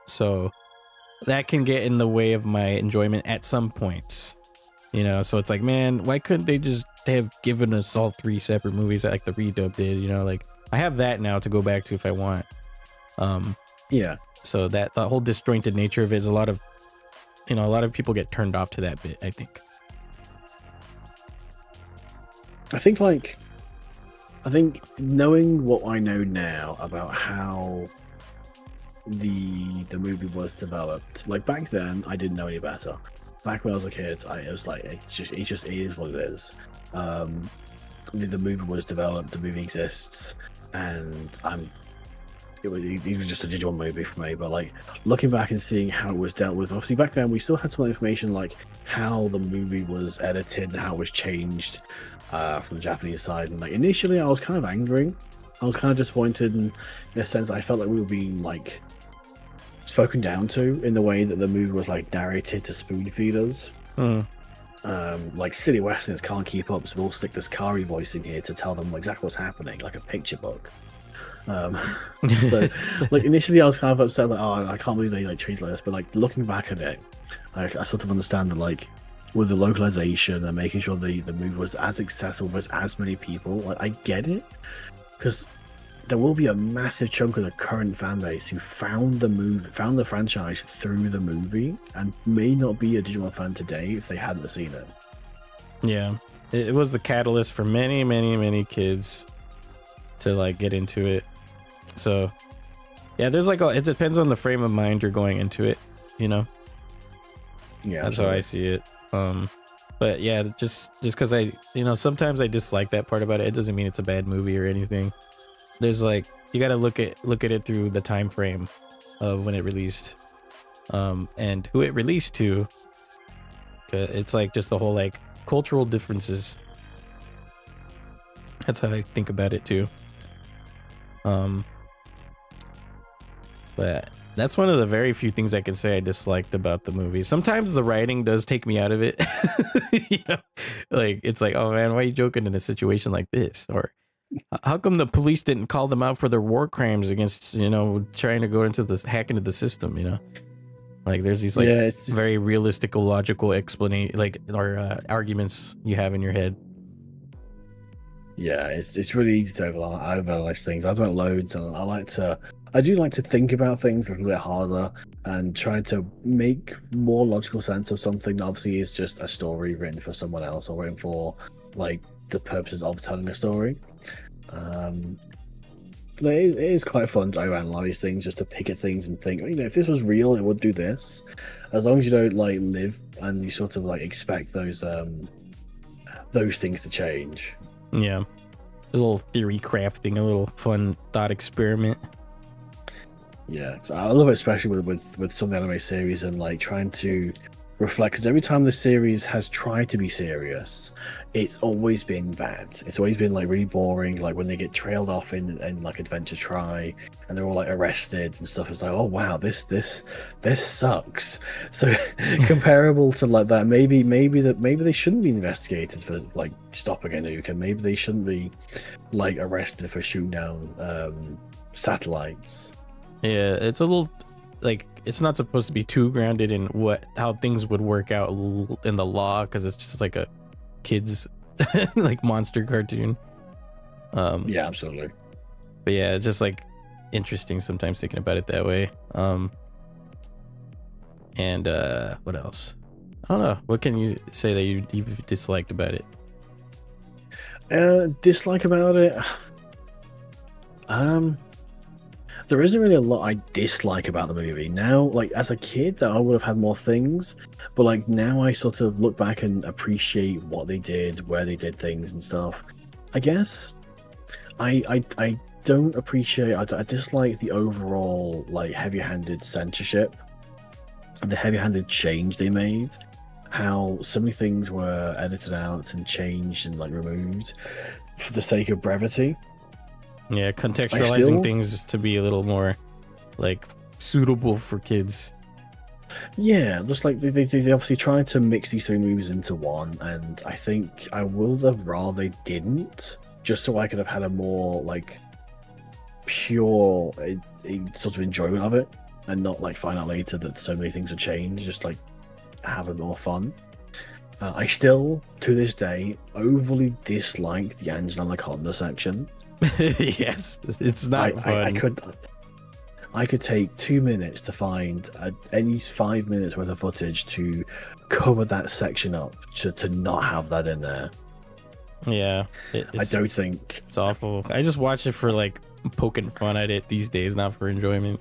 So that can get in the way of my enjoyment at some points. So it's like, man, why couldn't they just have given us all 3 separate movies like the redub did? Like, I have that now to go back to if I want. Yeah. So that the whole disjointed nature of it is a lot of people get turned off to that bit, I think. I think knowing what I know now about how the movie was developed, like back then I didn't know any better. Back when I was a kid, it was like it just is what it is. The movie was developed, the movie exists, and it was just a Digimon movie for me. But like looking back and seeing how it was dealt with, obviously back then we still had some information like how the movie was edited and how it was changed from the Japanese side. And like initially I was kind of angry, I was kind of disappointed, in a sense that I felt like we were being like spoken down to in the way that the movie was like narrated to spoon feed us. Like silly westerns can't keep up, so we'll stick this Kari voice in here to tell them exactly what's happening, like a picture book. So like initially I was kind of upset, like, oh, I can't believe they like treat like this, but like looking back at it, I sort of understand that like with the localization and making sure the movie was as accessible as many people, like I get it, because there will be a massive chunk of the current fan base who found the franchise through the movie and may not be a Digimon fan today if they hadn't seen it. Yeah, it was the catalyst for many, many, many kids to like get into it. So yeah, there's like it depends on the frame of mind you're going into it. Yeah, that's how I see it. But yeah, just because I sometimes I dislike that part about it. It doesn't mean it's a bad movie or anything. There's like, you got to look at it through the time frame of when it released, and who it released to. It's like just the whole like cultural differences. That's how I think about it too. But that's one of the very few things I can say I disliked about the movie. Sometimes the writing does take me out of it. Like it's like, oh man, why are you joking in a situation like this? Or how come the police didn't call them out for their war crimes against, trying to go into hack into the system, Like there's these like very realistic, logical explanation, like or arguments you have in your head. Yeah, it's really easy to overanalyze things. I've done loads, and I do like to think about things a little bit harder and try to make more logical sense of something that obviously is just a story written for someone else or written for like the purposes of telling a story. But it is quite fun to overanalyze things, just to pick at things and think, if this was real, it would do this. As long as you don't like live and you sort of like expect those things to change. Yeah, there's a little theory crafting, a little fun thought experiment. Yeah, so I love it, especially with some anime series and like trying to reflect, because every time the series has tried to be serious, it's always been bad. It's always been like really boring, like when they get trailed off in like Adventure Try and they're all like arrested and stuff. It's like, oh wow, this sucks. So comparable to like that, maybe they shouldn't be investigated for like stopping a nuke, and maybe they shouldn't be like arrested for shooting down satellites. Yeah, it's a little like, it's not supposed to be too grounded in how things would work out in the law, because it's just like a kid's like monster cartoon. Yeah, absolutely. But yeah, it's just like interesting sometimes thinking about it that way. And what else? I don't know. What can you say that you've disliked about it? Dislike about it? There isn't really a lot I dislike about the movie. Now, like as a kid, that I would have had more things, but like now I sort of look back and appreciate what they did, where they did things and stuff. I guess I don't appreciate. I dislike the overall like heavy-handed censorship and the heavy-handed change they made. How so many things were edited out and changed and like removed for the sake of brevity. Yeah, contextualizing things to be a little more like suitable for kids. Yeah, just like they obviously tried to mix these three movies into one, and I think I would have rather they didn't, just so I could have had a more like pure sort of enjoyment of it, and not like find out later that so many things have changed. Just like have a more fun. I still, to this day, overly dislike the Angela Anaconda section. Yes, it's not fun. I could take 2 minutes to find any 5 minutes worth of footage to cover that section up to not have that in there. Yeah, I don't think it's awful. I just watch it for like poking fun at it these days, not for enjoyment.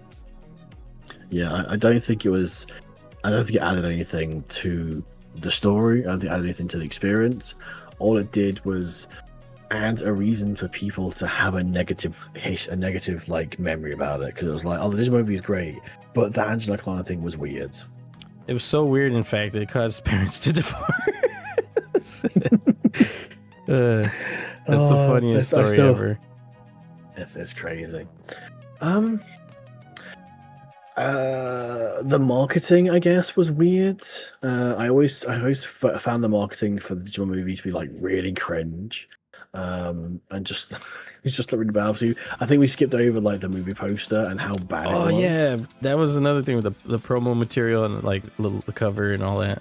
Yeah, I don't think it was. I don't think it added anything to the story. I don't think it added anything to the experience. All it did was add a reason for people to have a negative like memory about it, because it was like, oh, this movie is great, but the Angela Connor thing was weird. It was so weird, in fact, that it caused parents to divorce. That's the funniest story ever. It's crazy. The marketing, I guess, was weird. I always found the marketing for the Digimon movie to be like really cringe. And just it's just really bad. So I think we skipped over like the movie poster and how bad it was. Oh yeah, that was another thing with the promo material and like the cover and all that.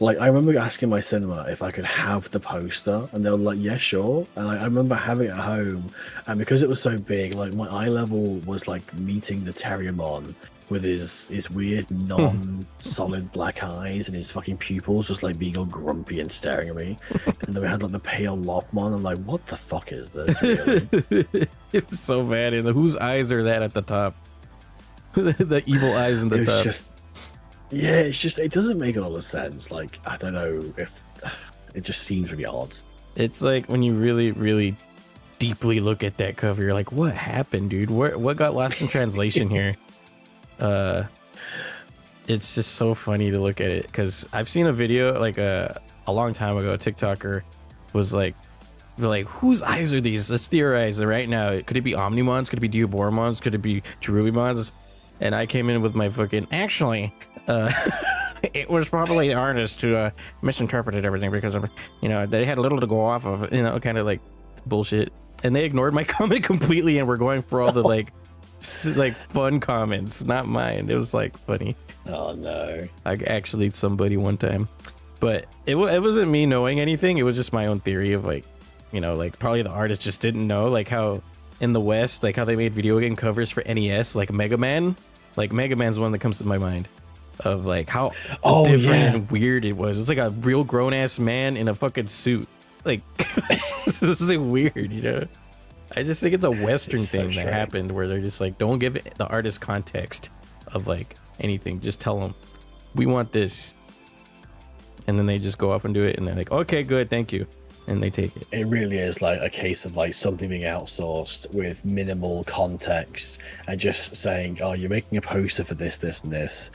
Like, I remember asking my cinema if I could have the poster, and they were like, yeah, sure. And I remember having it at home, and because it was so big, like, my eye level was like meeting the Terriermon with his weird non-solid black eyes and his fucking pupils just like being all grumpy and staring at me. And then we had like the pale Lopmon. I'm like, what the fuck is this, really? It was so bad. And whose eyes are that at the top? The evil eyes in the top. Just, yeah, it's just, it doesn't make a lot of sense. Like, I don't know if it just seems really odd. It's like when you really, really deeply look at that cover, you're like, what happened, dude? What got lost in translation here? It's just so funny to look at it, because I've seen a video like a long time ago. A TikToker was like, whose eyes are these? Let's theorize it right now. Could it be Omnimons? Could it be Diaboromons? Could it be Cherubimons? And I came in with my fucking, actually, it was probably the artist who misinterpreted everything, because, you know, they had a little to go off of, you know, kind of like bullshit. And they ignored my comment completely and were going for all the like fun comments, not mine. It was like funny. Oh no. I actually somebody one time, but it wasn't me knowing anything. It was just my own theory of like, you know, like probably the artist just didn't know, like how in the West, like how they made video game covers for NES, like Mega Man. Like Mega Man's one that comes to my mind of like how different and weird it was. It's like a real grown ass man in a fucking suit. Like this is like weird, you know. I just think it's a Western thing that happened where they're just like, don't give the artist context of like anything. Just tell them, we want this. And then they just go off and do it. And they're like, okay, good, thank you. And they take it. It really is like a case of like something being outsourced with minimal context and just saying, oh, you're making a poster for this, this, and this.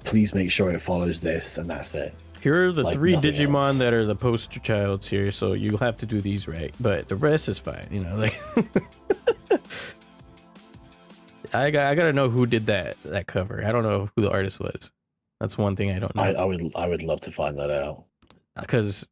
Please make sure it follows this, and that's it. Here are the like 3 Digimon else that are the poster childs here, so you'll have to do these right. But the rest is fine, you know. Like, I gotta know who did that cover. I don't know who the artist was. That's one thing I don't know. I would love to find that out, because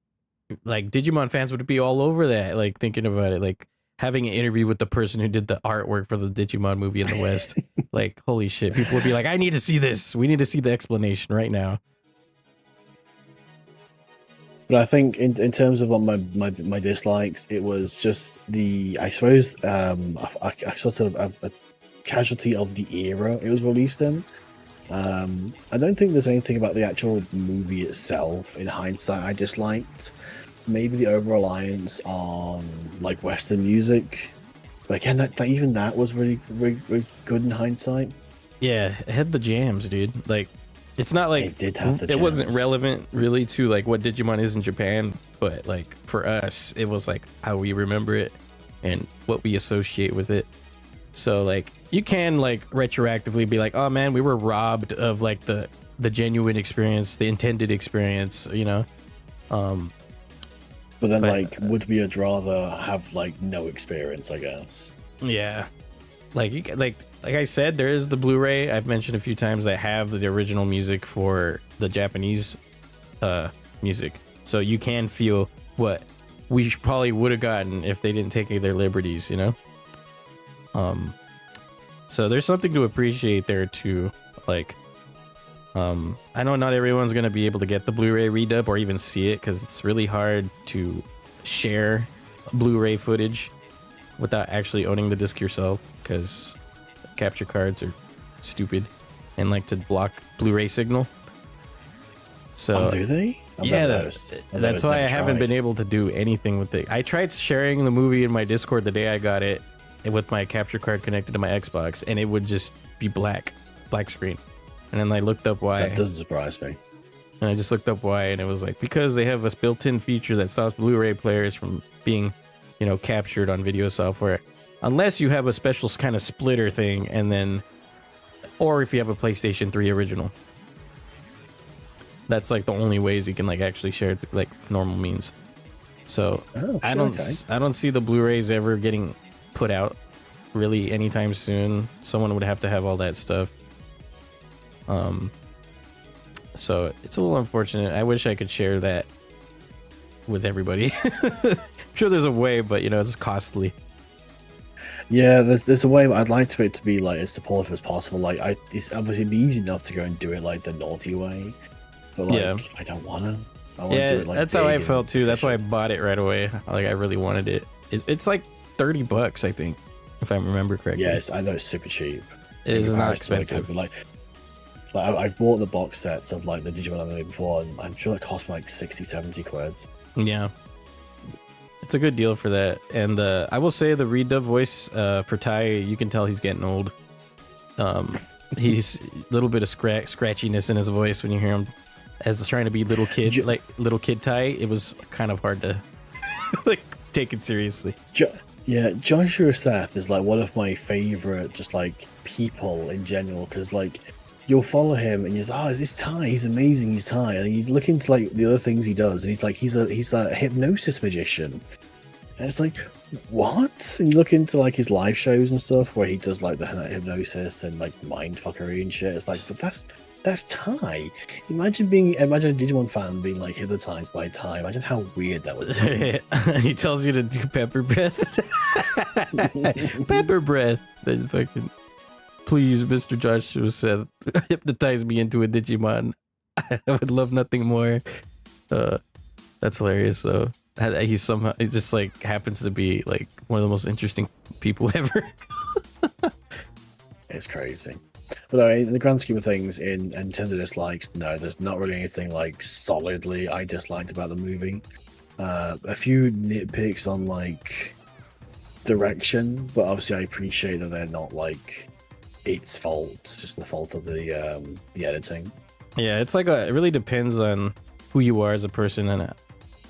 like Digimon fans would be all over that. Like thinking about it, like having an interview with the person who did the artwork for the Digimon movie in the West. Like, holy shit, people would be like, I need to see this. We need to see the explanation right now. But I think in terms of my dislikes, it was just I suppose I sort of a casualty of the era it was released in. I don't think there's anything about the actual movie itself in hindsight I disliked. Maybe the over-reliance on like Western music, but again, that was really, really, really good in hindsight. Yeah, it had the jams, dude. Like, it's not like it did have the jams. It wasn't relevant really to like what Digimon is in Japan, but like for us, it was like how we remember it and what we associate with it. So like you can like retroactively be like, oh man, we were robbed of like the genuine experience, the intended experience, you know. But then, But would we rather have no experience? I guess. yeah, like I said, there is the Blu-ray I've mentioned a few times that have the original music for the Japanese music, so you can feel what we probably would have gotten if they didn't take any of their liberties, you know. So there's something to appreciate there too. Like, I know not everyone's gonna be able to get the Blu-ray redub or even see it because it's really hard to share Blu-ray footage without actually owning the disc yourself, because capture cards are stupid and like to block Blu-ray signal. So do they? yeah, that's why I haven't been able to do anything with it. I tried sharing the movie in my Discord the day I got it with my capture card connected to my Xbox, and it would just be black screen. And then I looked up why. That doesn't surprise me. And I just looked up why, and it was like, because they have a built-in feature that stops Blu-ray players from being, you know, captured on video software, unless you have a special kind of splitter thing, and then, or if you have a PlayStation 3 original. That's like the only ways you can like actually share like normal means. So I don't see the Blu-rays ever getting put out really anytime soon. Someone would have to have all that stuff. So it's a little unfortunate. I wish I could share that with everybody. I'm sure there's a way, but you know, it's costly. Yeah, there's a way, but I'd like for it to be like as supportive as possible. Like, it's obviously be easy enough to go and do it like the naughty way, but like Yeah. I don't wanna. I Yeah, do it, like, that's how I felt too. That's why I bought it right away. Like, I really wanted it. It's like $30, I think, if I remember correctly. Yes, I know it's super cheap. It is not expensive. Like I've bought the box sets of like the Digimon Movie before, and I'm sure it cost me like 60-70 quid. Yeah, it's a good deal for that. And I will say the redub voice for Tai, you can tell he's getting old. He's a little bit of scratchiness in his voice when you hear him as trying to be little kid, like little kid Tai. It was kind of hard to like take it seriously. Yeah, Joshua Seth is like one of my favorite just like people in general, because like you'll follow him and you're like, oh, it's Tai, he's amazing, he's Tai, and you look into like the other things he does, and he's a hypnosis magician, and it's like, what? And you look into like his live shows and stuff where he does like the hypnosis and like mind fuckery and shit. It's like, but that's Tai. Imagine a Digimon fan being like hypnotized by Tai. Imagine how weird that would be. He tells you to do pepper breath. Pepper breath. Then fucking, please, Mr. Joshua Seth, hypnotize me into a Digimon. I would love nothing more. That's hilarious though. He just like happens to be like one of the most interesting people ever. It's crazy. But no, in the grand scheme of things, in terms of dislikes, no, there's not really anything like solidly I disliked about the movie. A few nitpicks on like direction, but obviously I appreciate that they're not like its fault, it's just the fault of the editing. Yeah, it's like it really depends on who you are as a person and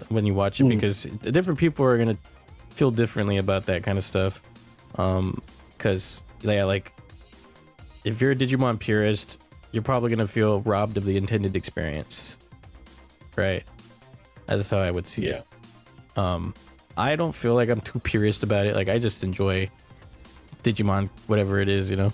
when you watch it, because different people are gonna feel differently about that kind of stuff. Because yeah, like if you're a Digimon purist, you're probably gonna feel robbed of the intended experience, right? That's how I would see it. I don't feel like I'm too purist about it. Like, I just enjoy Digimon, whatever it is, you know.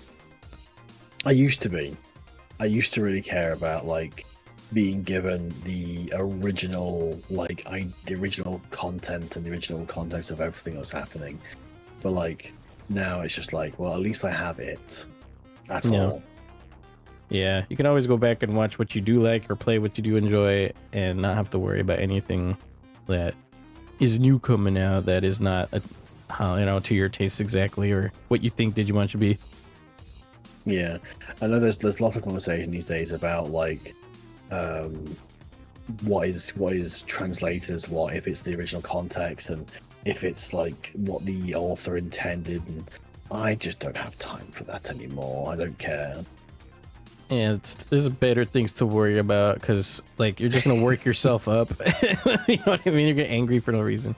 I used to really care about like being given the original the original content and the original context of everything that was happening, but like now it's just like, well, at least I have it. That's all. Yeah, you can always go back and watch what you do like or play what you do enjoy and not have to worry about anything that is new coming out that is not to your taste exactly or what you think Digimon should be. Yeah, I know there's lots of conversation these days about like what is translated as what, if it's the original context and if it's like what the author intended, and I just don't have time for that anymore. I don't care. Yeah, there's better things to worry about, because like you're just gonna work yourself up. You know what I mean? You're getting angry for no reason,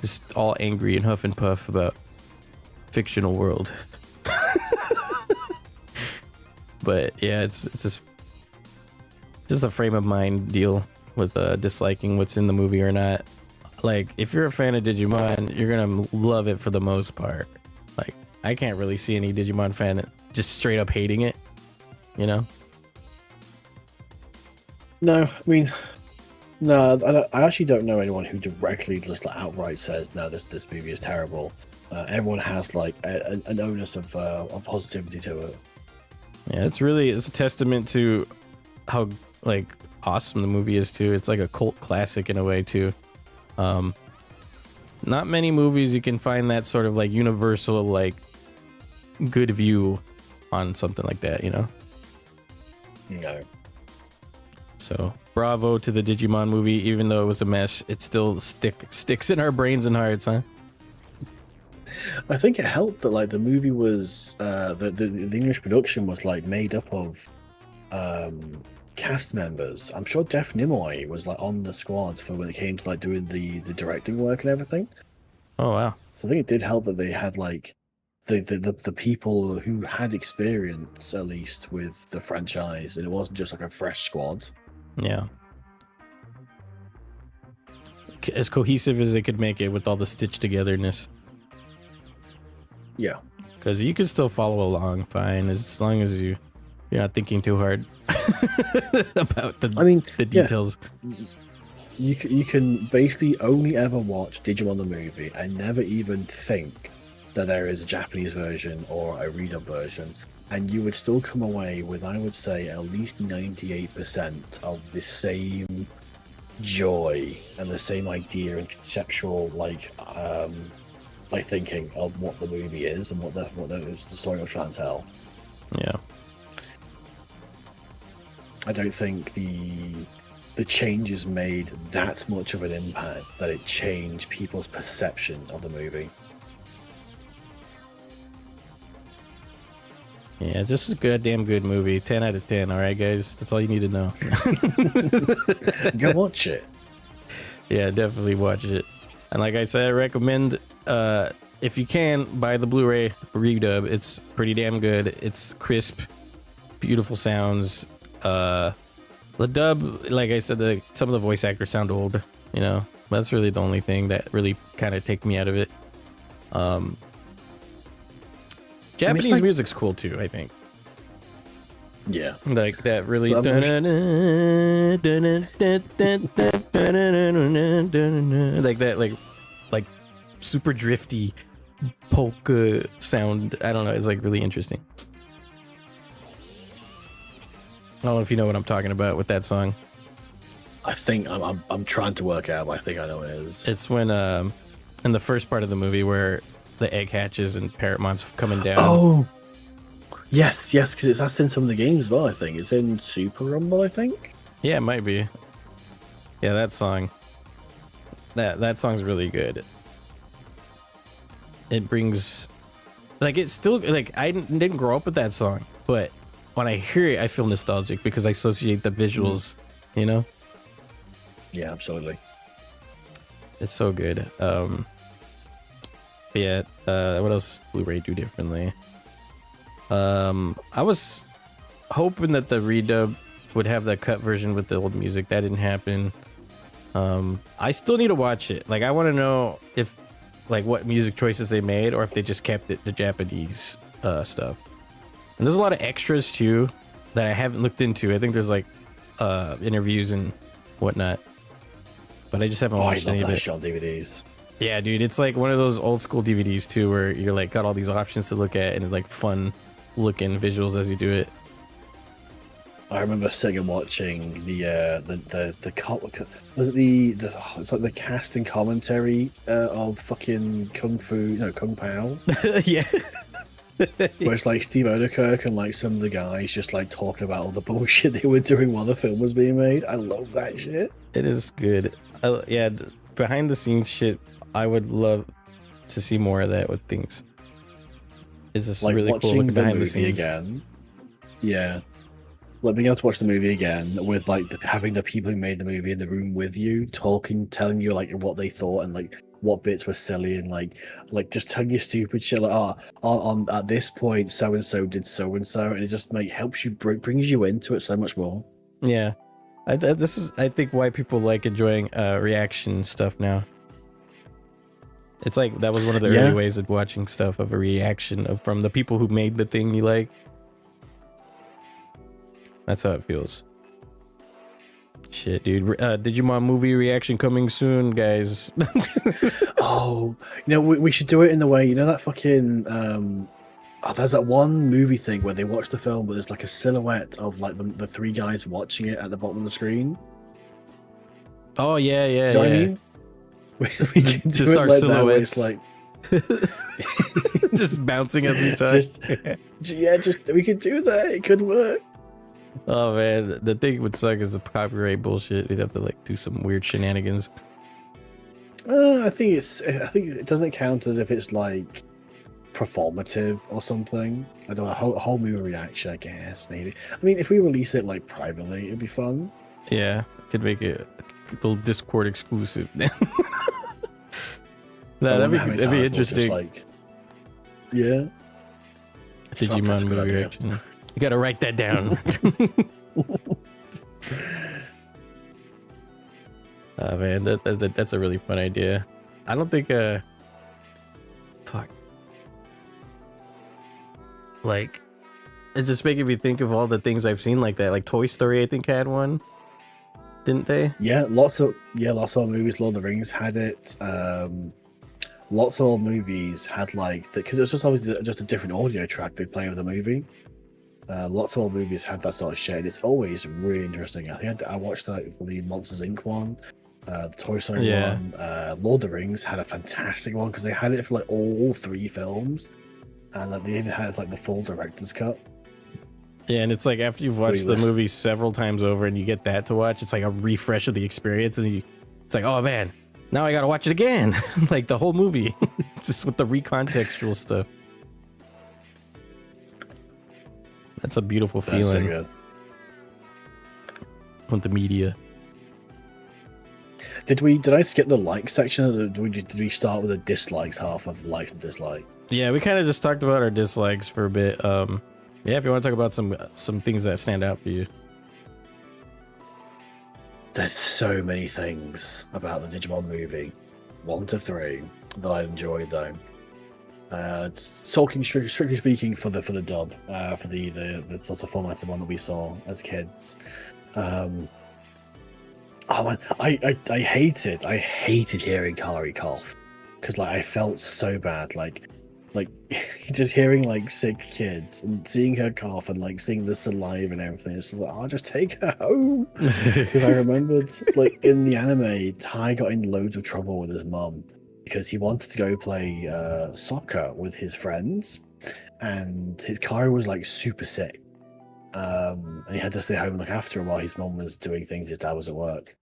just all angry and huff and puff about fictional world. But yeah, it's just a frame of mind deal with disliking what's in the movie or not. like if you're a fan of Digimon, you're gonna love it for the most part. Like I can't really see any Digimon fan just straight up hating it, you know? No, I mean, no, I actually don't know anyone who directly just like outright says no, this movie is terrible. Everyone has like an onus of positivity to it. Yeah, it's a testament to how like awesome the movie is too. It's like a cult classic in a way too. Not many movies you can find that sort of like universal like good view on something like that, you know? No. So bravo to the Digimon movie, even though it was a mess, it still sticks in our brains and hearts, huh? I think it helped that like the movie was the English production was like made up of cast members. I'm sure Def Nimoy was like on the squad for when it came to like doing the directing work and everything. Oh wow. So I think it did help that they had like the people who had experience at least with the franchise, and it wasn't just like a fresh squad. Yeah. As cohesive as they could make it with all the stitched togetherness. Yeah. Because you can still follow along fine as long as you're not thinking too hard about the details. Yeah. You can basically only ever watch Digimon the movie and never even think that there is a Japanese version or a redub version, and you would still come away with, I would say, at least 98% of the same joy and the same idea and conceptual like thinking of what the movie is and what the story was trying to tell. Yeah. I don't think the changes made that much of an impact that it changed people's perception of the movie. Yeah, just a goddamn good movie. 10 out of 10, all right, guys? That's all you need to know. Go watch it. Yeah, definitely watch it. And like I said, I recommend, if you can, buy the Blu-ray redub. It's pretty damn good. It's crisp, beautiful sounds. The dub, like I said, some of the voice actors sound old, you know? That's really the only thing that really kind of take me out of it. Japanese music's cool too, I think. Yeah. Like that really like that like super drifty polka sound. I don't know, it's like really interesting. I don't know if you know what I'm talking about with that song. I think I'm trying to work out, but I think I know what it is. It's when in the first part of the movie where the egg hatches and Parrotmon's coming down. Oh, yes, because that's in some of the games as well. I think it's in Super Rumble. I think. Yeah, it might be. Yeah, that song. That song's really good. It brings, like, it's still like I didn't grow up with that song, but when I hear it, I feel nostalgic because I associate the visuals. You know. Yeah, absolutely. It's so good. Yeah, what else does Blu-ray do differently? I was hoping that the redub would have that cut version with the old music. That didn't happen. I still need to watch it. Like, I want to know if, like, what music choices they made or if they just kept it the Japanese stuff. And there's a lot of extras too that I haven't looked into. I think there's like interviews and whatnot, but I just haven't watched any of it. On DVDs. Yeah, dude, it's like one of those old school DVDs too, where you're like got all these options to look at and like fun looking visuals as you do it. I remember sitting and watching was it it's like the cast and commentary of fucking Kung Pao. Yeah. Where it's like Steve Odekirk and like some of the guys just like talking about all the bullshit they were doing while the film was being made. I love that shit. It is good. Yeah, behind the scenes shit. I would love to see more of that with things. Is this like really cool looking behind the scenes again? Yeah, like being able to watch the movie again with like having the people who made the movie in the room with you, talking, telling you like what they thought and like what bits were silly and like just telling you stupid shit like on at this point so and so did so and so, and it just like helps you brings you into it so much more. Yeah, this is I think why people like enjoying reaction stuff now. It's like that was one of the early ways of watching stuff, of a reaction from the people who made the thing you like. That's how it feels. Shit, dude. Digimon movie reaction coming soon, guys. Oh, we should do it in the way, that fucking there's that one movie thing where they watch the film, but there's like a silhouette of like the three guys watching it at the bottom of the screen. Oh yeah, yeah, you know what I mean? We can just do it like silhouettes, that, like just bouncing as we talk. Just we could do that. It could work. Oh man, the thing would suck is the copyright bullshit. We'd have to like do some weird shenanigans. I think it doesn't count as if it's like performative or something. I don't know, a whole movie reaction, I guess, maybe. I mean, if we release it like privately, it'd be fun. Yeah, could make it a little Discord exclusive. That'd be interesting. Yeah. Digimon movie reaction. You gotta write that down. Oh man, that's a really fun idea. I don't think fuck. Like, it's just making me think of all the things I've seen like that. Like Toy Story, I think had one, didn't they? Yeah, lots of movies. Lord of the Rings had it. Lots of old movies had like because it was just always just a different audio track they play with the movie. Lots of old movies had that sort of shit. It's always really interesting. I think I watched that for the Monsters Inc. one, the Toy Story one. Lord of the Rings had a fantastic one because they had it for like all three films, and like, they even had like the full director's cut. Yeah, and it's like after you've watched the movie several times over and you get that to watch, it's like a refresh of the experience, and it's like, oh man, now I gotta watch it again, like the whole movie, just with the recontextual stuff. That's a beautiful feeling. So with the media. Did I skip the like section, or did we start with the dislikes, half of likes and dislikes? Yeah, we kind of just talked about our dislikes for a bit. Yeah, if you want to talk about some things that stand out for you. There's so many things about the Digimon movie, 1 to 3, that I enjoyed though. Talking strictly speaking for the dub, for the sort of formatted one that we saw as kids. Oh man, I hated hearing Kari cough, because like I felt so bad, like just hearing like sick kids and seeing her cough and like seeing the saliva and everything. It's like, I'll just take her home. Because I remembered like in the anime, Tai got in loads of trouble with his mum because he wanted to go play soccer with his friends, and his Kari was like super sick. And he had to stay home and look after her while his mum was doing things. His dad was at work,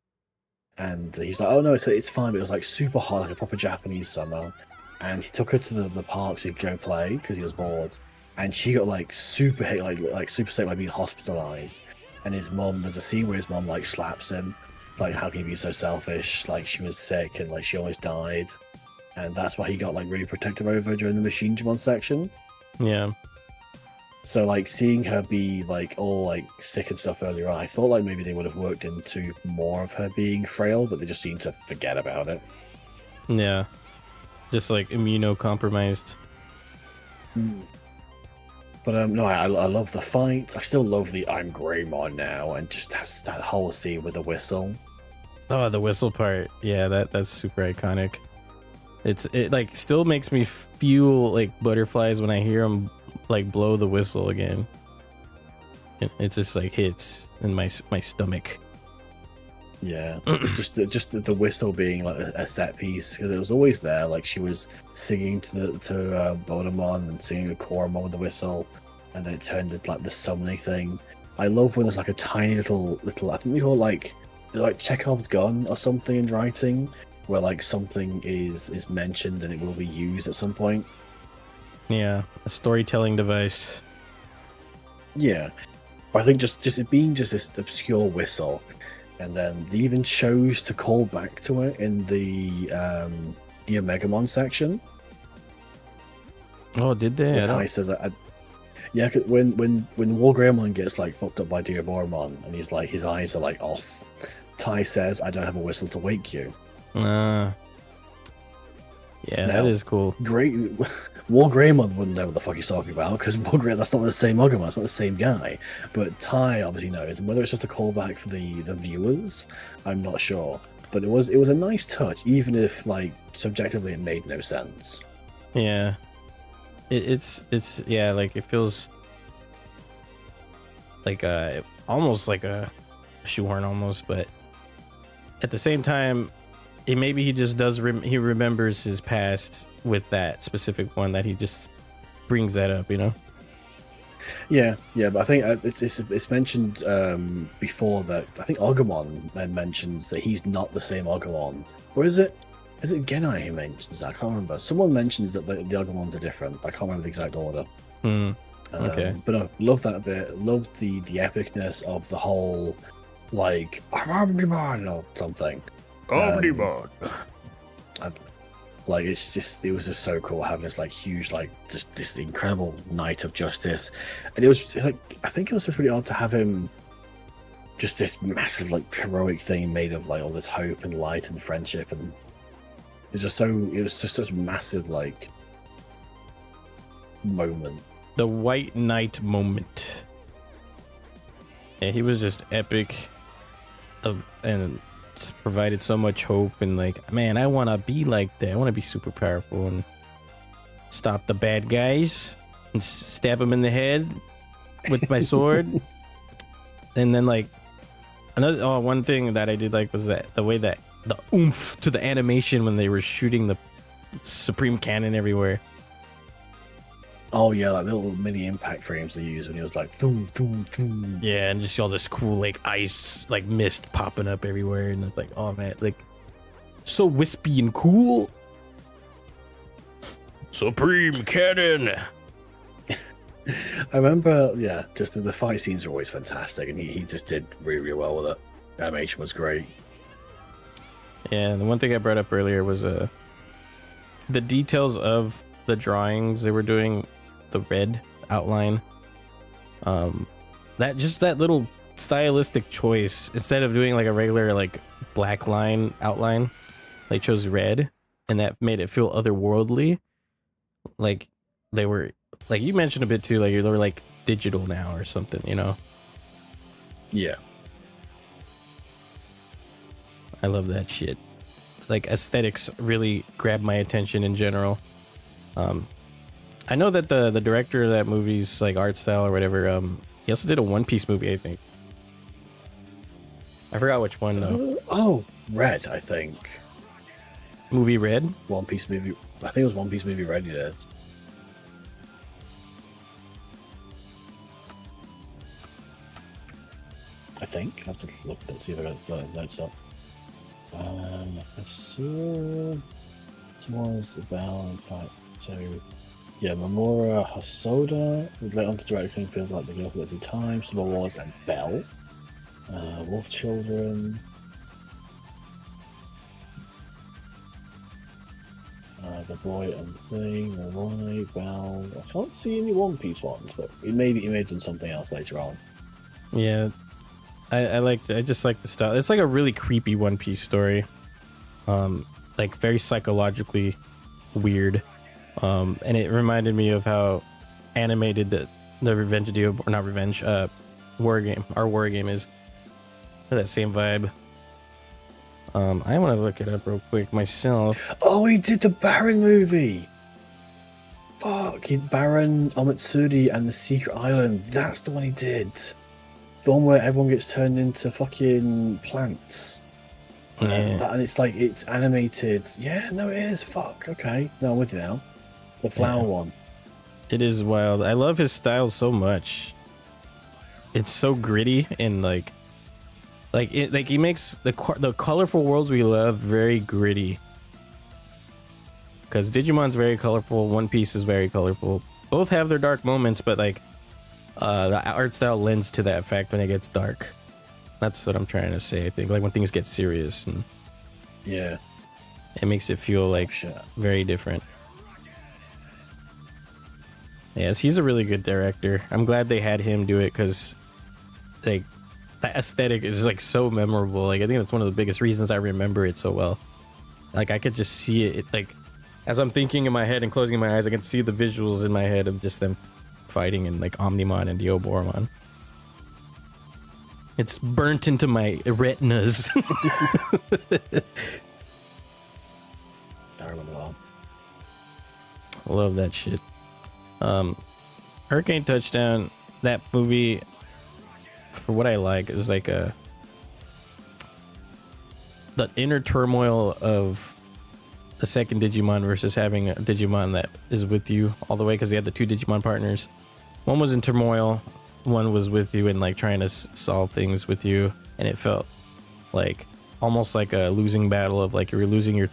and he's like, "Oh no, it's fine." But it was like super hot, like a proper Japanese summer. And he took her to the park so he could go play because he was bored. And she got like super hit, like super sick, like being hospitalized. And his mom, there's a scene where his mom like slaps him, like, how can you be so selfish? Like, she was sick and like she almost died. And that's why he got like really protective over her during the Machinimon section. Yeah. So like seeing her be like all like sick and stuff earlier on, I thought like maybe they would have worked into more of her being frail, but they just seemed to forget about it. Yeah. Just like immunocompromised. But no, I love the fight. I still love the I'm Greymon now, and just that whole scene with the whistle. Oh, the whistle part. Yeah, that's super iconic. It like still makes me feel like butterflies when I hear him like blow the whistle again. It just like hits in my stomach. Yeah, just the whistle being like a set piece, because it was always there. Like she was singing to Bodemon and singing a Koromon with the whistle, and then it turned into like the summoning thing. I love when there's like a tiny little I think they call it like Chekhov's gun or something in writing, where like something is mentioned and it will be used at some point. Yeah, a storytelling device. Yeah, but I think just it being just this obscure whistle. And then they even chose to call back to it in the Omegamon section. Oh, did they? Tai says, yeah, when War Greymon gets like fucked up by Diaboromon, and he's like his eyes are like off. Tai says, "I don't have a whistle to wake you." Yeah, that Now, is cool. Great War Greymon wouldn't know what the fuck he's talking about because that's not the same Agumon, it's not the same guy. But Ty obviously knows, and whether it's just a callback for the viewers, I'm not sure. But it was a nice touch, even if like subjectively it made no sense. Yeah, it's yeah, like it feels like almost like a shoehorn almost, but at the same time, maybe he just does he remembers his past with that specific one that he just brings that up, you know. Yeah, but I think it's mentioned before that I think Agumon then mentions that he's not the same Agumon, or is it Genai who mentions that? I can't remember. Someone mentions that the Agumons are different. I can't remember the exact order. Okay. But no, love that bit. Love the epicness of the whole, like, I'm Digimon or something. Digimon. Like, it was just so cool having this like huge, like, just this incredible night of justice, and it was like, I think it was just really odd to have him just this massive like heroic thing made of like all this hope and light and friendship, and it was just such a massive like moment. The White Knight moment. Yeah, he was just epic, and just provided so much hope, and like, man, I want to be like that. I want to be super powerful and stop the bad guys and stab them in the head with my sword. And then like one thing that I did like was that the way that the oomph to the animation when they were shooting the supreme cannon everywhere. Oh yeah, like the little mini impact frames they use when he was like boom, boom, boom. Yeah, and just all this cool like ice like mist popping up everywhere, and it's like, oh man, like so wispy and cool. Supreme cannon. I remember, yeah, just the fight scenes are always fantastic, and he just did really, really well with it. The animation was great. Yeah, and the one thing I brought up earlier was the details of the drawings they were doing, the red outline. That little stylistic choice, instead of doing like a regular like black line outline, they chose red, and that made it feel otherworldly. Like they were, like you mentioned a bit too, like they were like digital now or something, you know? Yeah. I love that shit. Like aesthetics really grabbed my attention in general. I know that the director of that movie's like art style or whatever, he also did a One Piece movie, I think. I forgot which one though. Red, I think. Movie Red? One Piece movie. I think it was One Piece movie Red he did. I think. I have to look and see if I got the notes up. I saw was about in fact yeah, Mamura Hasoda would let on to direct clean films like The Girl Who Lived Through Time, Summer Wars, and Bell. Wolf Children. The Boy and Thing, Roy, Bell. I can't see any One Piece ones, but he may done something else later on. Yeah, I just like the style. It's like a really creepy One Piece story, like very psychologically weird, and it reminded me of how animated the Revenge or not Revenge, War Game is. That same vibe. I want to look it up real quick myself. Oh, he did the Baron movie. Fuck, Baron, Omatsuri, and the Secret Island. That's the one he did. The one where everyone gets turned into fucking plants. Yeah. And it's like, it's animated. Yeah, no, it is. Fuck, okay. No, I'm with you now. The flower one. It is wild. I love his style so much. It's so gritty and like he makes the colorful worlds we love very gritty. Because Digimon's very colorful, One Piece is very colorful. Both have their dark moments, but like the art style lends to that fact when it gets dark. That's what I'm trying to say. I think like when things get serious, and yeah, it makes it feel like very different. Yes, he's a really good director. I'm glad they had him do it because like the aesthetic is like so memorable. Like I think that's one of the biggest reasons I remember it so well. Like I could just see it like As I'm thinking in my head and closing my eyes, I can see the visuals in my head of just them fighting in like Omnimon and Dioboromon. It's burnt into my retinas. I remember that. I love that shit. Hurricane Touchdown, that movie, for what I like, is like the inner turmoil of the second Digimon versus having a Digimon that is with you all the way, because he had the two Digimon partners. One was in turmoil, one was with you and like trying to solve things with you, and it felt like almost like a losing battle of like you were losing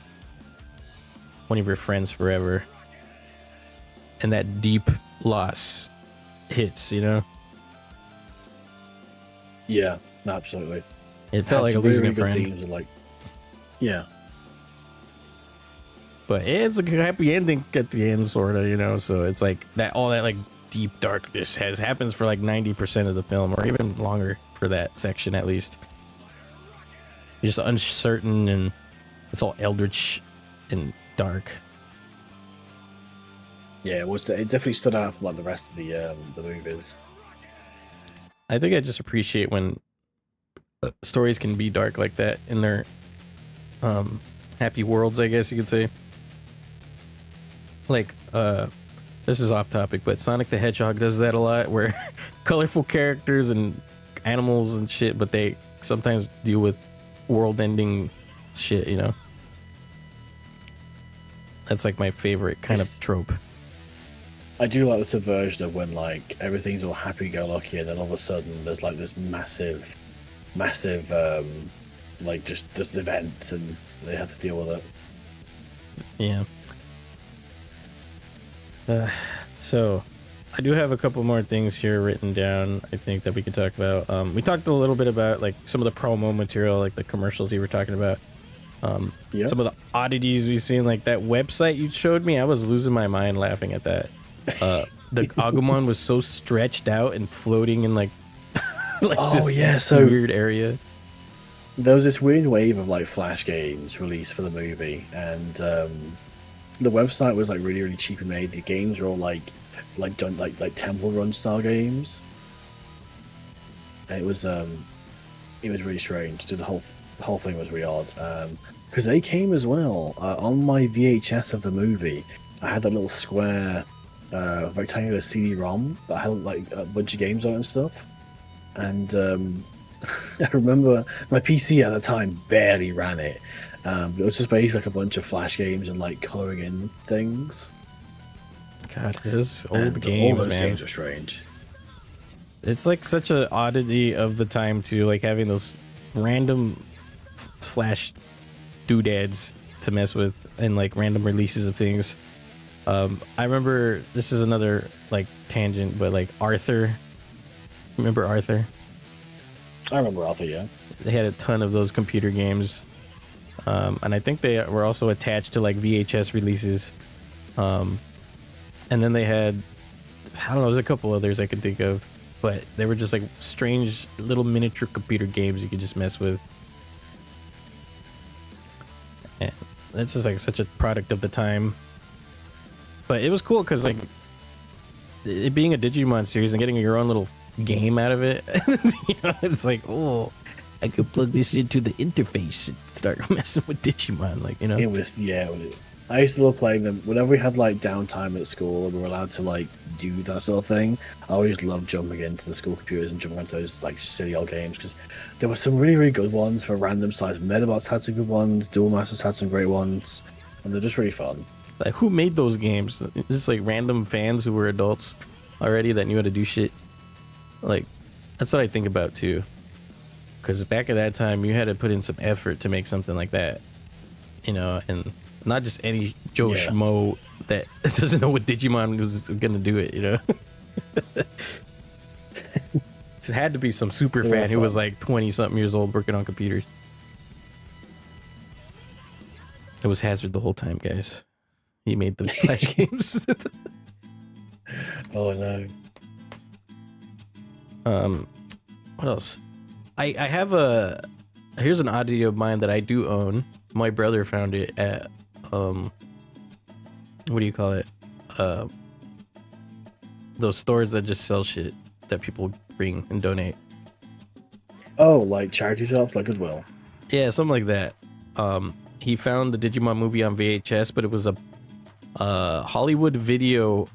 one of your friends forever, and that deep loss hits, you know. Yeah, absolutely. It felt like a losing a friend. Themes of like, yeah. But it's a happy ending at the end, sort of, you know. So it's like that, all that like deep darkness happens for like 90% of the film, or even longer for that section at least. You're just uncertain, and it's all eldritch and dark. Yeah, it definitely stood out from like the rest of the movies. I think I just appreciate when stories can be dark like that in their happy worlds, I guess you could say. Like, this is off topic, but Sonic the Hedgehog does that a lot, where colorful characters and animals and shit, but they sometimes deal with world-ending shit, you know? That's like my favorite kind of trope. I do like the subversion of when like everything's all happy-go-lucky, and then all of a sudden there's like this massive like just events, and they have to deal with it. Yeah. So I do have a couple more things here written down, I think, that we could talk about. We talked a little bit about like some of the promo material, like the commercials you were talking about. Yep. Some of the oddities we've seen, like that website you showed me. I was losing my mind laughing at that. The Agumon was so stretched out and floating in like this weird area. There was this weird wave of like Flash games released for the movie, and the website was like really, really cheaply made. The games were all like done like Temple Run style games, and it was really strange. The whole thing was really odd. Because they came as well on my VHS of the movie. I had that little square rectangular CD-ROM that had like a bunch of games on it and stuff, and I remember my PC at the time barely ran it. It was just basically like a bunch of Flash games and like coloring in things. God, those old games, all those man. games are strange. It's like such an oddity of the time too, like having those random Flash doodads to mess with, and like random releases of things. I remember, this is another like tangent, but like Arthur. Remember Arthur? I remember Arthur, yeah. They had a ton of those computer games. And I think they were also attached to like VHS releases. And then they had, I don't know, there's a couple others I can think of, but they were just like strange little miniature computer games you could just mess with. And that's just like such a product of the time. But it was cool because like it being a Digimon series and getting your own little game out of it, you know, it's like, oh, I could plug this into the interface and start messing with Digimon, like, you know. It was, yeah. I used to love playing them whenever we had like downtime at school and we were allowed to like do that sort of thing. I always loved jumping into the school computers and jumping onto those like silly old games, because there were some really, really good ones for random size. Medabots had some good ones, Duel Masters had some great ones, and they're just really fun. Like, who made those games? Just like random fans who were adults already that knew how to do shit. Like, that's what I think about too. Because back at that time, you had to put in some effort to make something like that, you know, and not just any Joe Schmo that doesn't know what Digimon was gonna do it, you know. It had to be some super fan who was like 20-something years old working on computers. It was Hazard the whole time, guys. He made the Flash games. Oh no. What else? I have here's an oddity of mine that I do own. My brother found it at what do you call it? Uh, those stores that just sell shit that people bring and donate. Oh, like charity shops, like Goodwill. Yeah, something like that. He found the Digimon movie on VHS, but it was a Hollywood video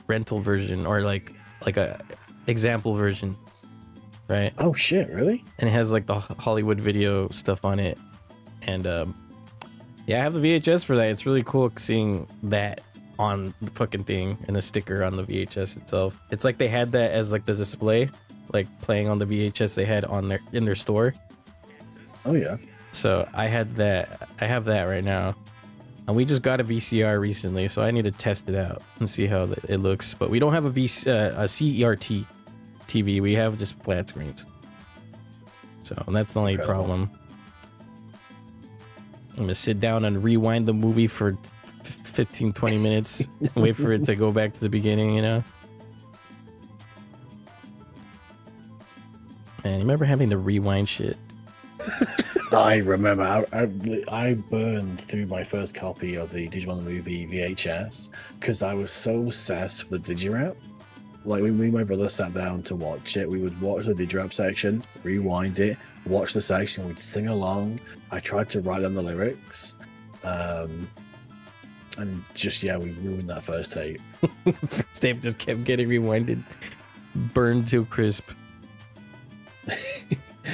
rental version, or like a example version, right? Oh shit, really? And it has like the Hollywood video stuff on it. And yeah, I have the VHS for that. It's really cool seeing that on the fucking thing and the sticker on the VHS itself. It's like they had that as like the display, like playing on the VHS they had on in their store. Oh yeah. So I have that right now. And we just got a VCR recently, so I need to test it out and see how it looks. But we don't have a CRT TV. We have just flat screens. So that's the only problem. I'm gonna sit down and rewind the movie for 15-20 minutes and wait for it to go back to the beginning, you know? Man, you remember having to rewind shit? I remember. I burned through my first copy of the Digimon Movie VHS because I was so obsessed with the Digirap. Like, when me and my brother sat down to watch it, we would watch the Digirap section, rewind it, watch the section, we'd sing along. I tried to write down the lyrics. And just, yeah, we ruined that first tape. First tape just kept getting rewinded, burned to crisp.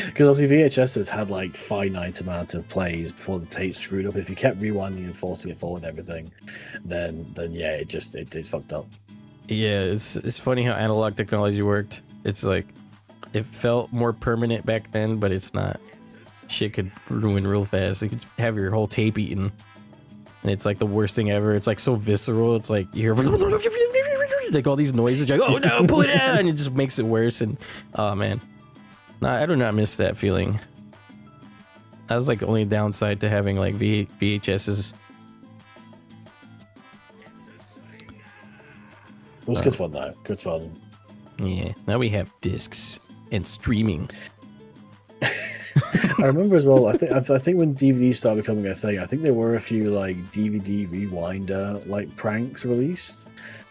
Because obviously VHSs had like finite amount of plays before the tape screwed up. If you kept rewinding and forcing it forward and everything, then yeah, it's fucked up. Yeah, it's funny how analog technology worked. It's like it felt more permanent back then, but it's not. Shit could ruin real fast. You could have your whole tape eaten, and it's like the worst thing ever. It's like so visceral. It's like you hear like all these noises. You're like, oh no, pull it out, and it just makes it worse. And oh man. Nah, I do not miss that feeling. That was like the only downside to having like VHSs. It was good fun though. Good fun. Yeah. Now we have discs and streaming. I remember as well. I think when DVDs started becoming a thing, I think there were a few like DVD rewinder like pranks released.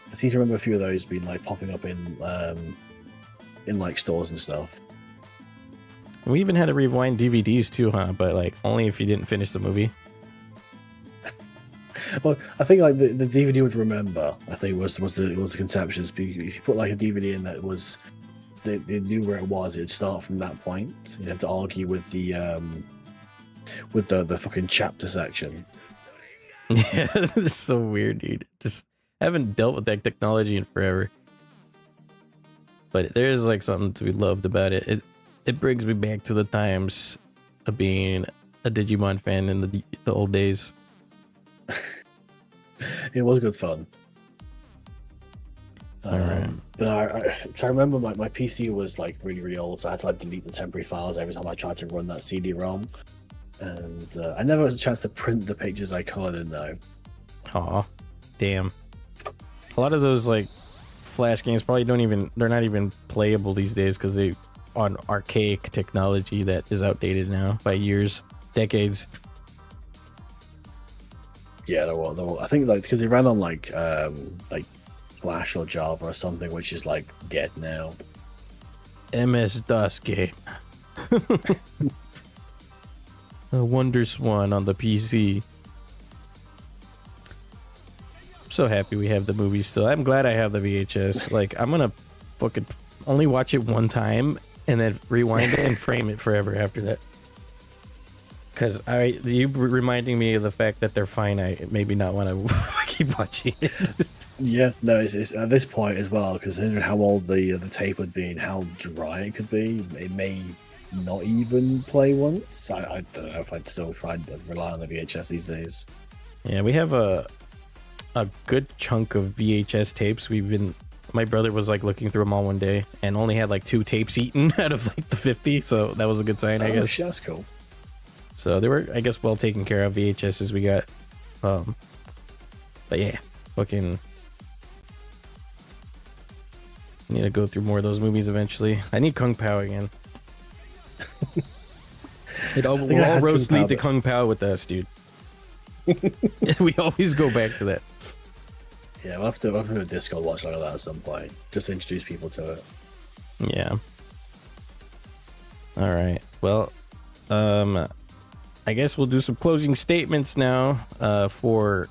I seem to remember a few of those being like popping up in like stores and stuff. We even had to rewind DVDs too, huh? But like only if you didn't finish the movie. Well, I think like the DVD would remember. I think was the conception. If you put like a DVD in that was they knew where it was, it'd start from that point. You'd have to argue with the fucking chapter section. Yeah, this is so weird, dude. Just haven't dealt with that technology in forever. But there's like something to be loved about it. It brings me back to the times of being a Digimon fan in the old days. It was good fun. Alright. But I remember my PC was like really, really old, so I had to like delete the temporary files every time I tried to run that CD-ROM. And I never had a chance to print the pictures I colored in though. Aw, damn. A lot of those like Flash games probably they're not even playable these days because they on archaic technology that is outdated now by years, decades. Yeah, they're all, I think like because they ran on like Flash or Java or something, which is like dead now. MS-DOS game. A Wonder Swan on the PC. I'm so happy we have the movie still. I'm glad I have the VHS. Like, I'm gonna fucking only watch it one time and then rewind it and frame it forever after that. Because you reminding me of the fact that they're finite, maybe not want to keep watching it. Yeah, no, it's at this point as well, considering how old the tape would be and how dry it could be, it may not even play once. I don't know if I'd still try to rely on the VHS these days. Yeah, we have a good chunk of VHS tapes. My brother was like looking through them all one day and only had like 2 tapes eaten out of like the 50, so that was a good sign, I guess. That's cool. So they were, I guess, well taken care of, VHSs we got. But yeah, fucking need to go through more of those movies eventually. I need Kung Pao again. All roads lead to Kung Pao with us, dude. We always go back to that. Yeah, we'll have to do a Discord watch like that at some point, just to introduce people to it. Yeah. All right. Well, I guess we'll do some closing statements now for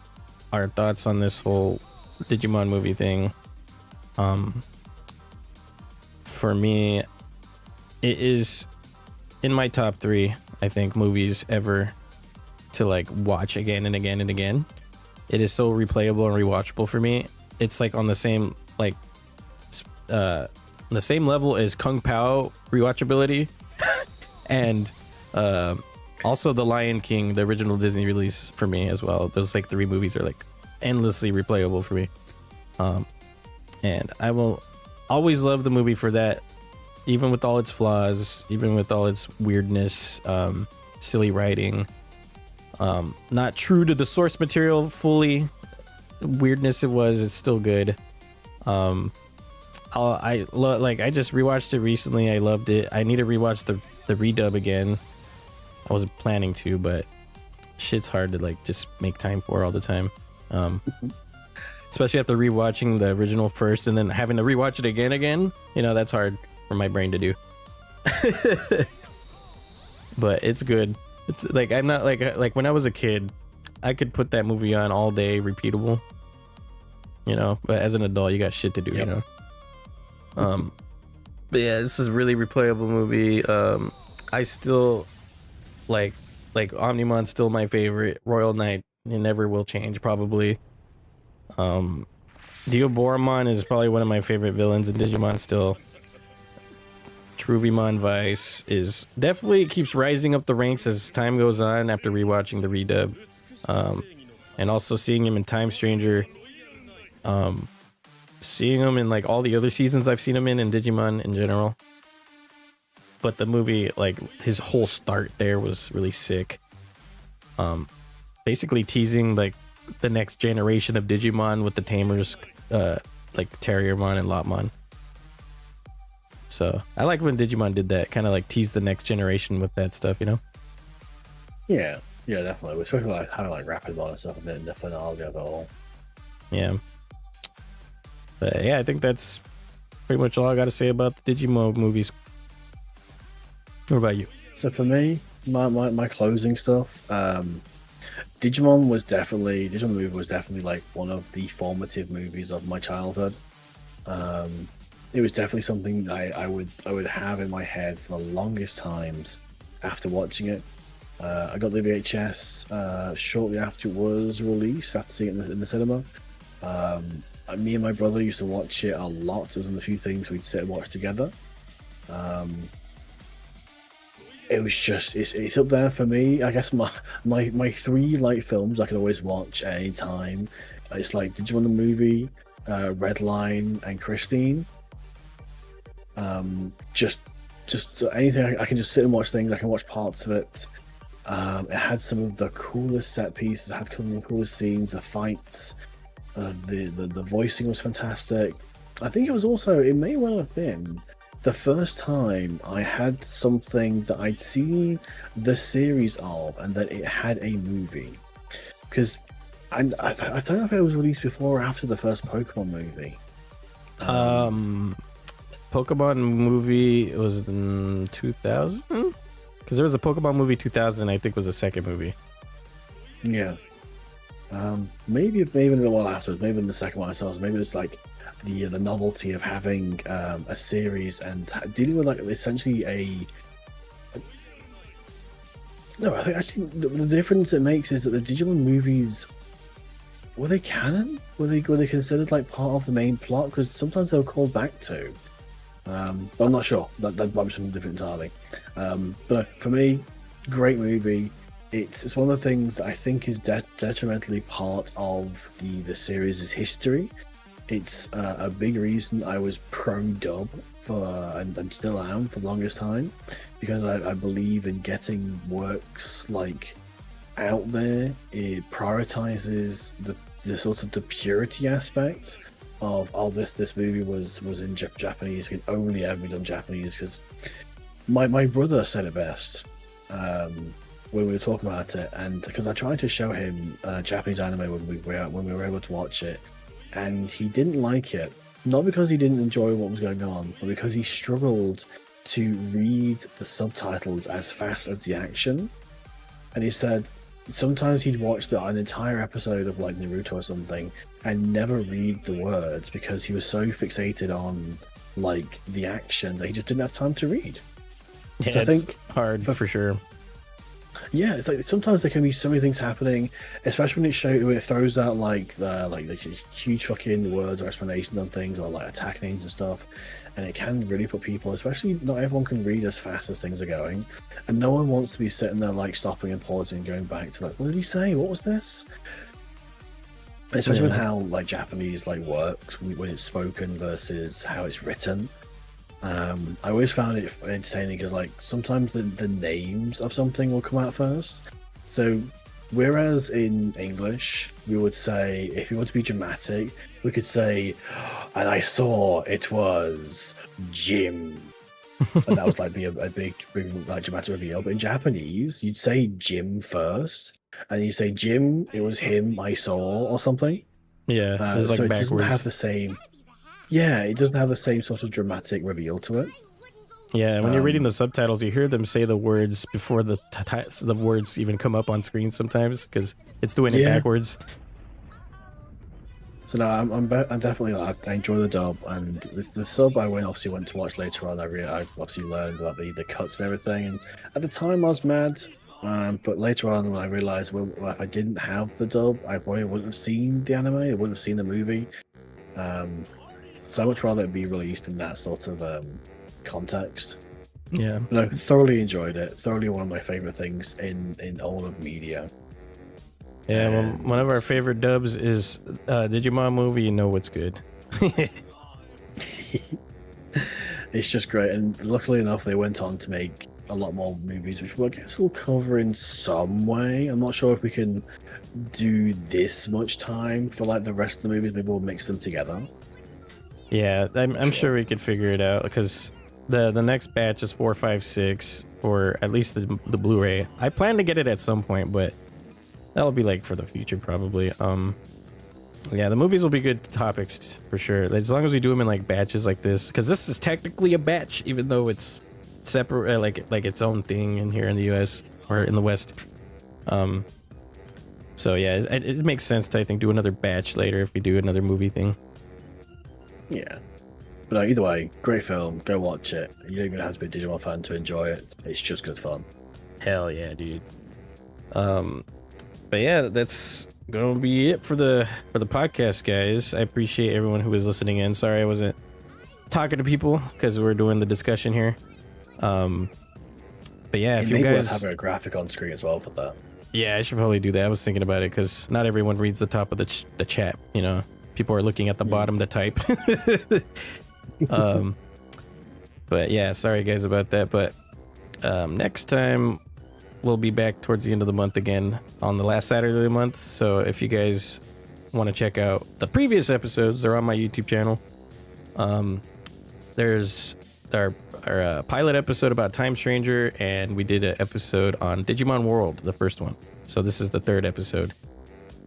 our thoughts on this whole Digimon movie thing. For me, it is in my top 3, I think, movies ever to like watch again and again and again. It is so replayable and rewatchable for me. It's like on the same the same level as Kung Pao rewatchability, and also The Lion King, the original Disney release, for me as well. Those like 3 movies are like endlessly replayable for me, and I will always love the movie for that, even with all its flaws, even with all its weirdness, silly writing, not true to the source material fully. Weirdness it's still good. I just rewatched it recently. I loved it. I need to rewatch the redub again. I wasn't planning to, but shit's hard to like just make time for all the time. Especially after rewatching the original first and then having to rewatch it again. You know, that's hard for my brain to do. But it's good. It's like, I'm not like when I was a kid, I could put that movie on all day, repeatable. You know, but as an adult, you got shit to do. Yep. You know. But yeah, this is a really replayable movie. I still like Omnimon's still my favorite. Royal Knight, it never will change probably. Dioboromon is probably one of my favorite villains in Digimon still. Trubimon Vice is definitely keeps rising up the ranks as time goes on after rewatching the redub. And also seeing him in Time Stranger. Seeing him in like all the other seasons I've seen him in Digimon in general. But the movie, like his whole start there was really sick. Basically teasing like the next generation of Digimon with the tamers, like Terriermon and Lopmon. So I like when Digimon did that, kind of like tease the next generation with that stuff, you know? Yeah, definitely. Especially like having like Rapidmon and stuff in the finale of it all. Yeah. But yeah, I think that's pretty much all I got to say about the Digimon movies. What about you? So for me, my closing stuff, Digimon movie was definitely like one of the formative movies of my childhood. It was definitely something I would have in my head for the longest times after watching it. I got the VHS shortly after it was released, after seeing it in the cinema. Me and my brother used to watch it a lot. It was one of the few things we'd sit and watch together. It was just, it's up there for me. I guess my 3 like films I can always watch at any time. It's like Digimon the Movie, Redline, and Christine. Just anything I can just sit and watch things. I can watch parts of it. It had some of the coolest set pieces. It had some of the coolest scenes. The fights, the voicing was fantastic. I think it may well have been the first time I had something that I'd seen the series of and that it had a movie. Because I don't know if it was released before or after the first Pokemon movie. Pokemon movie, it was in 2000? Because there was a Pokemon movie 2000, I think was the second movie. Yeah. Maybe a little while afterwards, maybe in the second one I saw, maybe it's like the novelty of having a series and dealing with like essentially I think actually the difference it makes is that the Digimon movies, were they canon? Were they considered like part of the main plot? Because sometimes they were called back to. But I'm not sure. That might be something different entirely. But no, for me, great movie. It's one of the things that I think is detrimentally part of the series' history. It's a big reason I was pro-dub and still am for the longest time, because I believe in getting works like out there. It prioritizes the sort of the purity aspect of this movie was in Japanese, can only ever be done Japanese, because my brother said it best when we were talking about it, and because I tried to show him Japanese anime when we were able to watch it, and he didn't like it. Not because he didn't enjoy what was going on, but because he struggled to read the subtitles as fast as the action. And he said sometimes he'd watch an entire episode of like Naruto or something and never read the words because he was so fixated on like the action that he just didn't have time to read. Yeah, so I it's think hard for sure. Yeah, it's like sometimes there can be so many things happening, especially when it throws out like the huge fucking words or explanations on things or like attack names and stuff, and it can really put people, especially not everyone can read as fast as things are going, and no one wants to be sitting there like stopping and pausing and going back to like, what did he say? What was this? Especially with how like Japanese like works when it's spoken versus how it's written. I always found it entertaining because like sometimes the names of something will come out first. So whereas in English we would say, if you want to be dramatic, we could say, and I saw it was Jim. And that would like be a big like dramatic reveal. But in Japanese you'd say Jim first, and you say Jim, it was him I saw or something. Yeah, it's like so it backwards. doesn't have the same. Yeah, it doesn't have the same sort of dramatic reveal to it. Yeah, when you're reading the subtitles, you hear them say the words before the words even come up on screen sometimes because it's doing it backwards. So no, I'm definitely like, I enjoy the dub, and the sub I went to watch later on. I obviously learned about the cuts and everything, and at the time I was mad. But later on, when I realized, well, if I didn't have the dub, I probably wouldn't have seen the anime. I wouldn't have seen the movie. So I much rather it be released in that sort of context. Yeah. But I thoroughly enjoyed it. Thoroughly one of my favorite things in all of media. Yeah, well, one of our favorite dubs is Digimon Movie. You know what's good. It's just great, and luckily enough, they went on to make a lot more movies, which I guess we'll cover in some way. I'm not sure if we can do this much time for like the rest of the movies. Maybe we'll mix them together. Yeah, I'm sure we could figure it out because the next batch is 4, 5, 6, or at least the Blu-ray. I plan to get it at some point, but that'll be like for the future probably. Yeah, the movies will be good topics for sure, as long as we do them in like batches like this, because this is technically a batch, even though it's separate, like its own thing in here in the US or in the West. So yeah, it makes sense to, I think, do another batch later if we do another movie thing. Yeah, but no, either way, great film. Go watch it. You don't even have to be a Digimon fan to enjoy it. It's just good fun. Hell yeah, dude. But yeah, that's gonna be it for the podcast, guys. I appreciate everyone who was listening in. Sorry I wasn't talking to people because we're doing the discussion here. But yeah, if you guys have a graphic on screen as well for that. Yeah, I should probably do that. I was thinking about it because not everyone reads the top of the chat. You know, people are looking at the bottom to type. But yeah, sorry guys about that. But next time we'll be back towards the end of the month again on the last Saturday of the month. So if you guys want to check out the previous episodes, they're on my YouTube channel. There's our pilot episode about Time Stranger, and we did an episode on Digimon World, the first one. So this is the third episode.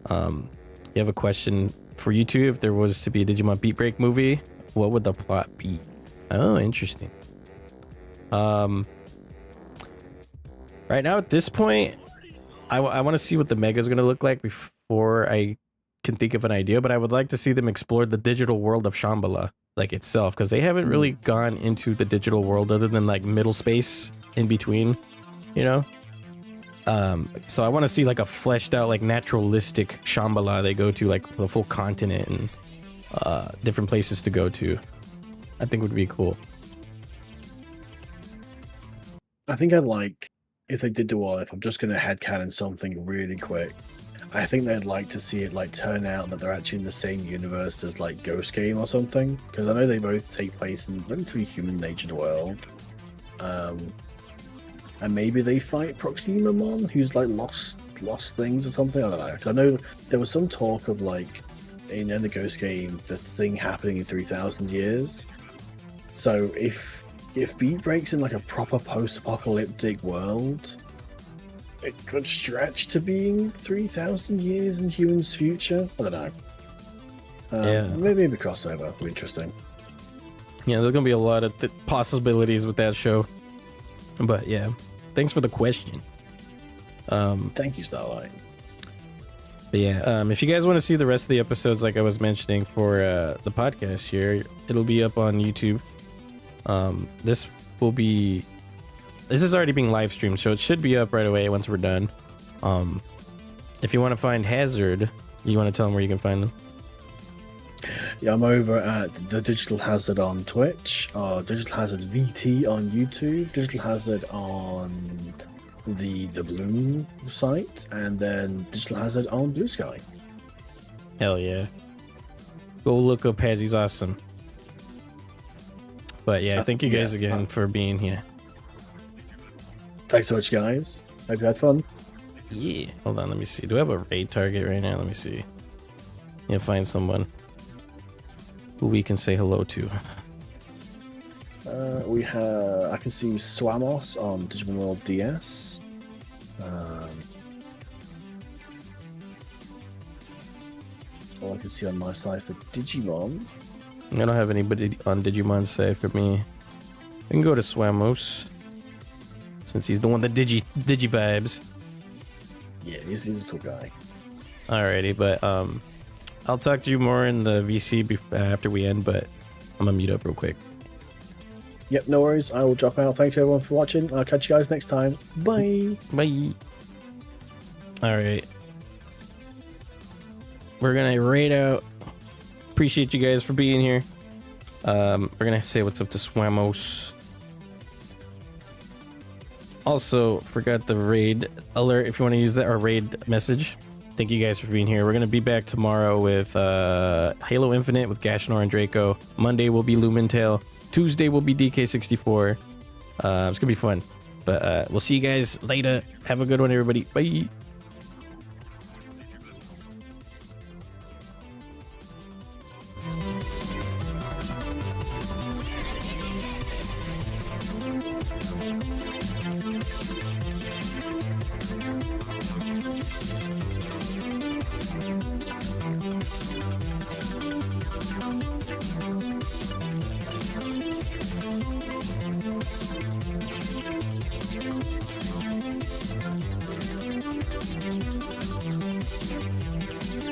You have a question for you two. If there was to be a Digimon Beat Break movie, what would the plot be? Oh, interesting. Right now at this point, I want to see what the mega is going to look like before I can think of an idea, but I would like to see them explore the digital world of Shambhala like itself, because they haven't really gone into the digital world other than like middle space in between, you know. So I want to see like a fleshed out, like naturalistic Shambhala they go to, like the full continent and different places to go to. I think would be cool. I think I'd like, if they did do all, if I'm just going to headcanon something really quick, I think they'd like to see it like turn out that they're actually in the same universe as like Ghost Game or something, because I know they both take place in a relatively human-natured world. And maybe they fight Proximamon, who's like lost things or something. I don't know. 'Cause I know there was some talk of like in the Ghost Game, the thing happening in 3,000 years. So if Beat Break's in like a proper post-apocalyptic world, it could stretch to being 3,000 years in humans' future. I don't know. Yeah. Maybe a crossover would be interesting. Yeah, there's gonna be a lot of possibilities with that show. But yeah, thanks for the question. Thank you, Starlight. But yeah, if you guys want to see the rest of the episodes, like I was mentioning for the podcast here, it'll be up on YouTube. This is already being live streamed, so it should be up right away once we're done. If you want to find Hazard, you want to tell them where you can find them? Yeah, I'm over at the Digital Hazard on Twitch, Digital Hazard VT on YouTube, Digital Hazard on the Bloom site, and then Digital Hazard on Blue Sky. Hell yeah. Go look up Haz, he's awesome. But yeah, thank you guys again for being here. Thanks so much, guys. Hope you had fun. Yeah. Hold on, let me see. Do I have a raid target right now? Let me see. Yeah, find someone who we can say hello to. We have, I can see Swamos on Digimon World DS. All I can see on my side for Digimon. I don't have anybody on Digimon side for me. I can go to Swamos, since he's the one that digi vibes. Yeah, he's a cool guy. Alrighty, but I'll talk to you more in the VC after we end, but I'm gonna mute up real quick. Yep, no worries. I will drop out. Thank you everyone for watching. I'll catch you guys next time. Bye. Bye. Alright. We're gonna raid out. Appreciate you guys for being here. We're gonna say what's up to Swamos. Also, forgot the raid alert if you want to use that, or raid message. Thank you guys for being here. We're gonna be back tomorrow with Halo Infinite with Gashnor and Draco. Monday will be Lumentail. Tuesday will be DK64. It's gonna be fun. But we'll see you guys later. Have a good one, everybody. Bye.